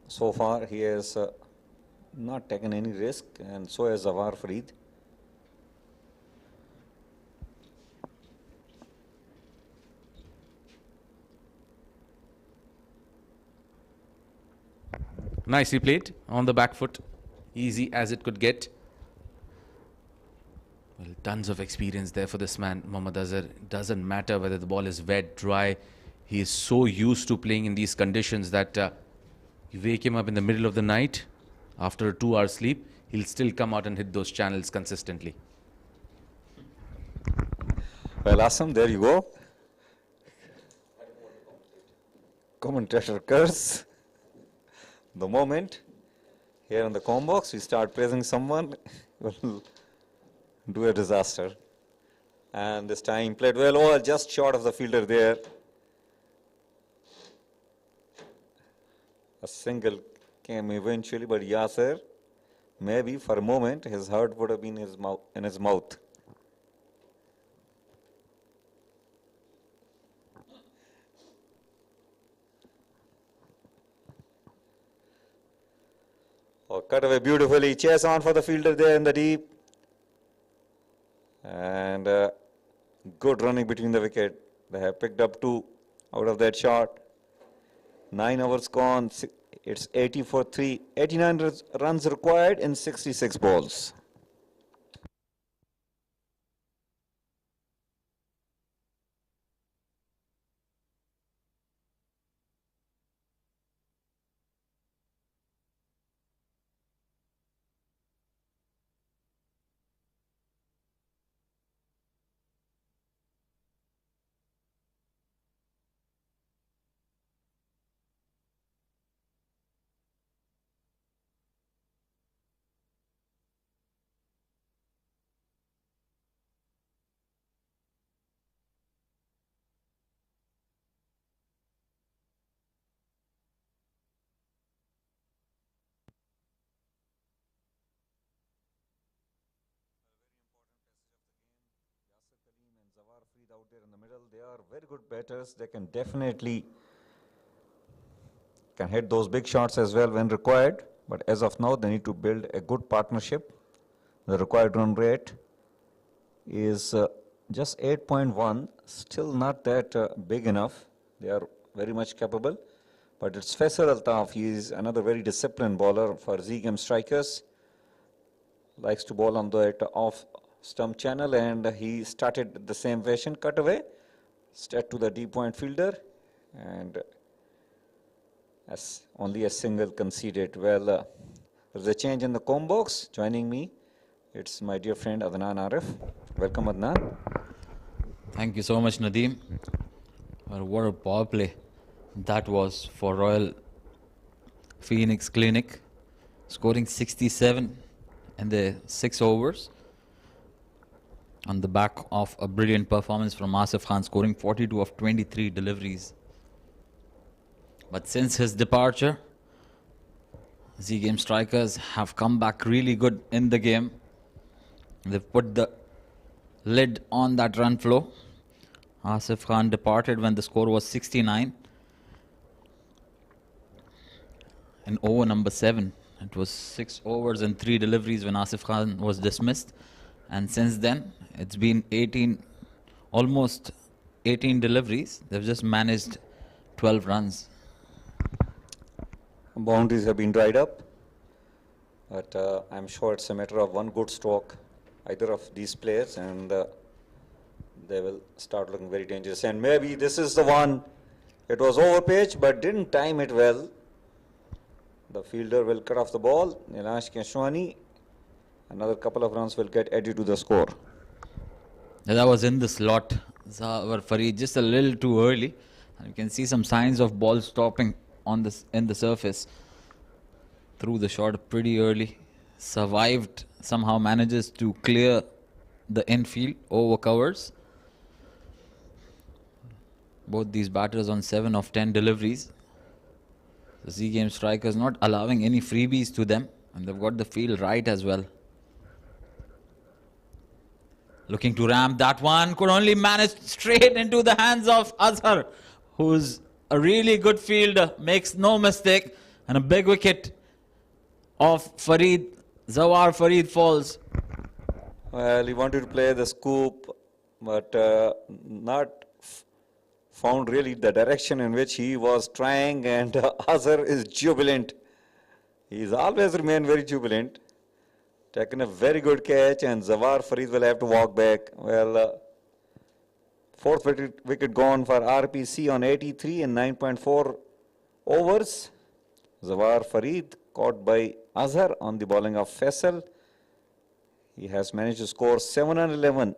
Speaker 3: So far he has not taken any risk, and so has Zawar Farid.
Speaker 10: Nicely played on the back foot, easy as it could get. Well, tons of experience there for this man, Mohammad Azhar. Doesn't matter whether the ball is wet, dry. He is so used to playing in these conditions that you wake him up in the middle of the night after a 2-hour sleep, he'll still come out and hit those channels consistently.
Speaker 3: Well, Asam, there you go. Commentator curse. The moment here in the com box we start praising someone, will do a disaster. And this time played well. Oh, just short of the fielder there. A single came eventually, but Yasir Maybe for a moment his heart would have been in his mouth. Oh, cut away beautifully. Chase on for the fielder there in the deep. And good running between the wicket. They have picked up 2 out of that shot. 9 overs gone. It's 80 for 3. 89 runs required in 66 balls. Out there in the middle, they are very good batters. They can definitely hit those big shots as well when required. But as of now, they need to build a good partnership. The required run rate is just 8.1, still not that big enough. They are very much capable. But it's Faisal Altaf. He is another very disciplined bowler for Zame Strikers. Likes to bowl on the off stump channel, and he started the same fashion, cut away, straight to the deep point fielder, and as only a single conceded. Well, there's a change in the comb box. Joining me, it's my dear friend Adnan Arif. Welcome, Adnan.
Speaker 2: Thank you so much, Nadeem. Well, what a power play that was for Royal Phoenix Clinic, scoring 67 in the 6 overs on the back of a brilliant performance from Asif Khan, scoring 42 of 23 deliveries. But since his departure, Zame Strikers have come back really good in the game. They've put the lid on that run flow. Asif Khan departed when the score was 69. In over number 7, it was 6 overs and 3 deliveries when Asif Khan was dismissed. And since then, it's been 18, almost 18 deliveries. They've just managed 12 runs.
Speaker 3: Boundaries have been dried up, but I'm sure it's a matter of one good stroke, either of these players, and they will start looking very dangerous. And maybe this is the one. It was overpitched, but didn't time it well. The fielder will cut off the ball. Nilash Keshwani, another couple of runs will get added to the score.
Speaker 2: That was in the slot. Zawar Farid just a little too early. You can see some signs of ball stopping on in the surface. Threw the shot pretty early. Survived, somehow manages to clear the infield over covers. Both these batters on 7 of 10 deliveries. The Zame Strikers not allowing any freebies to them, and they've got the field right as well. Looking to ram that one, could only manage straight into the hands of Azhar, who's a really good fielder, makes no mistake, and a big wicket of Farid. Zawar Farid falls.
Speaker 3: Well, he wanted to play the scoop, but not found really the direction in which he was trying, and Azhar is jubilant. He's always remained very jubilant. Taken a very good catch, and Zawar Farid will have to walk back. Well, 4th wicket gone for RPC on 83 in 9.4 overs. Zawar Farid caught by Azhar on the bowling of Faisal. He has managed to score 7 and 11.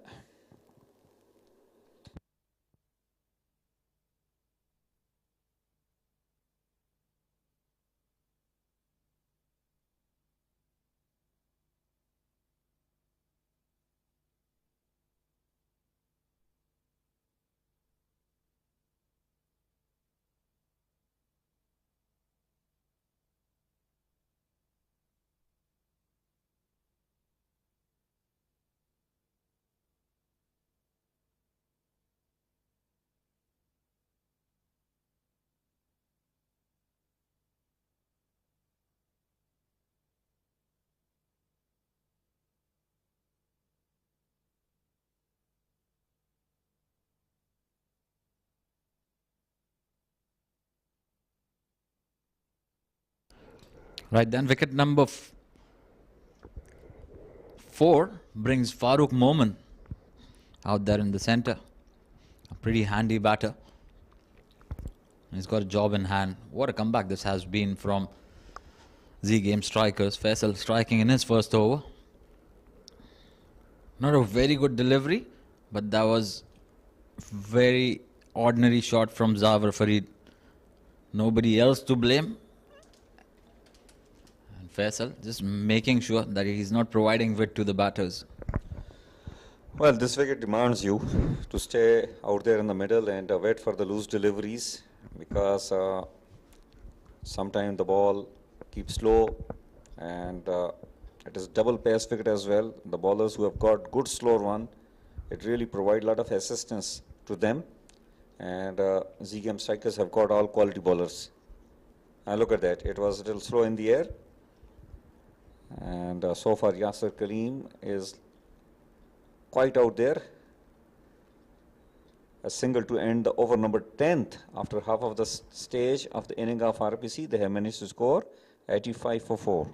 Speaker 2: Right then, wicket number 4 brings Farooq Momin out there in the centre. A pretty handy batter. He's got a job in hand. What a comeback this has been from Zame Strikers. Faisal striking in his first over. Not a very good delivery, but that was very ordinary shot from Zawar Farid. Nobody else to blame. And Faisal just making sure that he's not providing wit to the batters.
Speaker 3: Well, this wicket demands you to stay out there in the middle and wait for the loose deliveries, because sometimes the ball keeps slow, and it is double pace wicket as well. The bowlers who have got good slow run, it really provides a lot of assistance to them, and Zame Strikers have got all quality bowlers. And look at that, it was a little slow in the air, and so far Yasir Kaleem is quite out there. A single to end the over number 10th. After half of the stage of the inning of RPC, they have managed to score 85 for 4.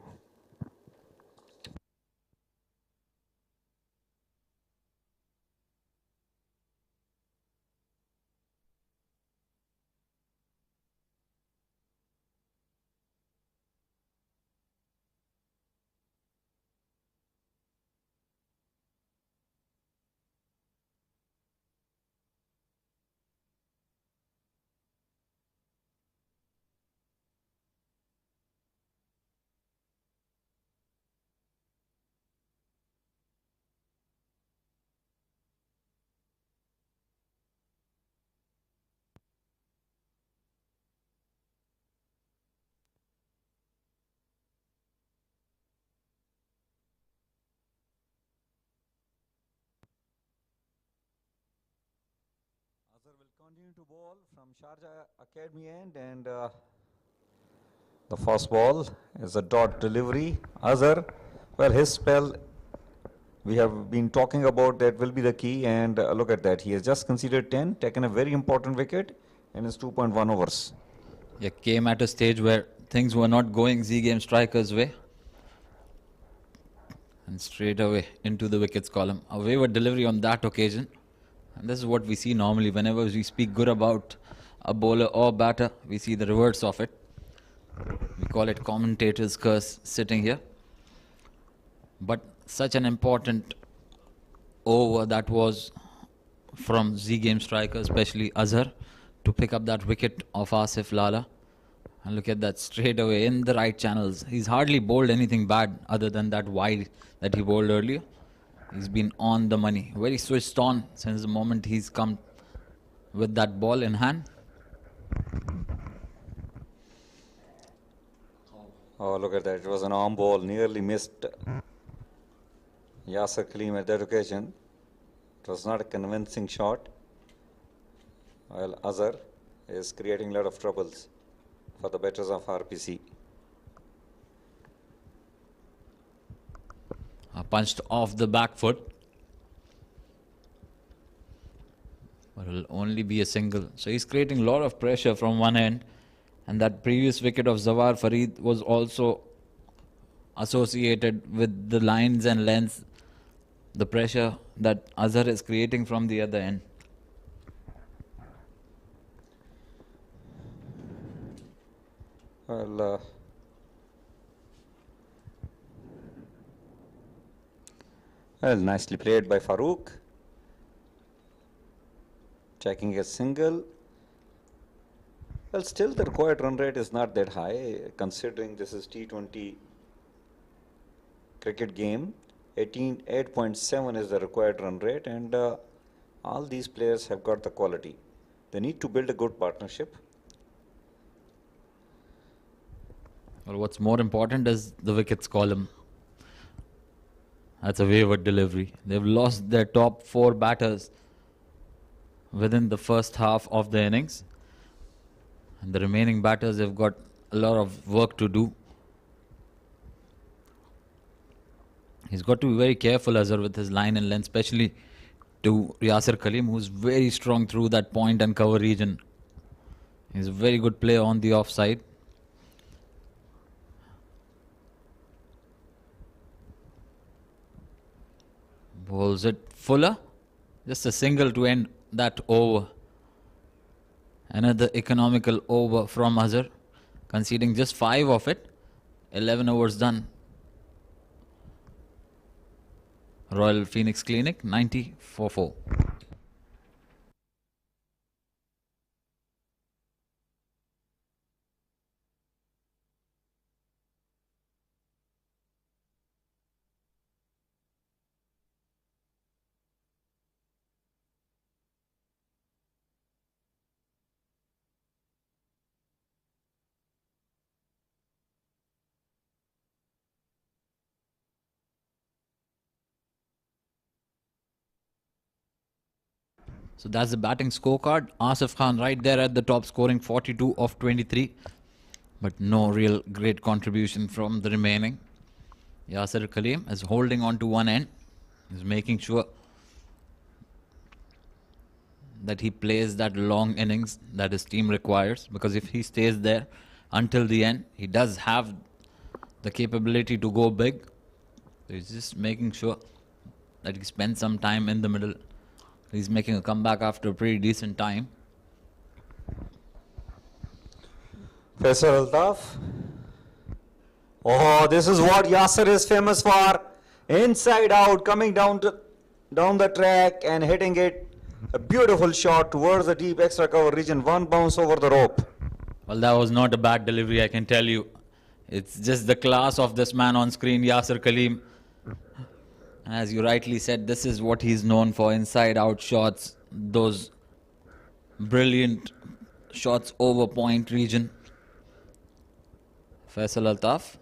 Speaker 3: Azhar will continue to bowl from Sharjah Academy end, and the first ball is a dot delivery. Azhar, well, his spell, we have been talking about, that will be the key, and look at that. He has just conceded 10, taken a very important wicket in his 2.1 overs.
Speaker 2: Yeah, came at a stage where things were not going Zame Strikers' way. And straight away into the wickets column. A wayward delivery on that occasion. And this is what we see normally. Whenever we speak good about a bowler or batter, we see the reverse of it. We call it commentator's curse sitting here. But such an important over that was from Zame Strikers, especially Azhar, to pick up that wicket of Asif Lala. And look at that, straight away in the right channels. He's hardly bowled anything bad other than that wide that he bowled earlier. He's been on the money, very switched on since the moment he's come with that ball in hand.
Speaker 3: Oh, look at that. It was an arm ball, nearly missed Yasir Kaleem at that occasion. It was not a convincing shot. While Azhar is creating a lot of troubles for the batters of RPC.
Speaker 2: Punched off the back foot. But it'll only be a single. So he's creating a lot of pressure from one end. And that previous wicket of Zawar Farid was also associated with the lines and lengths, the pressure that Azhar is creating from the other end.
Speaker 3: Well, nicely played by Farooq. Checking a single. Well, still the required run rate is not that high, considering this is T20 cricket game. 8.7 is the required run rate, and all these players have got the quality. They need to build a good partnership.
Speaker 2: Well, what's more important is the wickets column. That's a wayward delivery. They've lost their top 4 batters within the first half of the innings. And the remaining batters have got a lot of work to do. He's got to be very careful, Azhar, with his line and length, especially to Yasir Kaleem, who's very strong through that point and cover region. He's a very good player on the offside. Bowls it Fuller. Just a single to end that over. Another economical over from Azhar, conceding just 5 of it. 11 overs done. Royal Phoenix Clinic 90 for 4. So that's the batting scorecard. Asif Khan right there at the top, scoring 42 of 23. But no real great contribution from the remaining. Yasir Kaleem is holding on to one end. He's making sure that he plays that long innings that his team requires. Because if he stays there until the end, he does have the capability to go big. So he's just making sure that he spends some time in the middle. He's making a comeback after a pretty decent time.
Speaker 3: Faisal Altaf. Oh, this is what Yasir is famous for. Inside out, coming down the track and hitting it. A beautiful shot towards the deep extra cover region. One bounce over the rope.
Speaker 2: Well, that was not a bad delivery, I can tell you. It's just the class of this man on screen, Yasir Kaleem. As you rightly said, this is what he's known for, inside-out shots, those brilliant shots over point region. Faisal Altaf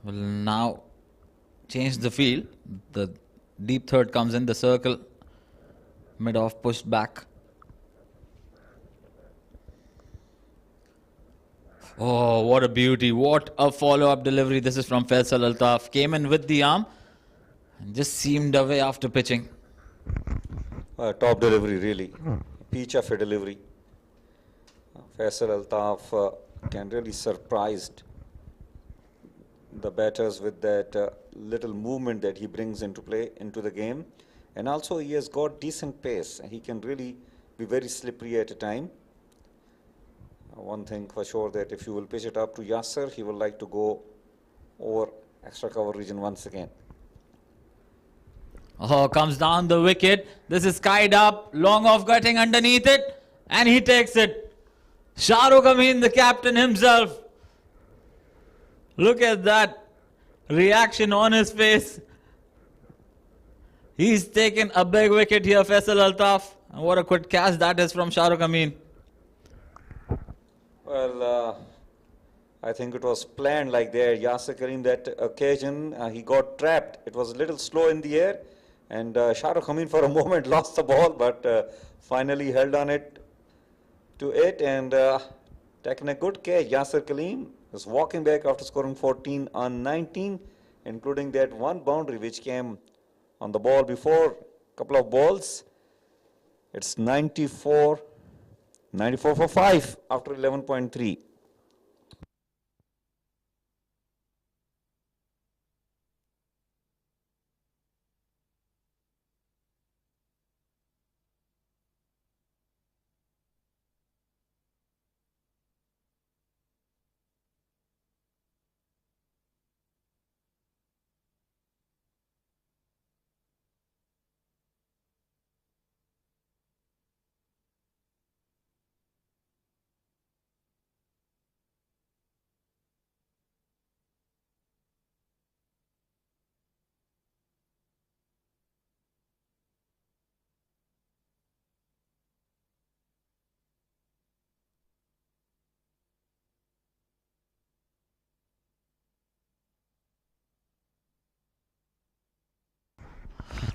Speaker 2: will now change the field. The deep third comes in the circle, mid-off pushed back. Oh, what a beauty. What a follow-up delivery. This is from Faisal Altaf. Came in with the arm and just seamed away after pitching.
Speaker 3: Top delivery, really. Peach of a delivery. Faisal Altaf can really surprised the batters with that little movement that he brings into play, into the game. And also he has got decent pace. He can really be very slippery at a time. One thing for sure, that if you will pitch it up to Yasir, he will like to go over extra cover region once again.
Speaker 2: Oh, comes down the wicket. This is skied up. Long off getting underneath it. And he takes it. Shahrukh Amin, the captain himself. Look at that reaction on his face. He's taken a big wicket here, Faisal Altaf. And what a quick catch that is from Shahrukh Amin.
Speaker 3: Well, I think it was planned like that. Yasir Karim, that occasion, he got trapped. It was a little slow in the air. And Shahrukh Amin for a moment lost the ball, but finally held on it to it and taking a good catch. Yasir Kaleem is walking back after scoring 14 on 19, including that one boundary which came on the ball before, a couple of balls. It's 94 for 5 after 11.3.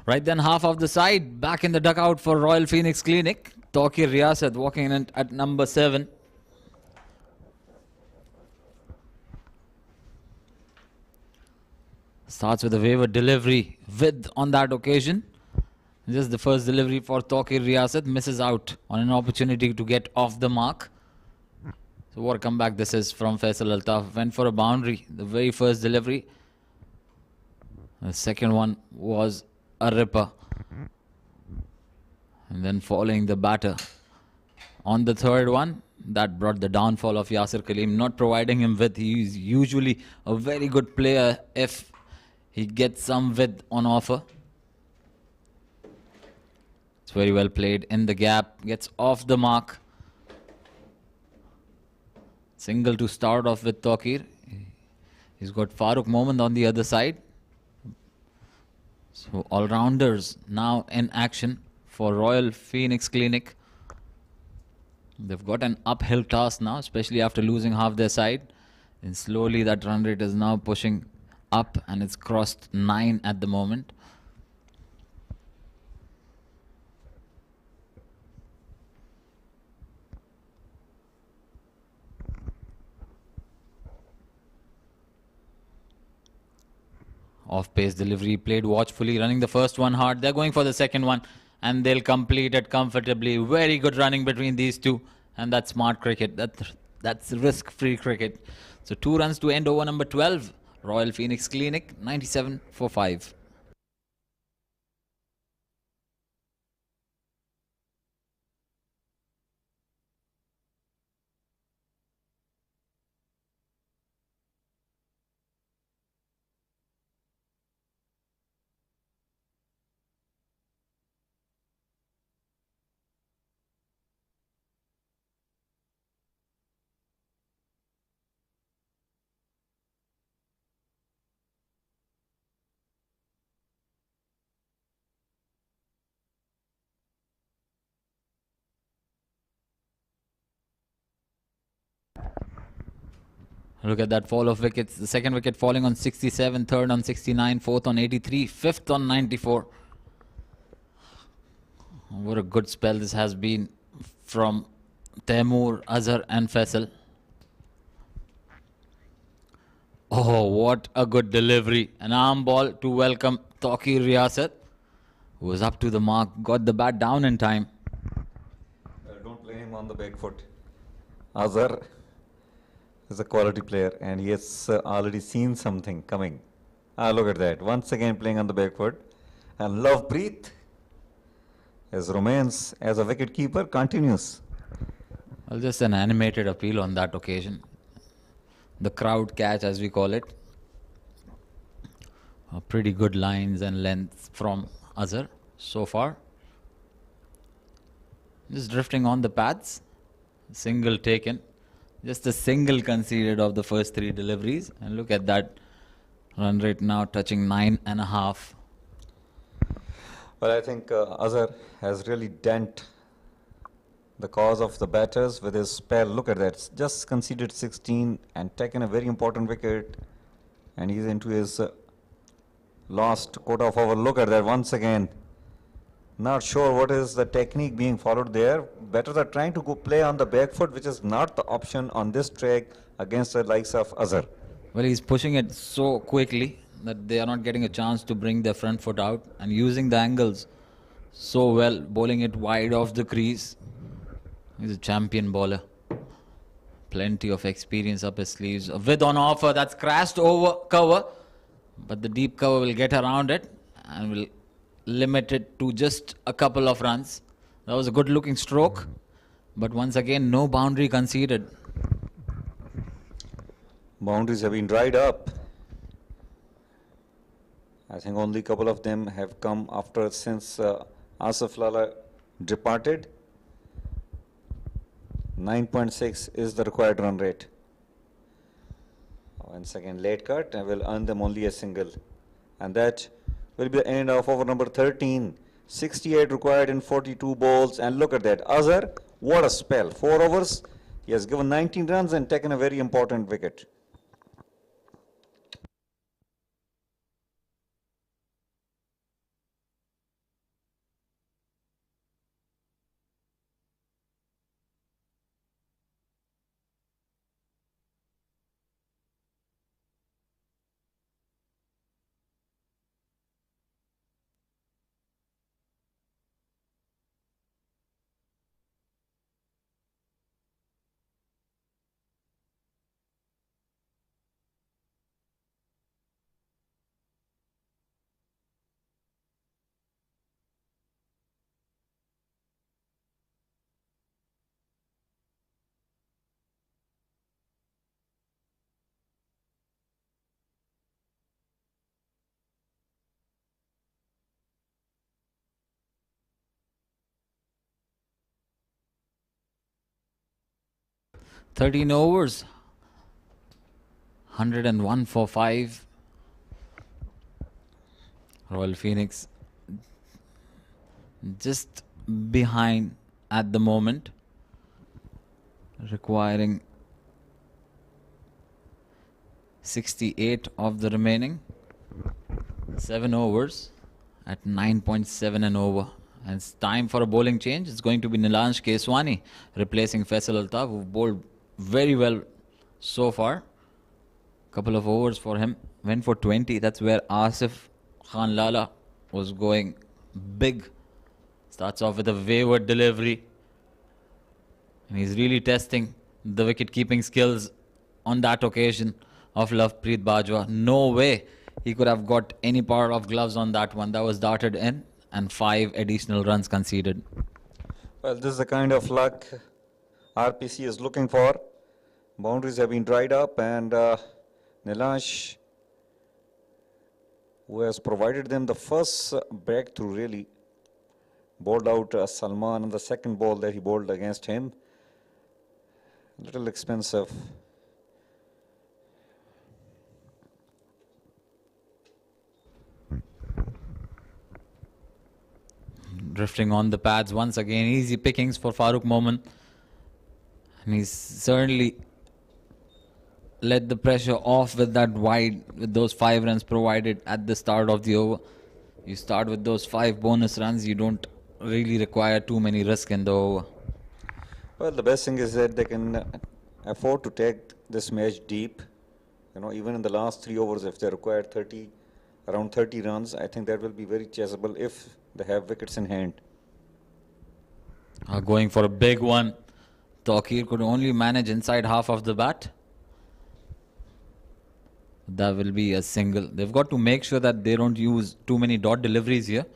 Speaker 2: Right then, half of the side back in the dugout for Royal Phoenix Clinic. Tawqir Riyasat walking in at number 7. Starts with a waiver delivery with on that occasion. Just the first delivery for Tawqir Riyasat. Misses out on an opportunity to get off the mark. So what a comeback this is from Faisal Altaf. Went for a boundary. The very first delivery. The second one was a ripper. And then following the batter on the third one, that brought the downfall of Yasir Kaleem, not providing him with. He's usually a very good player if he gets some width on offer. It's very well played in the gap, gets off the mark. Single to start off with Tokir. He's got Farooq Mohammad on the other side. So all-rounders now in action for Royal Phoenix Clinic. They've got an uphill task now, especially after losing half their side. And slowly that run rate is now pushing up, and it's crossed 9 at the moment. Off-pace delivery, played watchfully, running the first one hard. They're going for the second one, and they'll complete it comfortably. Very good running between these two, and that's smart cricket. That's risk-free cricket. So 2 runs to end over number 12. Royal Phoenix Clinic, 97 for 5. Look at that fall of wickets. The second wicket falling on 67, third on 69, fourth on 83, fifth on 94. What a good spell this has been from Taimur, Azhar and Faisal. Oh, what a good delivery. An arm ball to welcome Taqi Riyasat, who was up to the mark, got the bat down in time.
Speaker 3: Don't play him on the back foot. Azhar is a quality player, and he has already seen something coming. Look at that. Once again playing on the back foot. And Lovepreet, his romance as a wicket keeper continues.
Speaker 2: Well, just an animated appeal on that occasion. The crowd catch, as we call it. Pretty good lines and length from Azhar so far. Just drifting on the pads. Single taken. Just a single conceded of the first 3 deliveries. And look at that run rate now touching 9.5.
Speaker 3: Well, I think Azhar has really dent the cause of the batters with his spell. Look at that. Just conceded 16 and taken a very important wicket. And he's into his last quarter of over. Look at that once again. Not sure what is the technique being followed there. Batters are trying to go play on the back foot, which is not the option on this track against the likes of Azhar.
Speaker 2: Well, he's pushing it so quickly that they are not getting a chance to bring their front foot out, and using the angles so well, bowling it wide off the crease. He's a champion bowler. Plenty of experience up his sleeves. A width on offer, that's crashed over cover, but the deep cover will get around it and will limit it to just a couple of runs. That was a good looking stroke, but once again no boundary conceded.
Speaker 3: Boundaries have been dried up. I think only a couple of them have come after since Asif Lala departed. 9.6 is the required run rate. Once again late cut and will earn them only a single. And that will be the end of over number 13. 68 required in 42 balls. And look at that. Azhar, what a spell. 4 overs. He has given 19 runs and taken a very important wicket.
Speaker 2: 13 overs. 101 for 5. Royal Phoenix just behind at the moment, requiring 68 of the remaining 7 overs at 9.7 an over. And it's time for a bowling change. It's going to be Nilansh Keswani replacing Faisal Altaf, who bowled very well so far. Couple of overs for him. Went for 20. That's where Asif Khan Lala was going big. Starts off with a wayward delivery. And he's really testing the wicket-keeping skills on that occasion of Lovepreet Bajwa. No way he could have got any part of gloves on that one. That was darted in, and 5 additional runs conceded.
Speaker 3: Well, this is the kind of luck RPC is looking for. Boundaries have been dried up, and Nilansh, who has provided them the first breakthrough, really bowled out Salman on the second ball that he bowled against him. Little expensive.
Speaker 2: Drifting on the pads once again. Easy pickings for Farooq Momin. And he's certainly let the pressure off with that wide, with those 5 runs provided at the start of the over. You start with those 5 bonus runs, you don't really require too many risks in the over.
Speaker 3: Well, the best thing is that they can afford to take this match deep. You know, even in the last 3 overs, if they require around 30 runs, I think that will be very chaseable if they have wickets in hand.
Speaker 2: Going for a big one. Tawqir could only manage inside half of the bat. That will be a single. They've got to make sure that they don't use too many dot deliveries here,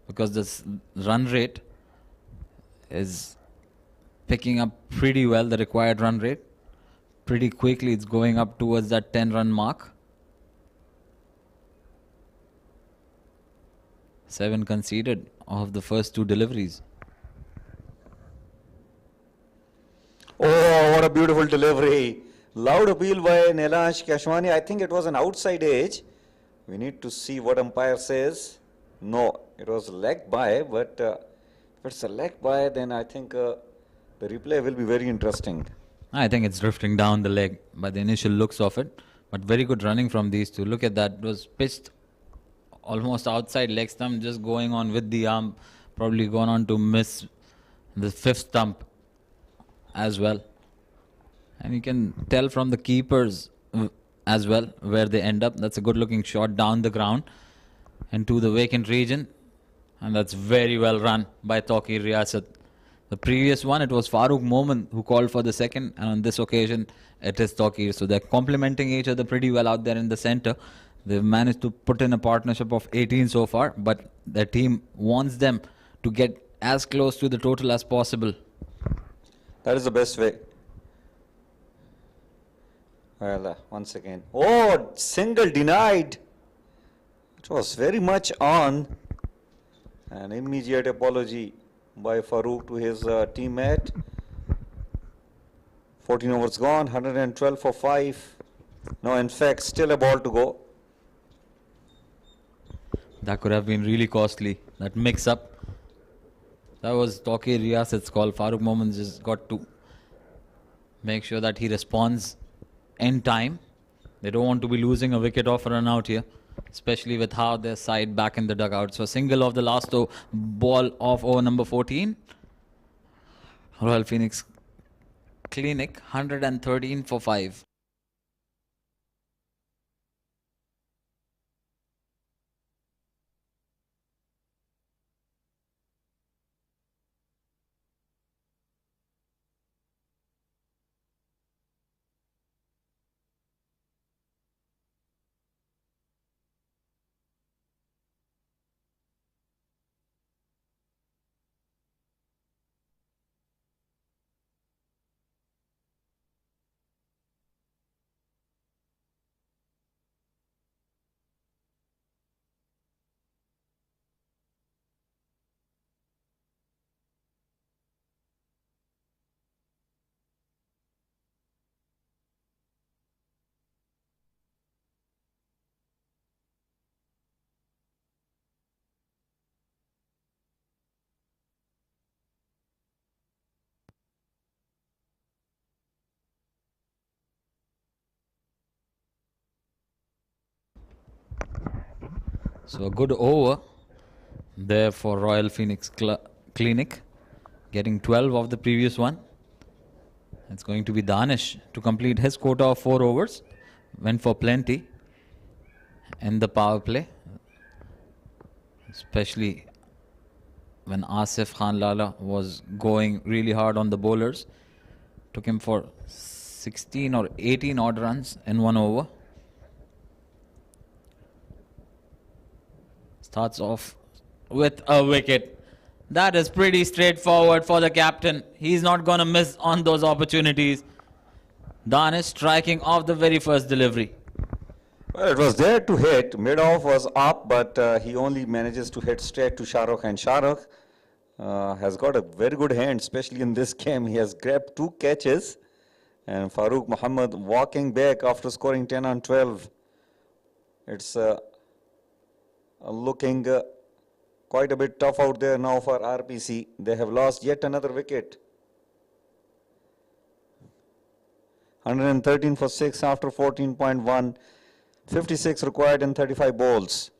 Speaker 2: because this run rate is picking up pretty well, the required run rate. Pretty quickly it's going up towards that 10-run mark. 7 conceded of the first 2 deliveries.
Speaker 3: Oh, what a beautiful delivery. Loud appeal by Nilansh Keswani. I think it was an outside edge. We need to see what umpire says. No, it was leg by, but if it's a leg by, then I think the replay will be very interesting.
Speaker 2: I think it's drifting down the leg by the initial looks of it. But very good running from these two. Look at that. It was pitched almost outside leg stump, just going on with the arm. Probably gone on to miss the 5th stump as well. And you can tell from the keepers as well where they end up. That's a good looking shot down the ground into the vacant region. And that's very well run by Tawqir Riyasat. The previous one, it was Farooq Momin who called for the second, and on this occasion, it is Tawqir. So they're complementing each other pretty well out there in the center. They've managed to put in a partnership of 18 so far, but their team wants them to get as close to the total as possible.
Speaker 3: That is the best way. Well, once again. Oh, single denied. It was very much on. An immediate apology by Farooq to his teammate. 14 overs gone, 112 for 5. No, in fact, still a ball to go.
Speaker 2: That could have been really costly. That mix-up. That was Tawqir Riyasat's call. Farooq Momin just got to make sure that he responds in time. They don't want to be losing a wicket off a run out here, especially with how their side back in the dugout. So single of the last ball of over number 14. Royal Phoenix Clinic, 113 for 5. So a good over there for Royal Phoenix Clinic, getting 12 of the previous one. It's going to be Danish to complete his quota of 4 overs. Went for plenty in the power play, especially when Asif Khan Lala was going really hard on the bowlers. Took him for 16 or 18 odd runs in 1 over. Starts off with a wicket. That is pretty straightforward for the captain. He's not going to miss on those opportunities. Danish striking off the very first delivery.
Speaker 3: Well, it was there to hit. Mid-off was up, but he only manages to hit straight to Shahrukh. And Shahrukh has got a very good hand, especially in this game. He has grabbed 2 catches. And Farooq Muhammad walking back after scoring 10 on 12. It's looking quite a bit tough out there now for RPC. They have lost yet another wicket. 113 for 6 after 14.1. 56 required in 35 balls.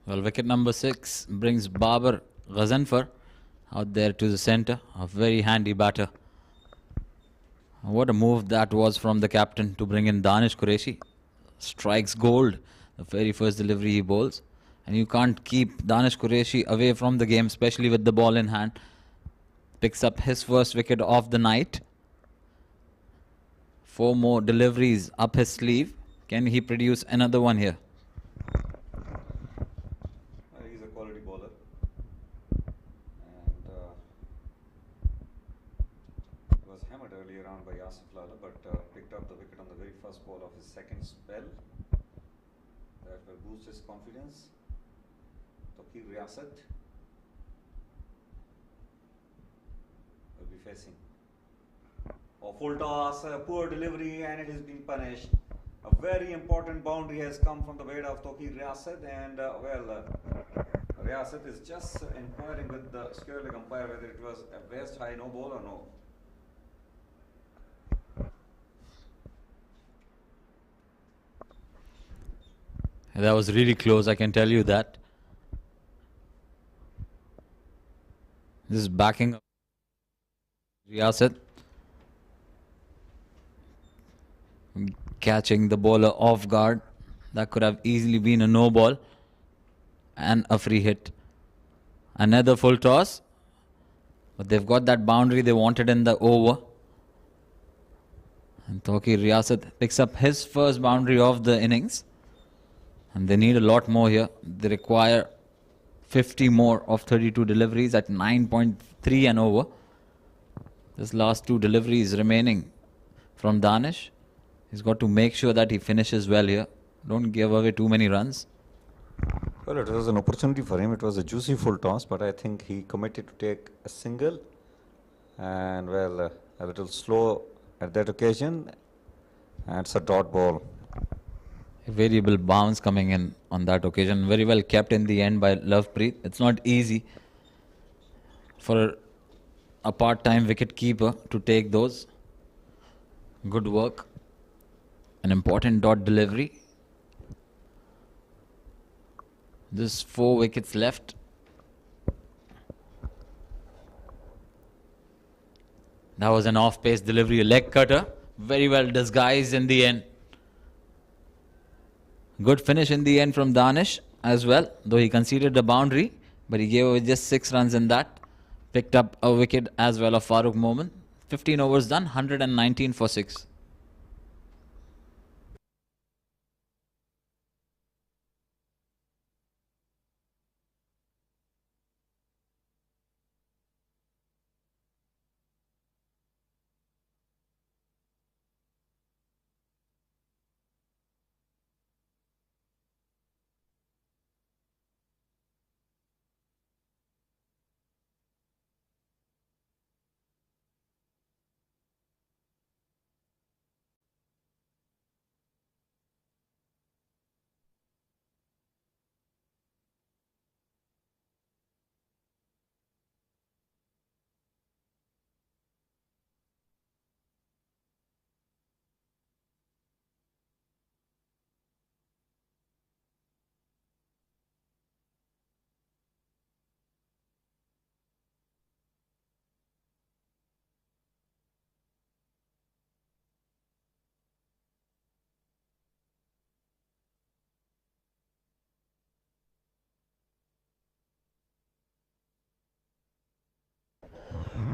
Speaker 2: Well, wicket number 6 brings Babar Ghazanfar out there to the centre. A very handy batter. What a move that was from the captain to bring in Danish Qureshi. Strikes gold the very first delivery he bowls. And you can't keep Danish Qureshi away from the game, especially with the ball in hand. Picks up his first wicket of the night. 4 more deliveries up his sleeve. Can he produce another one here?
Speaker 3: He's a quality bowler. And was hammered earlier on by Asif Lala, but picked up the wicket on the very first ball of his second spell. That will boost his confidence. Taqir Riyasat will be facing a full toss, a poor delivery, and it is being punished. A very important boundary has come from the weight of Taqir Riyasat, and Riyasat is just inquiring with the square leg umpire whether it was a best high no ball or no.
Speaker 2: That was really close, I can tell you that. This is backing up Riyasat. Catching the bowler off guard. That could have easily been a no ball and a free hit. Another full toss. But they've got that boundary they wanted in the over. And Taqir Riyasat picks up his first boundary of the innings. And they need a lot more here. They require 50 more of 32 deliveries at 9.3 and over. This last 2 deliveries remaining from Danish. He's got to make sure that he finishes well here. Don't give away too many runs.
Speaker 3: Well, it was an opportunity for him. It was a juicy full toss, but I think he committed to take a single. And well, a little slow at that occasion. And it's a dot ball.
Speaker 2: A variable bounce coming in on that occasion. Very well kept in the end by Lovepreet. It's not easy for a part-time wicket keeper to take those. Good work. An important dot delivery. Just 4 wickets left. That was an off-pace delivery, a leg cutter. Very well disguised in the end. Good finish in the end from Danish as well, though he conceded the boundary, but he gave away just 6 runs in that. Picked up a wicket as well of Farooq Momin. 15 overs done, 119 for 6.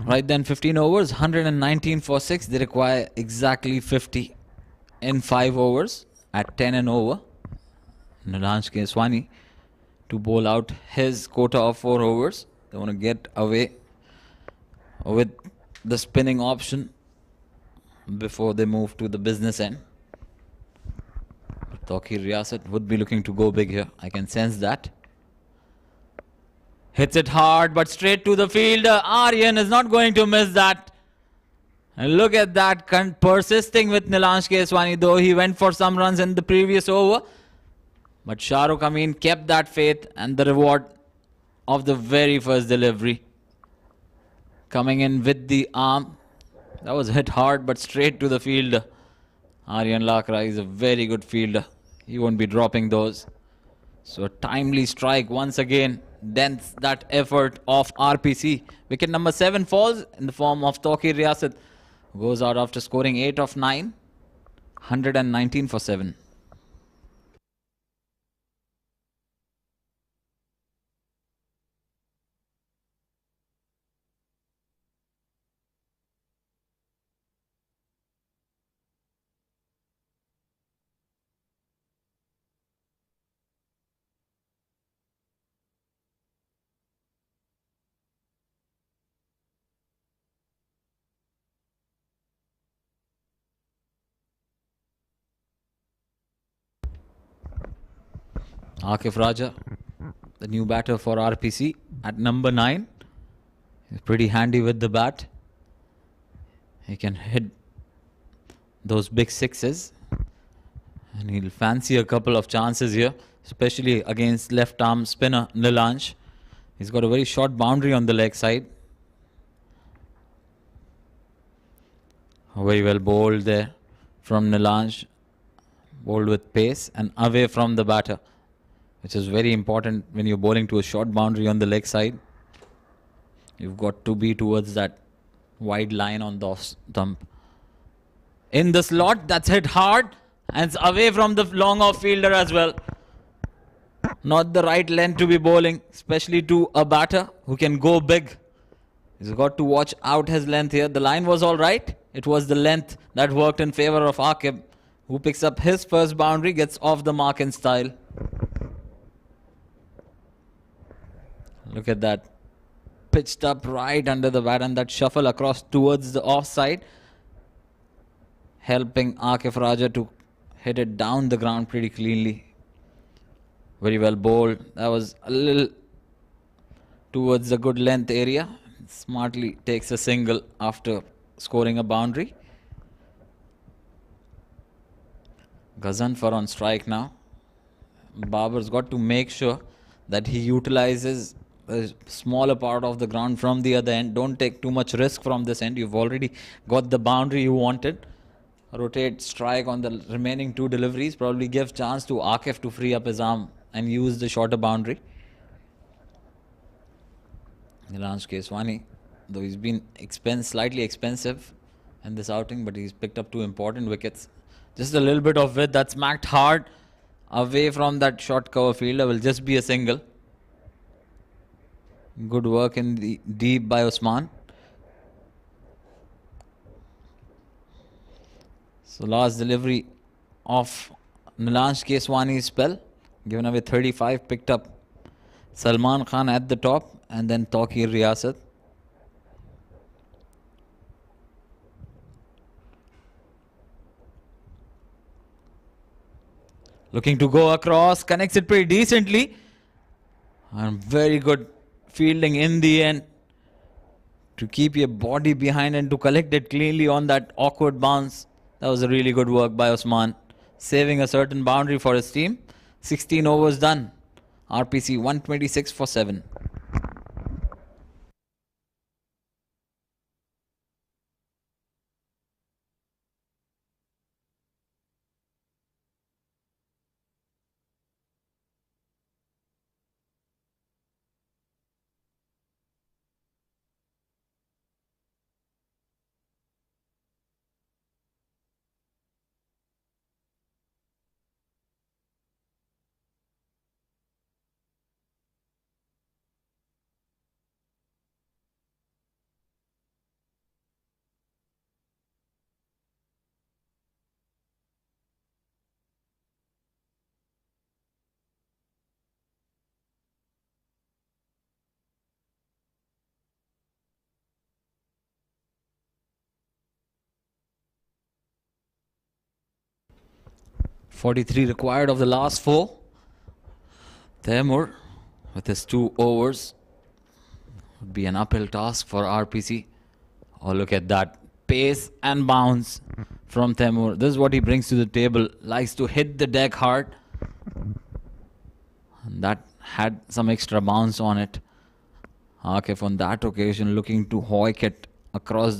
Speaker 2: Right then, 15 overs, 119 for 6. They require exactly 50 in 5 overs at 10 and over. Nilansh Keswani to bowl out his quota of 4 overs. They want to get away with the spinning option before they move to the business end. Tawqir Riyasat would be looking to go big here. I can sense that. Hits it hard, but straight to the fielder. Aryan is not going to miss that. And look at that, persisting with Nilansh Keswani, though he went for some runs in the previous over. But Shahrukh Amin kept that faith, and the reward of the very first delivery coming in with the arm. That was hit hard, but straight to the fielder. Aryan Lakra is a very good fielder. He won't be dropping those. So a timely strike once again dents that effort of RPC. Wicket number 7 falls in the form of Tawqir Riyasat. Goes out after scoring 8 of 9. 119 for 7. Akif Raja, the new batter for RPC at number 9. He's pretty handy with the bat. He can hit those big sixes. And he'll fancy a couple of chances here, especially against left arm spinner Nilansh. He's got a very short boundary on the leg side. Very well bowled there from Nilansh. Bowled with pace and away from the batter, which is very important when you're bowling to a short boundary on the leg side. You've got to be towards that wide line on the off stump. In the slot, that's hit hard and it's away from the long off fielder as well. Not the right length to be bowling, especially to a batter who can go big. He's got to watch out his length here. The line was all right. It was the length that worked in favor of Akib, who picks up his first boundary, gets off the mark in style. Look at that. Pitched up right under the bat and that shuffle across towards the offside, helping Akif Raja to hit it down the ground pretty cleanly. Very well bowled. That was a little towards the good length area. Smartly takes a single after scoring a boundary. Ghazanfar on strike now. Babar's got to make sure that he utilizes a smaller part of the ground from the other end. Don't take too much risk from this end. You've already got the boundary you wanted. Rotate strike on the remaining 2 deliveries. Probably give chance to Akif to free up his arm and use the shorter boundary. Nilansh Keswani, though he's been slightly expensive in this outing, but he's picked up 2 important wickets. Just a little bit of width that's smacked hard away from that short cover fielder. Will just be a single. Good work in the deep by Usman. So last delivery of Nilansh Keswani's spell, given away 35, picked up Salman Khan at the top and then Tawqir Riyasat. Looking to go across, connects it pretty decently. And very good fielding in the end to keep your body behind and to collect it cleanly on that awkward bounce. That was a really good work by Usman, saving a certain boundary for his team. 16 overs done. RPC 126 for 7. 43 required of the last 4. Taimur with his 2 overs would be an uphill task for RPC. Oh, look at that pace and bounce from Taimur. This is what he brings to the table. Likes to hit the deck hard. And that had some extra bounce on it. Akif on that occasion looking to hoik it across